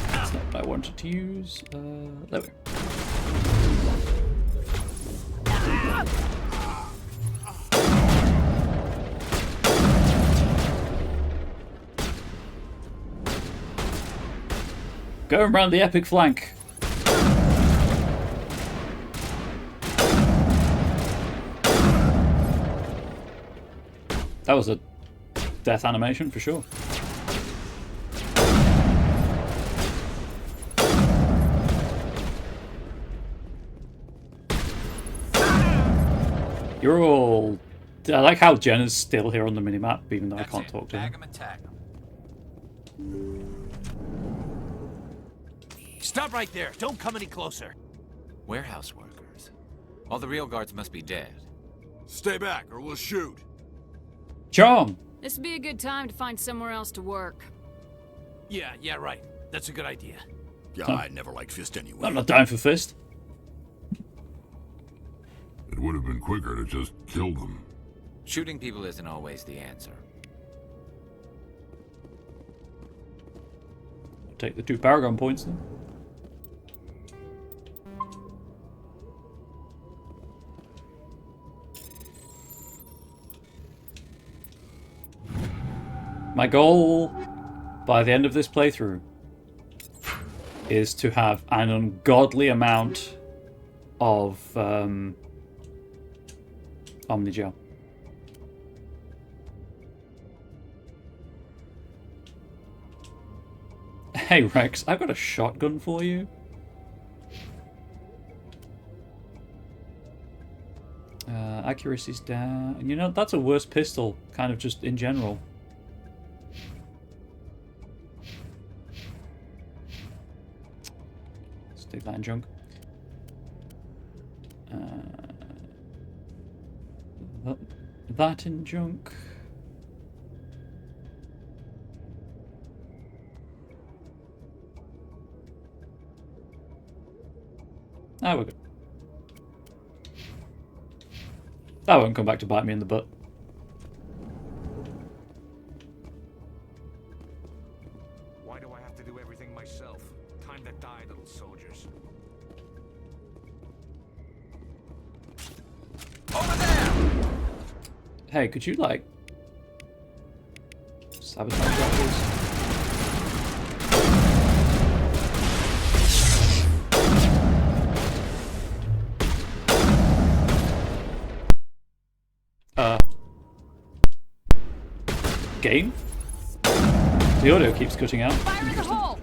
That's not what I wanted to use. There we go. Going around the epic flank. That was a death animation for sure. You're all... I like how Jen is still here on the minimap, even though I can't talk to her. Tag him and tag him. Stop right there. Don't come any closer. Warehouse workers. All the real guards must be dead. Stay back or we'll shoot. Charm! This would be a good time to find somewhere else to work. Yeah, right. That's a good idea. Yeah, I never liked Fist anyway. I'm not dying for Fist. It would have been quicker to just kill them. Shooting people isn't always the answer. I'll take the 2 Paragon points then. My goal by the end of this playthrough is to have an ungodly amount of Omnigel. Hey Rex, I've got a shotgun for you. Accuracy's down. You know, that's a worse pistol, kind of just in general. Let's take that in junk. That in junk. Ah, we're good. That won't come back to bite me in the butt. Why do I have to do everything myself? Time to die, little soldiers. Over there! Hey, could you, like... sabotage that, please? Game? The audio keeps cutting out. Fire in the hole!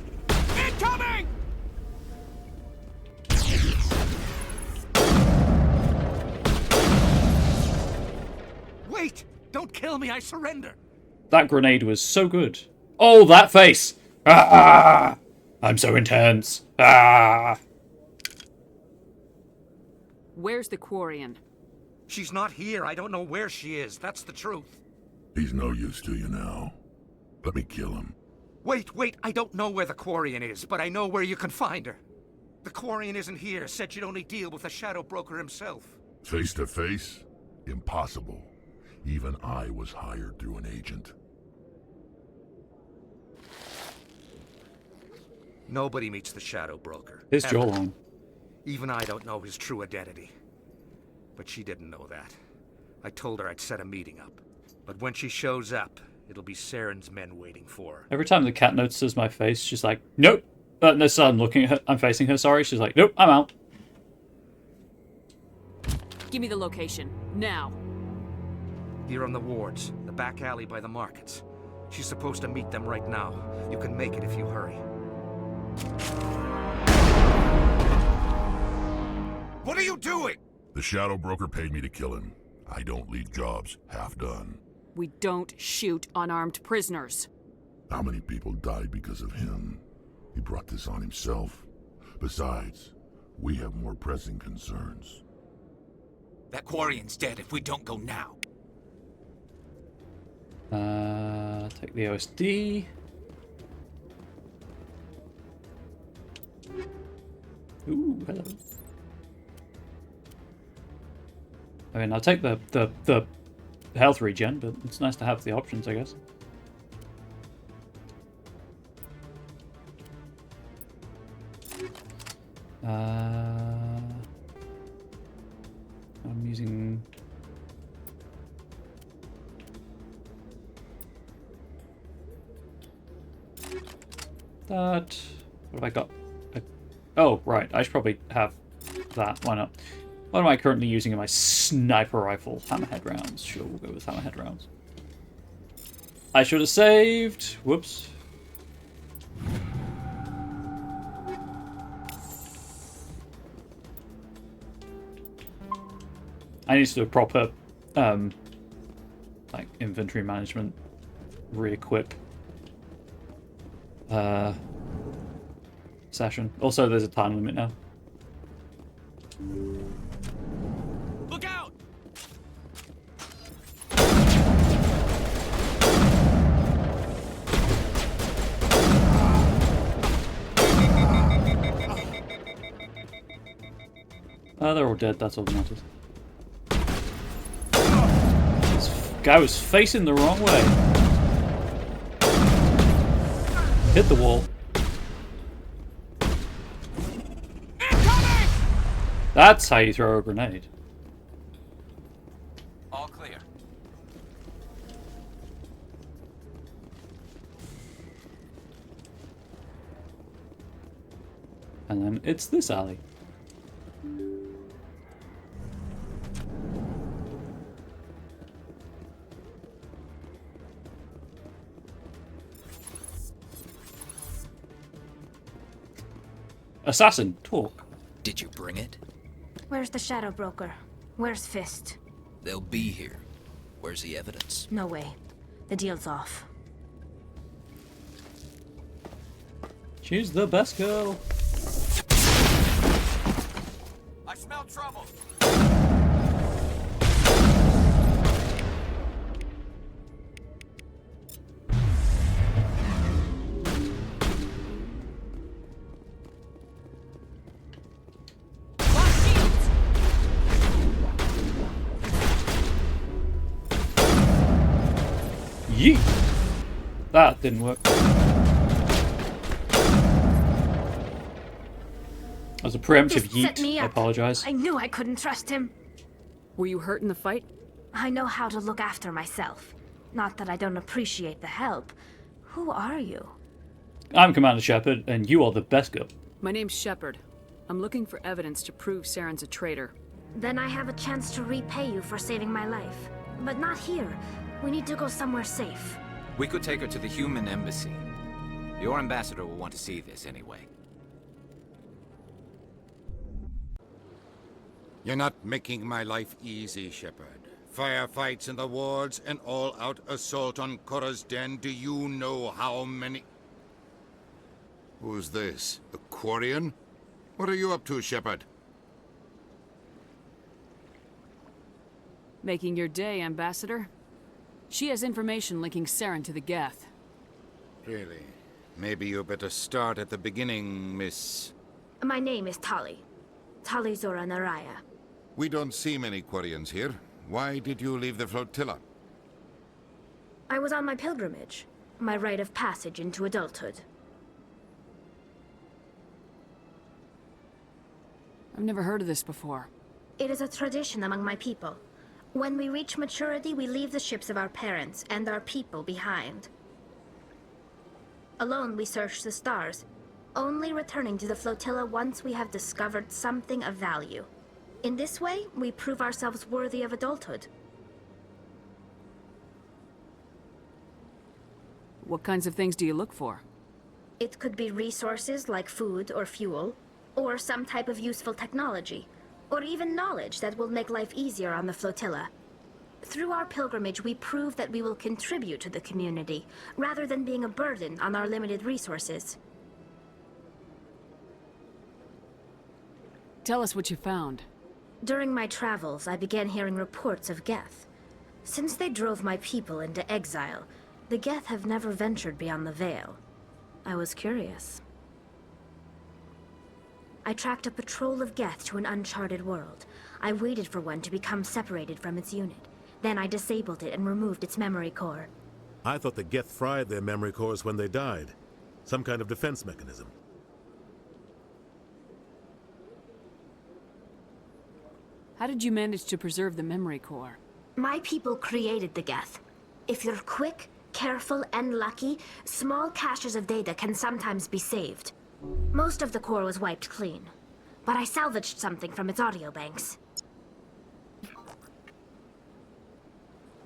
Incoming! Wait! Don't kill me, I surrender! That grenade was so good. Oh, that face! Ah! I'm so intense. Ah! Where's the Quarian? She's not here. I don't know where she is. That's the truth. He's no use to you now. Let me kill him. Wait. I don't know where the Quarian is, but I know where you can find her. The Quarian isn't here. Said she'd only deal with the Shadow Broker himself. Face to face? Impossible. Even I was hired through an agent. Nobody meets the Shadow Broker. His ever. jawline. Even I don't know his true identity. But she didn't know that. I told her I'd set a meeting up. But when she shows up, it'll be Saren's men waiting for her. Every time the cat notices my face, she's like, nope. No, so I'm looking at her. I'm facing her, sorry. She's like, nope, I'm out. Give me the location. Now. Here on the wards, the back alley by the markets. She's supposed to meet them right now. You can make it if you hurry. What are you doing? The Shadow Broker paid me to kill him. I don't leave jobs half done. We don't shoot unarmed prisoners. How many people died because of him? He brought this on himself. Besides, we have more pressing concerns. That Quarian's dead if we don't go now. Take the OSD. Ooh, hello. I mean, I'll take the health regen, but it's nice to have the options, I guess. I'm using... that. What have I got? Oh, right. I should probably have that. Why not? What am I currently using in my sniper rifle? Hammerhead rounds. Sure, we'll go with hammerhead rounds. I should have saved. Whoops. I need to do a proper, like, inventory management re-equip session. Also, there's a time limit now. Look out! They're all dead, that's all that matters. This guy was facing the wrong way. Hit the wall. That's how you throw a grenade. All clear. And then it's this alley. Assassin, talk. Did you bring it? Where's the Shadow Broker? Where's Fist? They'll be here. Where's the evidence? No way. The deal's off. She's the best girl. I smell trouble. Yeet! That didn't work. That was a preemptive yeet. I apologize. I knew I couldn't trust him. Were you hurt in the fight? I know how to look after myself. Not that I don't appreciate the help. Who are you? I'm Commander Shepard, and you are the best girl. My name's Shepard. I'm looking for evidence to prove Saren's a traitor. Then I have a chance to repay you for saving my life. But not here. We need to go somewhere safe. We could take her to the human embassy. Your ambassador will want to see this anyway. You're not making my life easy, Shepard. Firefights in the wards, an all-out assault on Korra's den. Do you know how many... Who's this? The Quarian? What are you up to, Shepard? Making your day, Ambassador. She has information linking Saren to the Geth. Really? Maybe you better start at the beginning, Miss... My name is Tali. Tali Zora Naraya. We don't see many Quarians here. Why did you leave the flotilla? I was on my pilgrimage. My rite of passage into adulthood. I've never heard of this before. It is a tradition among my people. When we reach maturity, we leave the ships of our parents and our people behind. Alone, we search the stars, only returning to the flotilla once we have discovered something of value. In this way, we prove ourselves worthy of adulthood. What kinds of things do you look for? It could be resources like food or fuel, or some type of useful technology, or even knowledge that will make life easier on the flotilla. Through our pilgrimage, we prove that we will contribute to the community, rather than being a burden on our limited resources. Tell us what you found. During my travels, I began hearing reports of Geth. Since they drove my people into exile, the Geth have never ventured beyond the Veil. I was curious. I tracked a patrol of Geth to an uncharted world. I waited for one to become separated from its unit. Then I disabled it and removed its memory core. I thought the Geth fried their memory cores when they died. Some kind of defense mechanism. How did you manage to preserve the memory core? My people created the Geth. If you're quick, careful, and lucky, small caches of data can sometimes be saved. Most of the core was wiped clean, but I salvaged something from its audio banks.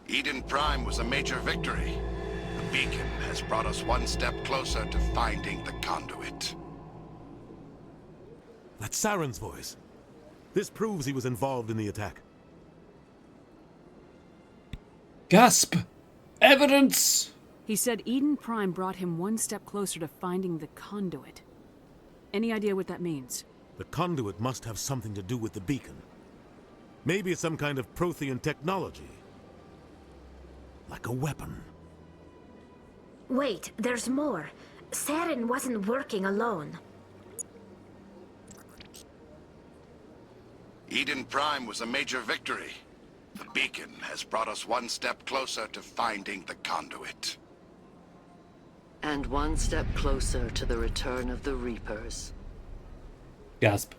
Eden Prime was a major victory. The beacon has brought us one step closer to finding the conduit. That's Saren's voice. This proves he was involved in the attack. Gasp! Evidence! He said Eden Prime brought him one step closer to finding the conduit. Any idea what that means? The conduit must have something to do with the beacon. Maybe it's some kind of Prothean technology. Like a weapon. Wait, there's more. Saren wasn't working alone. Eden Prime was a major victory. The beacon has brought us one step closer to finding the conduit. And one step closer to the return of the Reapers. Gasp.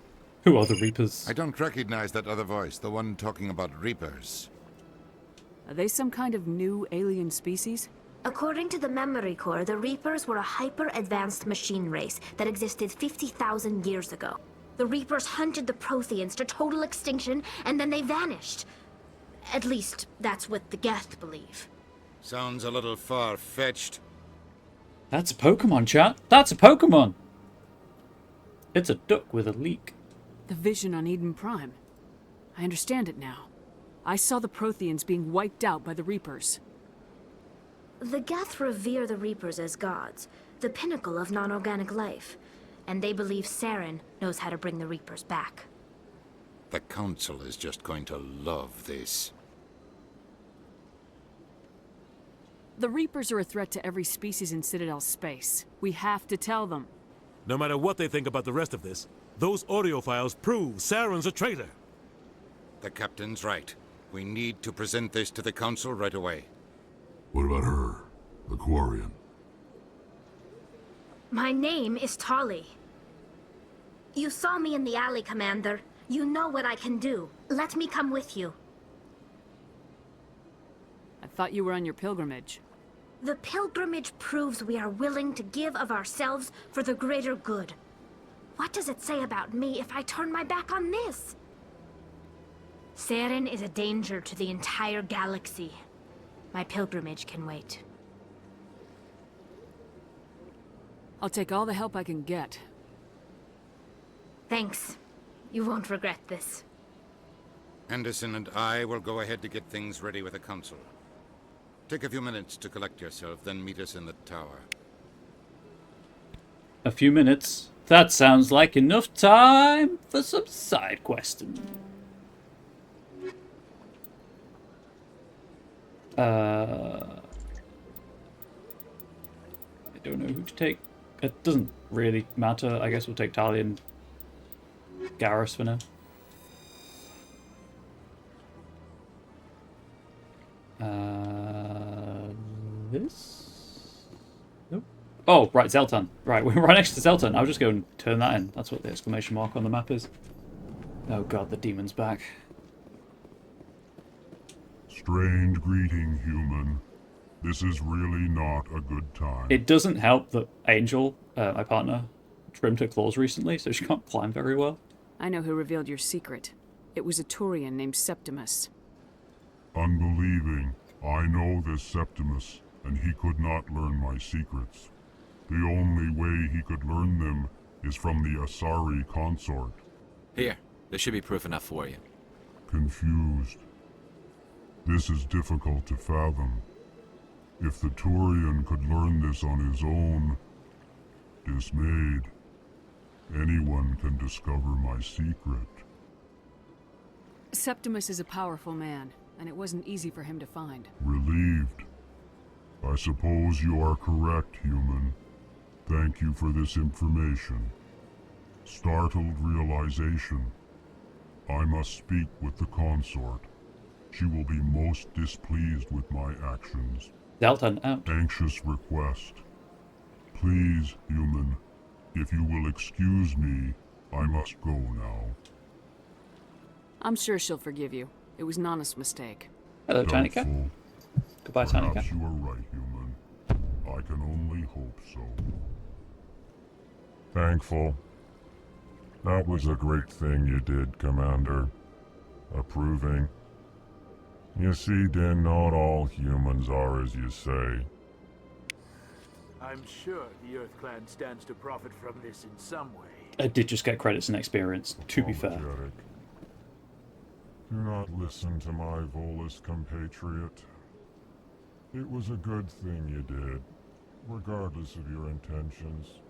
Who are the Reapers? I don't recognize that other voice, the one talking about Reapers. Are they some kind of new alien species? According to the memory core, the Reapers were a hyper-advanced machine race that existed 50,000 years ago. The Reapers hunted the Protheans to total extinction, and then they vanished. At least, that's what the Geth believe. Sounds a little far-fetched. That's a Pokemon, chat. That's a Pokemon. It's a duck with a leak. The vision on Eden Prime. I understand it now. I saw the Protheans being wiped out by the Reapers. The Geth revere the Reapers as gods, the pinnacle of non-organic life. And they believe Saren knows how to bring the Reapers back. The Council is just going to love this. The Reapers are a threat to every species in Citadel space. We have to tell them. No matter what they think about the rest of this, those audio files prove Saren's a traitor. The Captain's right. We need to present this to the Council right away. What about her? The Quarian? My name is Tali. You saw me in the alley, Commander. You know what I can do. Let me come with you. I thought you were on your pilgrimage. The pilgrimage proves we are willing to give of ourselves for the greater good. What does it say about me if I turn my back on this? Saren is a danger to the entire galaxy. My pilgrimage can wait. I'll take all the help I can get. Thanks. You won't regret this. Anderson and I will go ahead to get things ready with the Council. Take a few minutes to collect yourself, then meet us in the tower. A few minutes? That sounds like enough time for some side questing. I don't know who to take. It doesn't really matter. I guess we'll take Talia and Garrus for now. This? Nope. Oh, right, Zeltan. Right, we're right next to Zeltan. I'll just go and turn that in. That's what the exclamation mark on the map is. Oh god, the demon's back. Strange greeting, human. This is really not a good time. It doesn't help that Angel, my partner, trimmed her claws recently, so she can't climb very well. I know who revealed your secret. It was a Turian named Septimus. Unbelieving. I know this Septimus, and he could not learn my secrets. The only way he could learn them is from the Asari consort. Here, this should be proof enough for you. Confused. This is difficult to fathom. If the Turian could learn this on his own, dismayed, anyone can discover my secret. Septimus is a powerful man, and it wasn't easy for him to find. Relieved. I suppose you are correct, human. Thank you for this information. Startled realization. I must speak with the consort. She will be most displeased with my actions. Delta out. Anxious request. Please, human, if you will excuse me, I must go now. I'm sure she'll forgive you. It was Nana's mistake. Hello, Tanika. Doubtful. Goodbye, Perhaps Tanika. you are right, human. I can only hope so. Thankful. That was a great thing you did, Commander. Approving. You see, Din, not all humans are as you say. I'm sure the Earth Clan stands to profit from this in some way. I did just get credits and experience, to be fair. Apologetic. Do not listen to my Volus compatriot. It was a good thing you did, regardless of your intentions.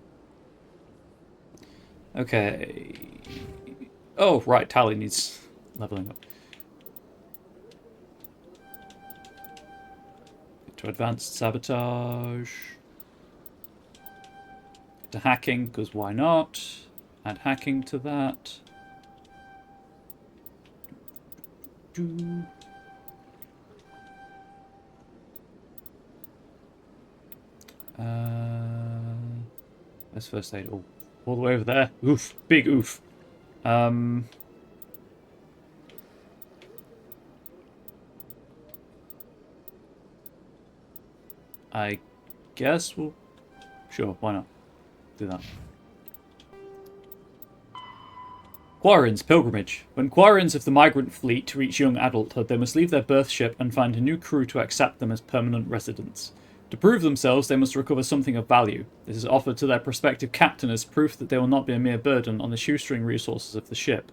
Okay. Oh, right, Tally needs leveling up. To advanced sabotage. To hacking, because why not? Add hacking to that. Where's first aid? Oh, all the way over there. Oof, big oof. I guess we'll... Sure, why not? Do that. Quarren's Pilgrimage. When Quarrens of the migrant fleet reach young adulthood, they must leave their birth ship and find a new crew to accept them as permanent residents. To prove themselves, they must recover something of value. This is offered to their prospective captain as proof that they will not be a mere burden on the shoestring resources of the ship.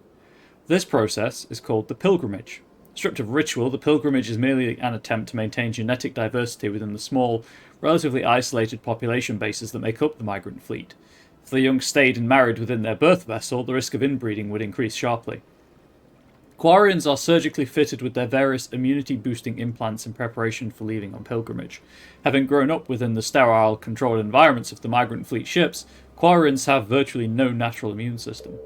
This process is called the Pilgrimage. Stripped of ritual, the pilgrimage is merely an attempt to maintain genetic diversity within the small, relatively isolated population bases that make up the migrant fleet. If the young stayed and married within their birth vessel, the risk of inbreeding would increase sharply. Quarians are surgically fitted with their various immunity-boosting implants in preparation for leaving on pilgrimage. Having grown up within the sterile, controlled environments of the migrant fleet ships, Quarians have virtually no natural immune system.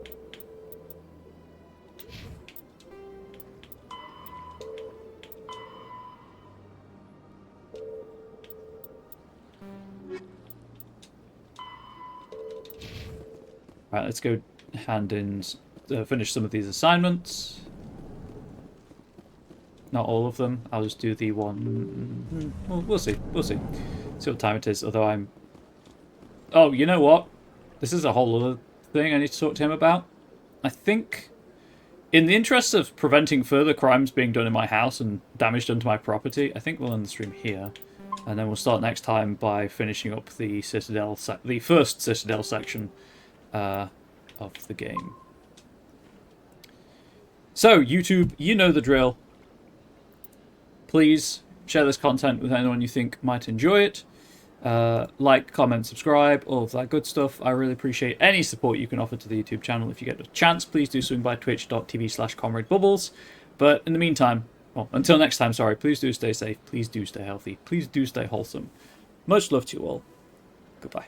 Right, let's go hand in, finish some of these assignments. Not all of them. I'll just do the one. Well, we'll see. We'll see. See what time it is. Although I'm. Oh, you know what? This is a whole other thing I need to talk to him about. I think, in the interest of preventing further crimes being done in my house and damage done to my property, I think we'll end the stream here, and then we'll start next time by finishing up the Citadel, the first Citadel section of the game. So, YouTube, you know the drill. Please share this content with anyone you think might enjoy it. Like, comment, subscribe, all of that good stuff. I really appreciate any support you can offer to the YouTube channel. If you get a chance, please do swing by twitch.tv/ComradeBubbles. But in the meantime, well, until next time, sorry, please do stay safe, please do stay healthy, please do stay wholesome. Much love to you all. Goodbye.